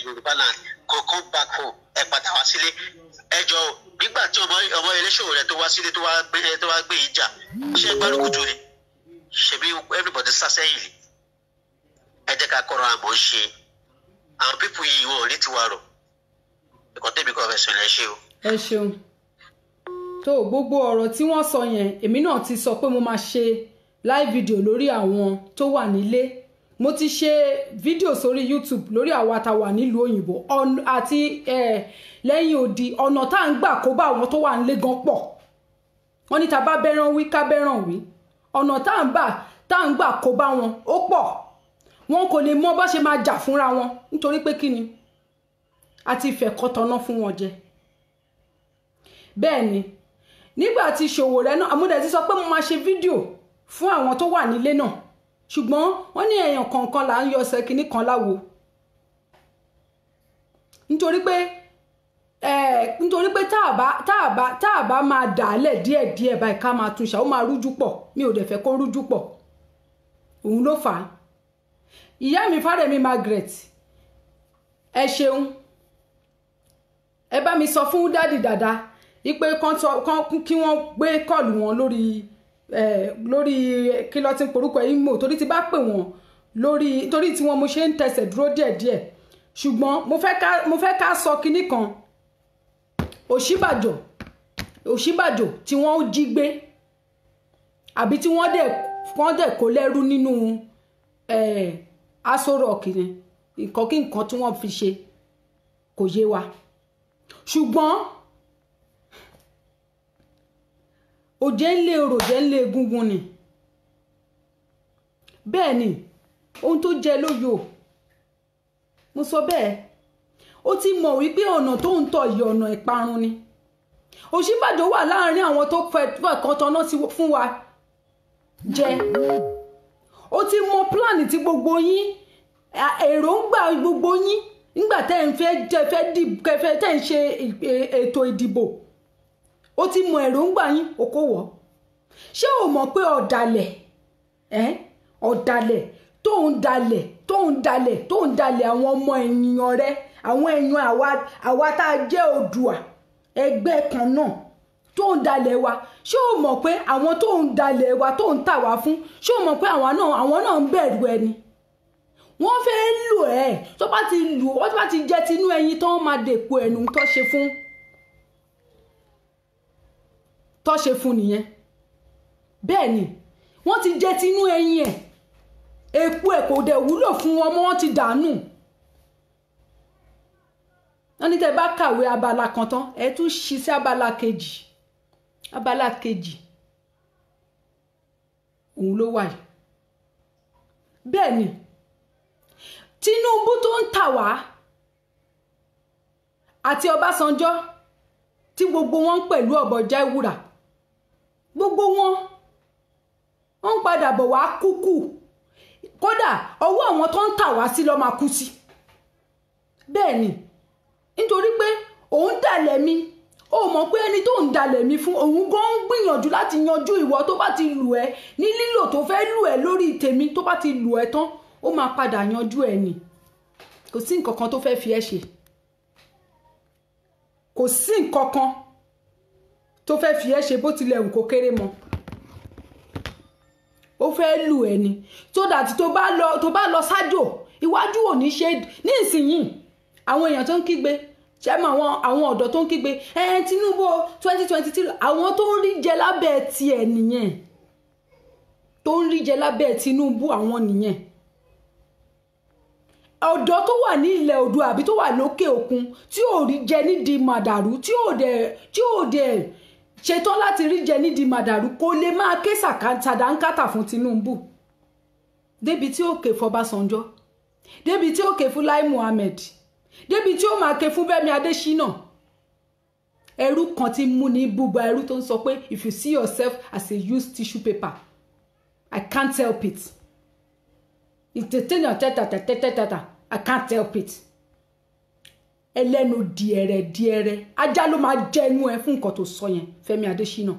Yorùbá land come back home ẹ padà wá sílé ẹ jọ nígbà tí ọmọ eléṣòwò rẹ tó wá sílé tó wá gbé ìjà ṣé gbárùkùtù ni ṣebí everybody sá sẹ́yìn ni ẹ jẹ́ ká kọ́ra àmọ́ ṣe àwọn pípù yìí wọn ò ní tiwa rò ẹ̀kọ́ tẹ́bi kọ́ fẹ́ sọ̀rọ̀ ẹ ṣe o. ẹ ṣeun tó gbogbo ọ̀rọ̀ tí wọ́n sọ yẹn èmi náà ti sọ pé mo máa ṣe live video lórí àwọn tó wà nílé mo ti ṣe fídíò sórí YouTube lórí àwa tá wà nílùú òyìnbó àti lẹ́yìn odi ọ̀nà tá à ń gbà kó bá àwọn tó wà nílé gan pọ̀ wọ́n ní ta bá bẹ́ràn wí ká bẹ́ràn wí ọ̀nà tá à ń gbà kó bá wọn ó pọ̀ wọn kò lè mọ bá ṣe máa jà fúnra wọn nítorí pé kí ni àti ìfẹ̀kọ́tọ̀nà fún wọn jẹ bẹ́ẹ̀ ni nígbà tí Sowore náà àmúdẹ̀ ti sọ pé mo máa ṣe fídíò fún àwọn tó wà nílé náà ṣùgbọ́n wọ́n ní èèyàn kọ̀ọ̀kan là ń yọ ọ̀sẹ̀ kìíní kan láwo nítorí pé tá a bá máa dàálẹ̀ díẹ̀díẹ̀ báyìí ká máa túnṣà ó máa rújú pọ̀ mi ò dẹ̀ fẹ́ kó rújú pọ̀ òun ló fà á ìyá mi Fárẹ̀mí Margaret ẹ ṣeun ẹ bá mi sọ fún dádì dàda ipe kí wọ́n gbé kọ́ọ̀lù wọn lórí kí ló ti ń porúkọ Imo torí ti bá pè wọ́n lórí torí tí wọ́n mo ṣe ń tẹsẹ̀ dúró díẹ̀díẹ̀ ṣùgbọ́n mo fẹ́ ká sọ kinní kan Ọ̀ṣínbàjò tí wọ́n jí gbé àbí tí wọ́n dẹ̀ kó lẹ́rú nínú Aso Rock ni nǹkan kí nǹkan tí wọ́n fi ṣe kò yé wa ṣùgbọ́n òjé ń lé orò jẹ́ ń lé egungun ni bẹ́ẹ̀ ni ohun tó jẹ lóyò mo sọ bẹ́ẹ̀ ó ti mọ̀ wípé ọ̀nà tó ń tọ̀ yìí ọ̀nà ìparun ni Ọ̀ṣínbàjò wà láàrin àwọn tó fẹ́ kan tọ́nà fún wa jẹ ó ti mọ pílánì tí gbogbo yín èròǹgbà gbogbo yín nígbà tẹ́ ń tẹ́ ń ṣe ètò ìdìbò ó ti mọ èròǹgbà yín okòwò ṣé o mọ̀ pé ọ̀dàlẹ̀ tó ń dalẹ̀ àwọn ọmọ ènìyàn rẹ àwọn èèyàn àwa tá a jẹ́ Oòduà ẹgbẹ́ kan náà tó ń dalẹ̀ wa ṣé o mọ̀ pé àwọn tó ń dalẹ̀ wa tó ń tà wá fún ṣé o mọ̀ pé àwọn náà ń bẹ̀rù ẹni wọ́n fẹ́ lù ẹ́ tó bá ti lù ọ́ tó bá ti jẹ́ tinú ẹyin tó ń máa dèpò ẹnu tó ṣe fún nìyẹn bẹ́ẹ̀ ni wọ́n ti jẹ́ tinú ẹyin ẹ̀ èpo ẹ̀ kò dẹ̀ wúlò fún wọn mọ́ wọ́n ti dànù wọ́n ní tẹ́ bá kàwé abala kan tán ẹ tún ṣí sí abala kejì òun ló wà yìí bẹ́ẹ̀ ni Tinubu tó ń tà wá àti Ọbásanjọ́ tí gbogbo wọn pẹ̀lú ọ̀bọ̀já ìwúrà gbogbo wọn ń padà bọ̀ wá kúkú kódà ọwọ́ àwọn tó ń tà wá sí ló máa kú sí bẹ́ẹ̀ ni nítorí pé òun dalẹ̀ mi ó mọ̀ pé ẹni tó ń dalẹ̀ mi fún òun gan ń gbìyànjú láti yanjú ìwọ tó bá ti lù ẹ́ ní lílò tó fẹ́ lù ẹ́ lórí tèmi tó bá ti lù ẹ́ tán ó máa padà yanjú ẹ̀ ni kò sí nǹkan kan tó fẹ́ fi ẹ́ ṣe kò sí nǹkan kan tó fẹ́ fi ẹ́ ṣe bó tilẹ̀ ń kó kéré mọ́ ó fẹ́ lù ẹ́ ni so that tó bá lọ sájò iwájú ò ní ṣe ní ìsinyìí àwọn èèyàn tó ń kígbe ṣe mọ àwọn ọ̀dọ́ tó ń kígbe Tinubu 2023 àwọn tó ń rí jẹ lábẹ́ tiẹ̀ nìyẹn tó ń rí jẹ lábẹ́ Tinubu àwọn nìyẹn ọ̀dọ́ tó wà ní ilẹ̀ Oòduà àbí tó wà lókè òkun tí ò rí jẹ nídìí màdàrú tí ò dẹ̀ ṣetán láti rí jẹ nídìí màdàrú kó lè máa ké sàdánkátà fún Tinubu débi tí ó ké f'Ọbásanjọ́ débi tí ó ké fún Lai Muhammed débi tí ó máa ké fún Bẹ́mi Adésínà ẹrú kan tí mú ní búba ẹrú tó ń sọ pé if you see yourself as a used tissue paper I can't help it ìtẹ̀tẹ̀nà tẹ́tàtẹ́tẹ́tẹ́tà I can't help it ẹlẹ́nu díẹ̀rẹ̀ ajá ló máa jẹnu ẹ fún nǹkan tó sọ yẹn Fẹ́mi Adésínà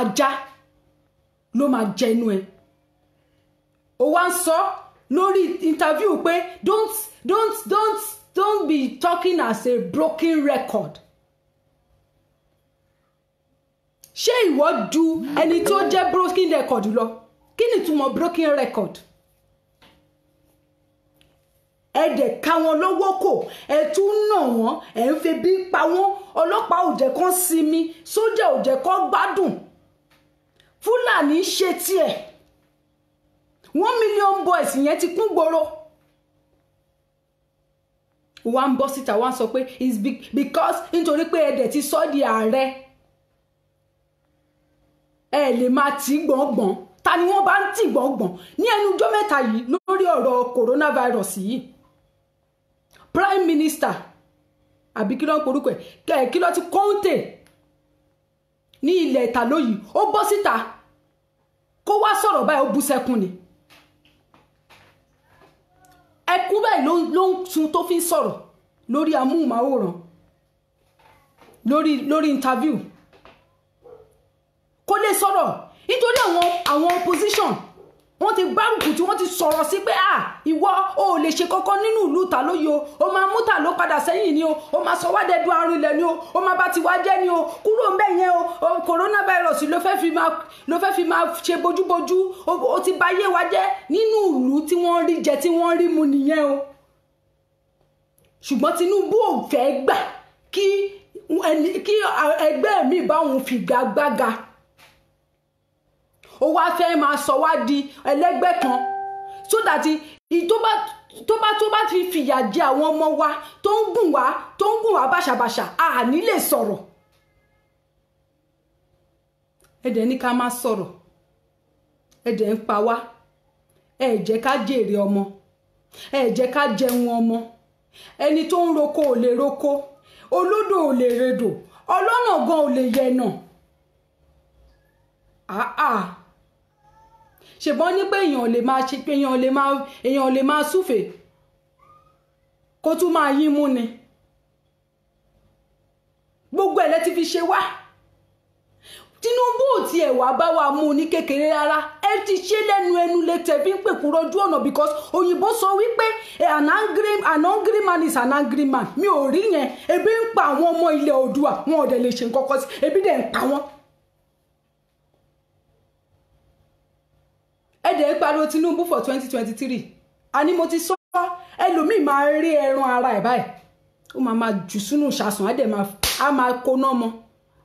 ajá ló máa jẹnu ẹ ó wá ń sọ lórí interview pé don't be talking as a broken record ṣé ìwọ ju ẹni tó jẹ́ broken record lọ kí ni ìtumọ̀ broken record ẹ dẹ̀ ká wọn lọ́wọ́ kò ẹ tún nà wọ́n ẹ ń fi bí pa wọ́n ọlọ́pàá ò jẹ́ kán sinmi sójà ò jẹ́ kán gbádùn Fúlàní ṣe tiẹ̀ 1 million boys yẹn ti kún gbòòrò wá ń bọ́ síta wá ń sọ pé it's because nítorí pé ẹ dẹ̀ ti sọ di ààrẹ ẹ lè máa tì gbọ̀ngbọ̀n ta ni wọ́n bá ń tì gbọ̀ngbọ̀n ní ẹnu ọjọ́ mẹ́ta yìí lórí ọ̀rọ̀ coronavirus yìí prime minister àbí kí ló ń porúkọ ẹ̀ kí ló ti Conte ní ilẹ̀ ìtàló yìí ó bọ́ síta kó wá sọ̀rọ̀ báyìí ó bú sẹ́kún ni ẹkún báyìí ló ń sun tó fi ń sọ̀rọ̀ lórí amóhùnmáwòrán lórí interview kó lè sọ̀rọ̀ nítorí àwọn opposition wọ́n ti gbárùkù tí wọ́n ti sọ̀rọ̀ sí pé ìwọ ò lè ṣe kọ́kọ́ nínú ìlú ta ló yọ ó máa mú ta ló padà sẹ́yìn ni ó máa sọ wádẹ́dùn àrùn ilẹ̀ ni ó máa bá ti wá jẹ́ ni kúrò ń bẹ̀ yẹn coronavirus ló fẹ́ fi máa ṣe bójúbójú ó ti báyé wa jẹ́ nínú ìlú tí wọ́n rí jẹ tí wọ́n rí mu nìyẹn o ṣùgbọ́n Tinubu ò fẹ́ gbà kí ẹgbẹ́ mi bá òun figagbága ó wá fẹ́ máa sọ wá di ẹlẹ́gbẹ́ kan so that tó bá fi fìyà jẹ àwọn ọmọ wa tó ń gùn wá bàṣàbàṣà a ní lè sọ̀rọ̀ ẹ̀dẹ̀ ní ká má sọ̀rọ̀ ẹ̀dẹ̀ ń pa wá ẹ jẹ́ ká jèrè ọmọ ẹ jẹ́ ká jẹun ọmọ ẹni tó ń roko ò lè roko olódò ò lè redò ọlọ́nà gan ò lè yẹnà ṣùgbọ́n ní pé èèyàn lè máa súfè kó tún máa yín mú ni gbogbo ẹ̀ lẹ́ ti fi ṣe wá Tinubu ò tiẹ̀ wá bá wa mú ní kékeré rárá ẹ ti ṣe lẹ́nu ẹnu lẹ́tẹ̀ fi ń pèkúrọ̀ ojú ọ̀nà because òyìnbó sọ wípé an angry man is an angry man mi ò rí yẹn ebi ń pa àwọn ọmọ ilẹ̀ Oòduà wọn ò dẹ̀ lè ṣe nǹkan kan sí ebi dẹ̀ ń pa wọ́n. ẹ̀dẹ̀ ń pariwo Tinubu for 2023 àní mo ti sọ ẹlòmíì máa rí ẹran ara ẹ̀ báyìí ó máa jù sínú ìṣàsùn á máa kóná mọ́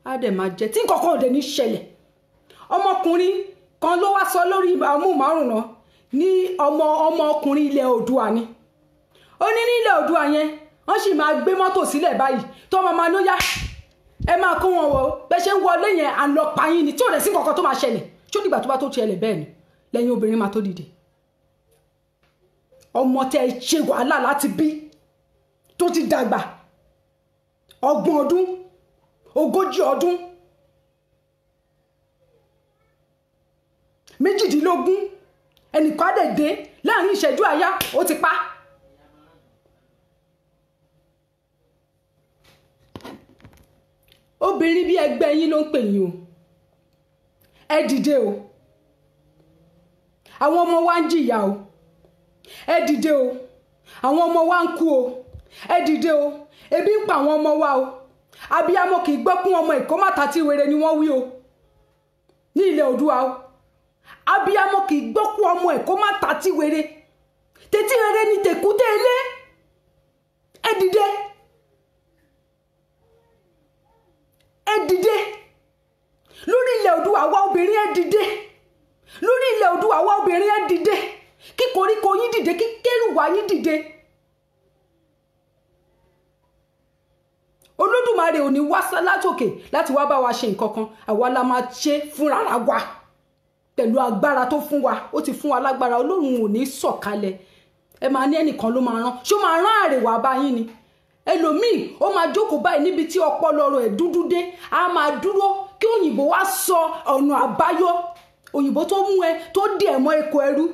á dẹ̀ máa jẹ tí nǹkan kan ò dẹ̀ ní ṣẹlẹ̀ ọmọkùnrin kan ló wá sọ lórí amóhùnmáwòrán ní ọmọkùnrin ilẹ̀ Oòduà ni ó ní ní ilẹ̀ Oòduà yẹn wọ́n sì máa gbé mọ́tò sílẹ̀ báyìí tó máa ló yá ẹ máa kó wọn wọ bẹ́ẹ̀ ṣe ń wọlé yẹn à ń lọ pààyàn ni tí ò dẹ̀ sí nǹkan kan tó máa ṣẹlẹ̀ tí ó dìgbà tó bá tó ṣẹlẹ̀ bẹ́ẹ̀ ni lẹ́yìn obìnrin máa tó dìde ọmọ tẹ́ ṣe wàhálà láti bí tó ti dàgbà 30 ọdún 40 ọdún 18 ẹnìkan á dẹ̀ dé láàrin ìṣẹ́jú àyá ó ti pa obìnrin bí ẹgbẹ́ yín ló ń pè yín o ẹ dìde o àwọn ọmọ wa ń jìyà o ẹ dìde o àwọn ọmọ wa ń kú o ẹ dìde o ebi ń pa àwọn ọmọ wa o abiyamọ kì í gbọ́kún ọmọ ìkómátà tí wèrè ni wọ́n wí o ní ilẹ̀ Oòduà o abiyamọ kì í gbọ́kún ọmọ ìkómátà tí wèrè tètè rere ni tèkúté ilé ẹ dìde lórí ilẹ̀ Oòduà wa obìnrin ẹ dìde lórí ilẹ̀ Oòduà wa obìnrin ẹ dìde kí koríko yín dìde kí kérùwá yín dìde Olódùmarè ò ní wá látòkè láti wá bá wa ṣe nǹkan kan àwa la máa ṣe fúnra wa pẹ̀lú agbára tó fún wa ó ti fún wa lágbára Ọlọ́run ò ní sọ̀kalẹ̀ ẹ máa ní ẹnìkan ló máa rán ṣó máa rán àrè wá bá yín ni ẹlòmíì ó máa jókòó báyìí níbi tí ọpọlọ rẹ̀ dúdú dé á máa dúró kí òyìnbó wá sọ ọ̀nà àbáyọ òyìnbó tó mú ẹ tó dì ẹ̀ mọ́ eko ẹrú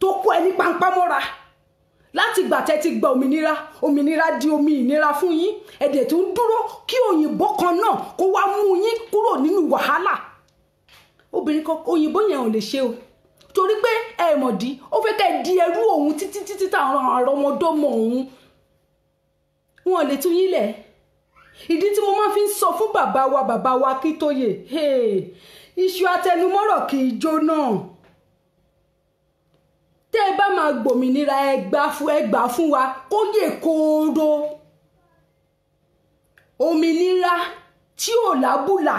tó kó ẹ ní pampámọ́ra láti gbà tẹ́ ti gba òmìnira di omi ìnira fún yín ẹ̀dẹ̀ tó ń dúró kí òyìnbó kan náà kó wá mú yín kúrò nínú wàhálà obìnrin kan òyìnbó yẹn ò lè ṣe o torí pé ẹ mọ̀dí ó fẹ́ kẹ́ ẹ di ẹrú òun títí táwọn àrọmọdọ́mọ òun wọn ò lè tún yín lẹ̀ ìdí tí mo máa fi ń sọ fún bàbá wa Akíntóyè iṣu atẹnumọ́rọ̀ kì í jóná tẹ́ ẹ bá máa gbòmìnira ẹgbà fún wa kó yè kóró òmìnira tí ò lábùlà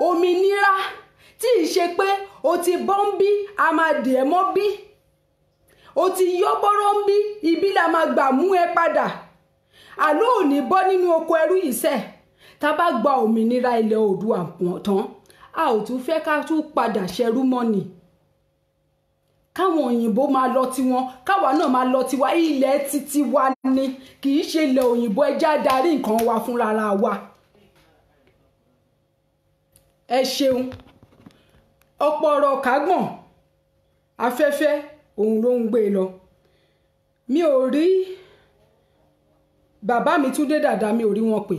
òmìnira tí ì ṣe pé o ti bọ́ ń bí a máa dè ẹ́ mọ́ bí o ti yọ́ bọ́rọ́ ń bí ibi la máa gbà mú ẹ padà àló ò ní bọ́ nínú oko ẹrú yìí sẹ́ tá bá gba òmìnira ilẹ̀ Oòduà tán a ò tún fẹ́ ká tún padà ṣẹrú mọ́ ni káwọn òyìnbó máa lọ tiwọn káwa náà máa lọ tiwa ilẹ̀ títí wa ni kì í ṣe ilẹ̀ òyìnbó ẹjá darí nǹkan wa fúnra wa ẹ ṣeun ọ̀pọ̀ ọ̀rọ̀ kágbọ̀n afẹ́fẹ́ òun ló ń gbé lọ mi ò rí bàbá mi Túndé Dàda mi ò rí wọn pè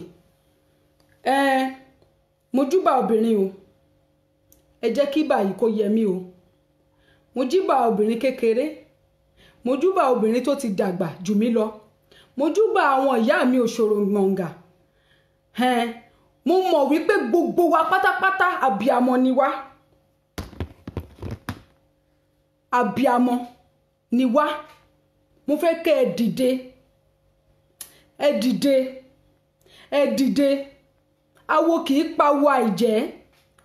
mo júbà obìnrin o ẹ jẹ́ kí báyìí kó yẹ mí o mo júbà obìnrin kékeré mo júbà obìnrin tó ti dàgbà jù mí lọ mo júbà àwọn ìyá mi òṣòro gbọ̀ngà mo mọ̀ wípé gbogbo wa pátápátá àbíamọ ni wá àbíamọ ni wá mo fẹ́ kẹ́ ẹ dìde ẹ dìde ẹ dìde awo kì í pawó àìjẹ́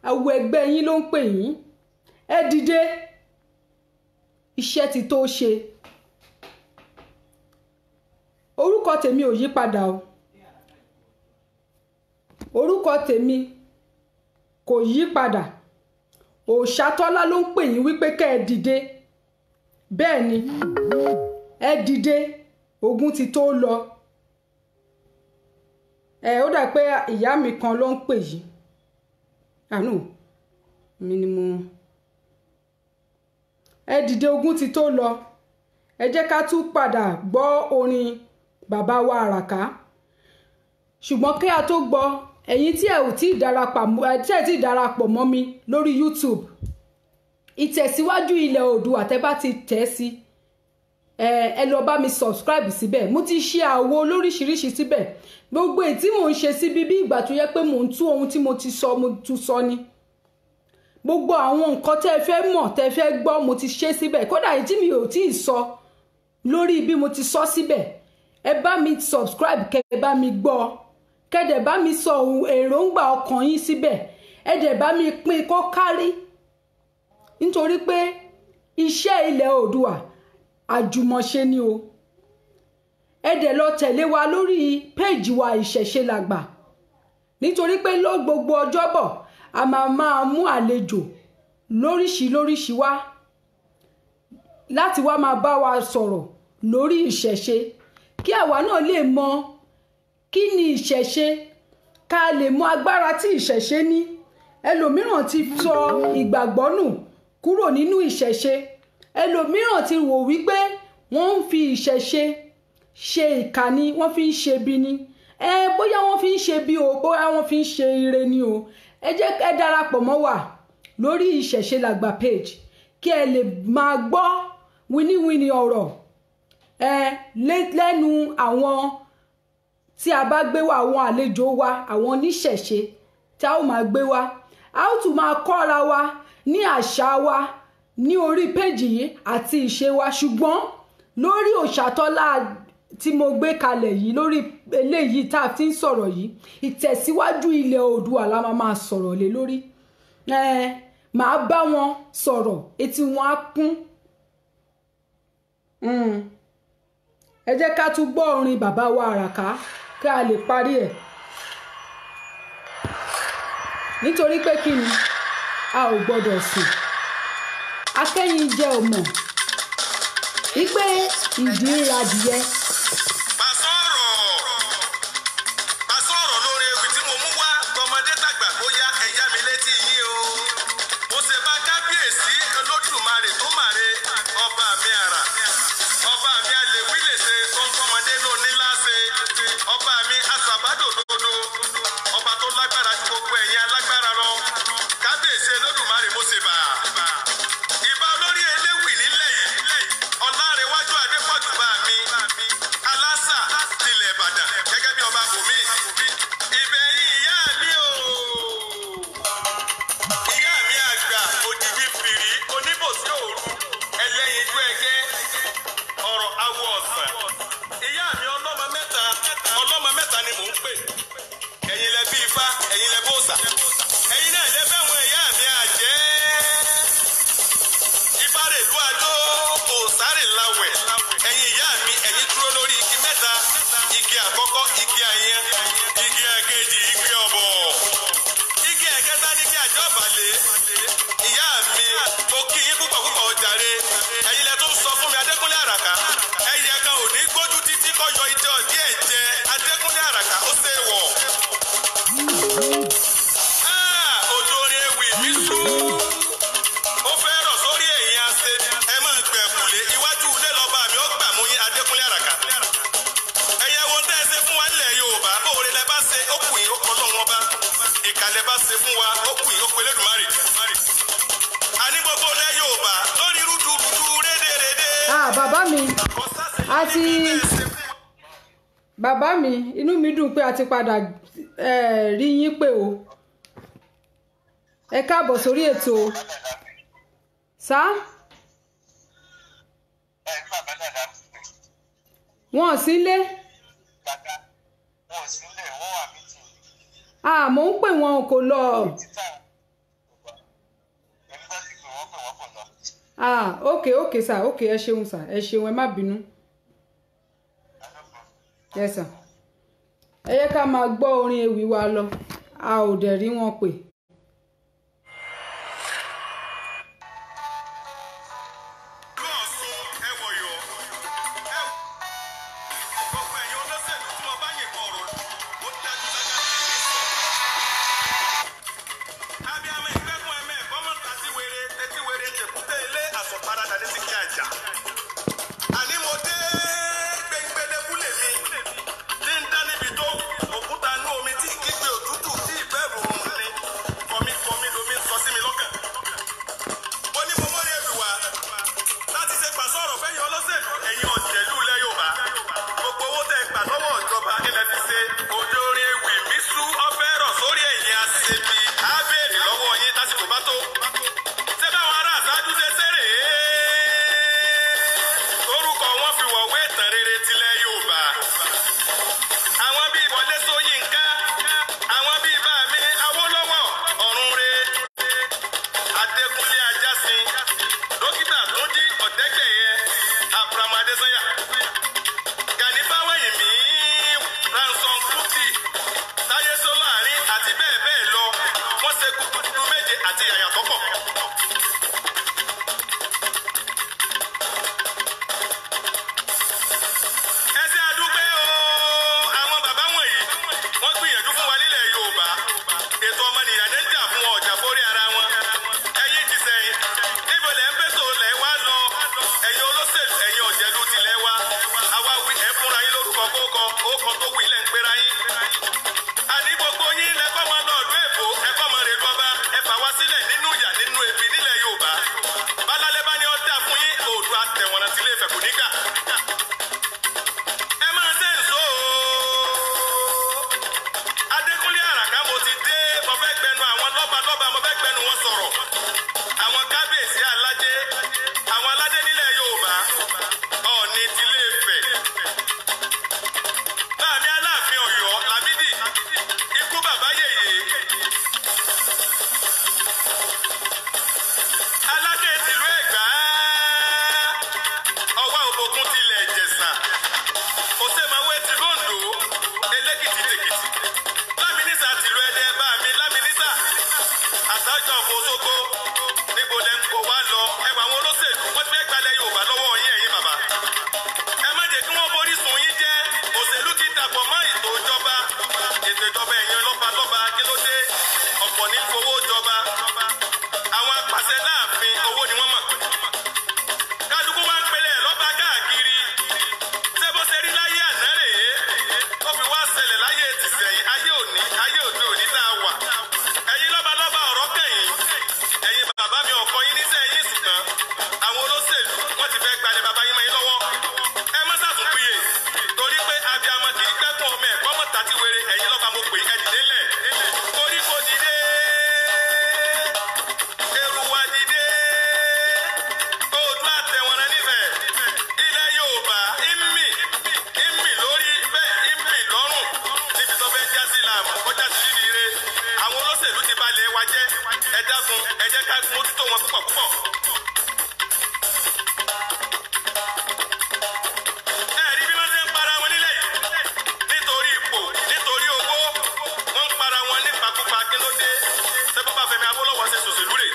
awo ẹgbẹ́ yín ló ń pè yín ẹ dìde iṣẹ́ ti tó ṣe orúkọ tèmi ò yí padà o orúkọ tèmi kò yí padà Òòṣàtọ́lá ló ń pè yín wípé kẹ́ ẹ dìde bẹ́ẹ̀ ni ẹ dìde ogun ti tó lọ ó dà pé ìyá mi kan ló ń pè yìí àánú mi ni mo ẹ dìde ogun ti tó lọ ẹ jẹ́ ká tún padà gbọ́ orin bàbá wa Àràká ṣùgbọ́n kí a tó gbọ́ ẹ̀yin tí ẹ ò tí ì darapọ̀ mọ́ mi lórí YouTube ìtẹ̀síwájú ilẹ̀ Oòduà tẹ́ bá ti tẹ̀ sí ẹ lọ bá mi subscribe síbẹ̀ mo ti ṣe àwo lóríṣiríṣi síbẹ̀ gbogbo èyí tí mò ń ṣe síbi bí ìgbà tó yẹ pé mò ń tú ohun tí mo ti sọ mo tún sọ ni gbogbo àwọn nǹkan tẹ́ fẹ́ mọ̀ tẹ́ fẹ́ gbọ́ mo ti ṣe síbẹ̀ kódà èyí tí mi ò tí ì sọ lórí bí mo ti sọ síbẹ̀ ẹ bá mi subscribe kẹ́ ẹ bá mi gbọ́ kẹ́dẹ̀ bá mi sọ ohun èròǹgbà ọkàn yín síbẹ̀ ẹ dẹ̀ bá mi pín kó kárí nítorí pé iṣẹ́ ilẹ̀ Oòduà àjùmọ̀ṣe ni o ẹ dẹ̀ lọ tẹ̀lé wa lórí péèjì wa Ìṣẹ̀ṣe Làgbà nítorí pé ló gbogbo ọjọ́bọ̀ a máa mú àlejò lóríṣiríṣi wá láti wá máa bá wa sọ̀rọ̀ lórí ìṣẹ̀ṣe kí àwa náà lè mọ kí ni ìṣẹ̀ṣe ká lè mọ agbára tí ìṣẹ̀ṣe ní ẹlòmíràn ti sọ ìgbàgbọ́ nù kúrò nínú ìṣẹ̀ṣe ẹlòmíràn ti wò wípé wọ́n ń fi ìṣẹ̀ṣe ṣe ìkànnì wọ́n fi ń ṣe bí ni bóyá wọ́n fi ń ṣe bí o bóyá wọ́n fi ń ṣe ire ni o ẹ jẹ́ ẹ darapọ̀ mọ́ wa lórí Ìṣẹ̀ṣe Làgbà page kí ẹ lè máa gbọ́ wíníwíní ọ̀rọ̀ lẹ́nu àwọn tí a bá gbé wá àwọn àlejò wa àwọn oníṣẹ̀ṣe tí a ó máa gbé wá a ó tún máa kọ́ra wa ní àṣà wa ní orí péjì yìí àti ìṣe wa ṣùgbọ́n lórí Òṣàtọ́lá tí mo gbé kalẹ̀ yìí lórí eléyìí tá a ti ń sọ̀rọ̀ yìí ìtẹ̀síwájú ilẹ̀ Oòduà la máa sọ̀rọ̀ lé lórí màá bá wọn sọ̀rọ̀ etí wọn á kún ẹ jẹ́ ká tún gbọ́ orin bàbá wa Àràká kí a lè parí ẹ̀ nítorí pé kí ni a ò gbọ́dọ̀ sùn akẹ́yìn jẹ́ ọmọ wípé ìdí ń ra adìyẹ. Pàṣọ́rọ̀ lórí ewì tí mo mú wá tọmọdé tàgbà bóyá ẹ̀yà mi létí yìí o. Mo ṣe bá kábíyèsí Olódùmarè tó màre ọba mi àrà. Ọba mi àlèwí lè ṣe sọ́nkọ́mọdé ló ní láṣẹ. Ọba mi àṣàbádòdodo. Ọba tó lágbára ju gbogbo ẹ̀yin alágbára lọ. Kábíyèsí Olódùmarè mo ṣe bá. Ìbà olórí eléwì nílẹ̀ yìí. Ọlárẹ̀wájú Adépọ̀jù bá mi. Alásà tilẹ̀ Ìbàdàn gẹ́gẹ́ bí ọba bòmí. Ìbẹ̀yìn ìyá mi o. Ìyá mi àgbà òdìbí fìrí oníbòsí òru ẹlẹ́yinjú ẹgẹ́ ọ̀rọ̀ awọ ọ̀sán. Ìyá mi ọlọ́mọ mẹ́ta ni mò ń pè. Ẹ̀yin lẹ bí Ifá, ẹ̀yin lẹ bóòsà. Ẹ̀yin náà lẹ fẹ́ wọn ìyá mi àjẹ́. Ifárè ìlú Adó, òsárè láwẹ̀. Ẹ̀yin ìyá mi, ẹ̀yin dúró lórí igi mẹ́ta. Igi àkọ́kọ́, igi àyẹn. Igi ẹ̀kejì, igi ọ̀bọ̀. Igi ẹ̀kẹta ní igi àjọbàlẹ̀. Ìyá mi, mo kí yín púpọ̀ púpọ̀ jàre. Ẹ̀yin lẹ tó ń sọ fún mi Adékúnlé Àràká. Ẹyẹ kan ò ní gbójú títí kọ́ yọ ìdí ọ̀dí ẹ̀ jẹ Adékúnlé Àràká ó ṣe wọ̀. Olórí ewì mi sú. Ó fẹ́ rọ̀ sórí ẹ̀yìn ase. Ẹ máa gbẹ̀kùlé iwájú ilé lọ́ba mi ó gbà mú yín Adékúnlé Àràká. Ẹyẹ wo tẹ́ ẹ ṣe fún wa nílẹ̀ Yorùbá bóore lẹ bá ṣe ó kù yín ó kọ́ lọ́wọ́ ọba. Ìkàlẹ̀ bá ṣe fún wa ó kù yín ó pe Elédùmarè. Àní gbogbo ilẹ̀ Yorùbá lórí rúdurùdu rédèrèdè. Bàbá mi àti bàbá mi inú mi dùn pé a ti padà rí yín pé o ẹ káàbọ̀ sórí ètò sá wọn sílé mò ń pè wọn kò lọ ok sá ok ẹ ṣeun sá ẹ ṣeun ẹ má bínú yes sir ẹ yẹ ká máa gbọ́ orin ewì wa lọ a ò dẹ̀ rí wọn pè. ẹ̀fẹ̀ kò ní gbà. Ẹ máa ṣe èso o. Adékúnlé Àràká mo ti dé, mo fẹ́ gbẹnu àwọn lọ́balọ́ba, mo fẹ́ gbẹnu wọn sọ̀rọ̀. Àwọn kábíyèsí aládé, àwọn aládé nílẹ̀ Yorùbá, Ọọ̀ni tilé Ifẹ̀. Báàmí Aláàfin Ọ̀yọ́, Lámídì, ikú bàbá yèyé. Aláké tìlú Ẹ̀gbá, Ọwá Òbòkun tilẹ̀ Ìjẹ̀ṣà. Òṣèmáwé tìlú Oǹdó, Elékìtì tèkìtì. Lámínísà tìlú Ẹdẹ, báàmí Lámínísà. Àsájọ Òṣogbo, níbo lẹ ń kó wá lọ? Ẹwà àwọn olóṣèlú, wọ́n ti fẹ́ gbalẹ̀ Yorùbá lọ́wọ́ yín ẹ̀yin bàbá. Ẹ má jẹ́ kí wọ́n borí sùn yín jẹ́. Òṣèlú ti dàpọ̀ mọ́ ètò ìjọba. Ètò ìjọba ẹ̀yàn lọ́balọ́ba kí ló dé? Ọ̀pọ̀ ní fowó jọba. Àwọn apàṣẹ láàfin owó ni wọ́n mọ̀. Kálukú wá ń pelẹ̀ lọ́ba káàkiri. Ṣé bó ṣe rí láyé àná rèé? Ó fi wá ṣẹlẹ̀ láyé tìsẹ̀yìn, ayé òde òní tá a wà. Ẹ̀yin lọ́balọ́ba ọ̀rọ̀ kẹ̀yìn. Ẹ̀yin bàbá mi ọkọ yín níṣẹ́ yín ṣùgbọ́n àwọn olóṣèlú wọ́n ti fẹ́ gbalẹ̀ bàbá yín mọ́ yín lọ́wọ́. Ẹ má ṣàtúnpìyè torí pé abiyamọ kì í gbẹ́kùn ọmọ ẹ̀kọ́ mọ̀ tàbí wèrè ẹ̀yin lọ́ba mo pè é dìde lẹ̀. Torí kò dìde. Èrùwà dìde. Oòduà àtẹ̀wọ̀n rẹ̀ nífẹ̀ẹ́. Ilẹ̀ Yorùbá ìmì lórí bẹ́ẹ̀ ìmì lọ́rùn. Níbi tó fẹ́ já sí làmù kọjá sí líle. Àwọn olóṣèlú ti balẹ̀ wa jẹ́. Ẹ dákun ẹ jẹ́ ká mójútó wọn púpọ̀ púpọ̀. Ẹ rí bí wọ́n ṣe ń para wọn nílẹ̀ yìí. Nítorí ipò, nítorí owó, wọ́n ń para wọn nípakúpa kí ló dé? Ṣé bó bá Fẹ́mi Awólọ́wọ̀ ṣe ṣòṣèlú rè?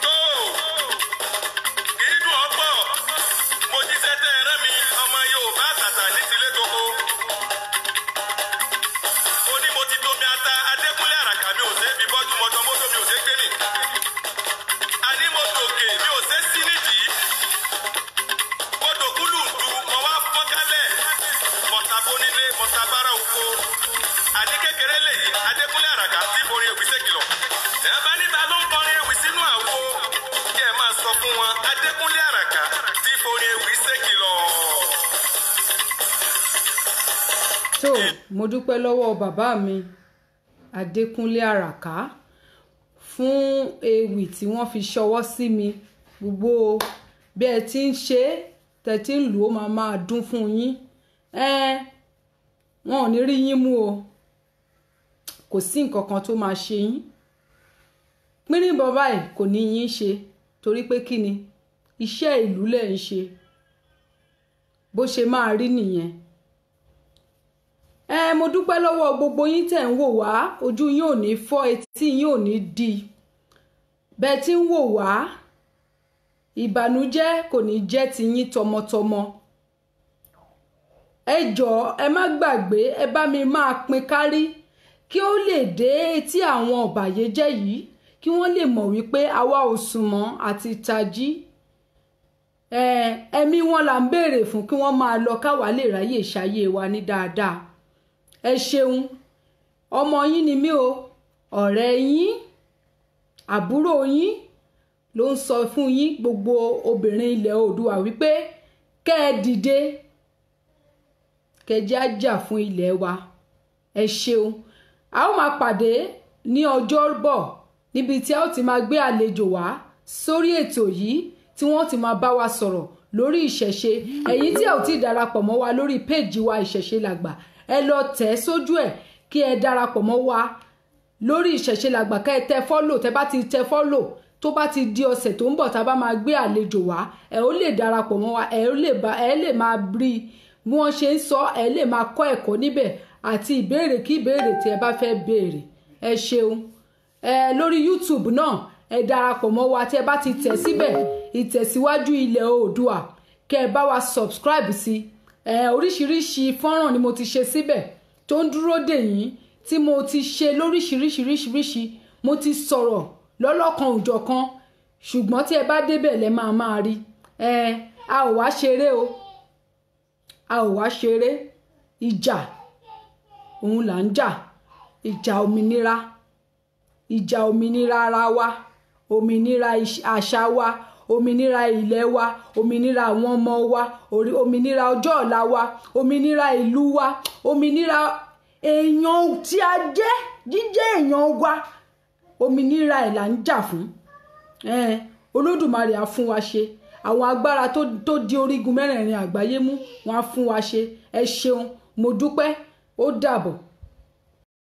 Tó kì í dùn ọ́ pọ̀. Mo jíṣẹ́ tẹ́ ẹ rán mi, ọmọ Yorùbá àtàtà ní tilé toko. Mo ní mo ti domi ata Adékúnlé Àràká mi ò ṣe é fi bọ́jú mọ́tọ́ mọ́tò mi ò ṣe é gbé mi. Àní mo dòkè mi ò ṣe é sí nídìí. Mo dòkúlù du mo wá fọ́nkálẹ̀. Mọ̀tàbó nílé mọ̀tàbára oko. Àní kékeré lèyí Adékúnlé Àràká tí borí ewì ṣèkìlọ̀. Ẹ bá níta ló ń kọrin ewì sínú àwo. Kí ẹ máa sọ fún wọn Adékúnlé Àràká tí borí ewì ṣèkìlọ̀. tó mo dúpẹ́ lọ́wọ́ bàbá mi Adékúnlé Àràká fún ewì tí wọ́n fi ṣọwọ́ sí mi. Gbogbo bí ẹ ti ń ṣe tẹ́ ti ń lò ó máa dún fún yín. Wọn ò ní rí yín mú o, kò sí nǹkan kan tó máa ṣe yín. Pínrín bàbá ẹ̀ kò ní yín ṣe torí pé kí ni iṣẹ́ ìlú lẹ̀ ń ṣe, bó ṣe máa rí nìyẹn. Mo dúpẹ́ lọ́wọ́ gbogbo yín tẹ̀ ń wò wá, ojú yín ò ní fọ́, etí yín ò ní di. Bẹ́ẹ̀ tí ń wò wá, ìbànújẹ́ kò ní jẹ́ ti yín tọmọtọmọ. Ẹ jọ̀ọ́ ẹ má gbàgbé, ẹ bá mi máa pín kárí kí ó lè dé etí àwọn ọ̀bàyéjẹ́ yìí, kí wọ́n lè mọ̀ wípé àwa ò sùn mọ́ àti tají. Ẹ̀mí wọn là ń béèrè fún kí wọ́n máa lọ káwa lè ráyè ṣayé wa ní dáadáa. Ẹ ṣeun, ọmọ yín ni mí o, ọ̀rẹ́ yín, àbúrò yín ló ń sọ fún yín gbogbo obìnrin ilẹ̀ Oòduà wípé kẹ́ ẹ dìde, kẹ́ jẹ́ á jà fún ilẹ̀ wa. Ẹ ṣeun, a ó máa pàdé ní Ọjọ́bọ̀ níbi tí a ó ti máa gbé àlejò wá sórí ètò yìí tí wọ́n ti máa bá wa sọ̀rọ̀ lórí ìṣẹ̀ṣe. Ẹ̀yin tí ẹ ò tí darapọ̀ mọ́ wa lórí péèjì wa Ìṣẹ̀ṣe Làgbà, ẹ lọ tẹ̀ sójú ẹ̀ kí ẹ darapọ̀ mọ́ wa lórí Ìṣẹ̀ṣe Làgbà. Ká ẹ tẹ fọ́lò, tẹ bá ti tẹ fọ́lò, tó bá ti di ọ̀sẹ̀ tó ń bọ̀ tá bá máa gbé àlejò wá, ẹ ó lè darapọ̀ mọ́ wa, ẹ lè máa rí bí wọ́n ṣe ń sọ, ẹ lè máa kọ́ ẹ̀kọ́ níbẹ̀ àti ìbéèrè kí ìbéèrè tí ẹ bá fẹ́ béèrè. Ẹ ṣeun. Lórí YouTube náà ẹ darapọ̀ mọ́ wa tí ẹ bá ti tẹ̀ síbẹ̀ ìtẹ̀síwájú ilẹ̀ Oòduà, kẹ́ ẹ bá wa subscribe sí. Oríṣiríṣi fọ́nrán ni mo ti ṣe síbẹ̀ tó ń dúró dè yín, tí mo ti ṣe lóríṣiríṣiríṣiríṣi, mo ti sọ̀rọ̀ lọ́lọ́kan òjọ̀kan, ṣùgbọ́n tí ẹ bá débẹ̀ lẹ máa rí. A ò wá ṣeré o, a ò wá ṣeré. Ìjà òun là ń jà, ìjà òmìnira ara wa òmìnira àṣà wa, òmìnira ilẹ̀ wa, òmìnira àwọn ọmọ wa, òmìnira ọjọ́ ọ̀la wa, òmìnira ìlú wa, òmìnira èèyàn tí a jẹ́, jíjẹ́ èèyàn wa, òmìnira ẹ̀ là ń jà fún. Olódùmarè á fún wa ṣe. Àwọn agbára tó di orígun mẹ́rẹ̀ẹ̀rin àgbáyé mú, wọ́n á fún wa ṣe. Ẹ ṣeun, mo dúpẹ́, ó dàbọ̀.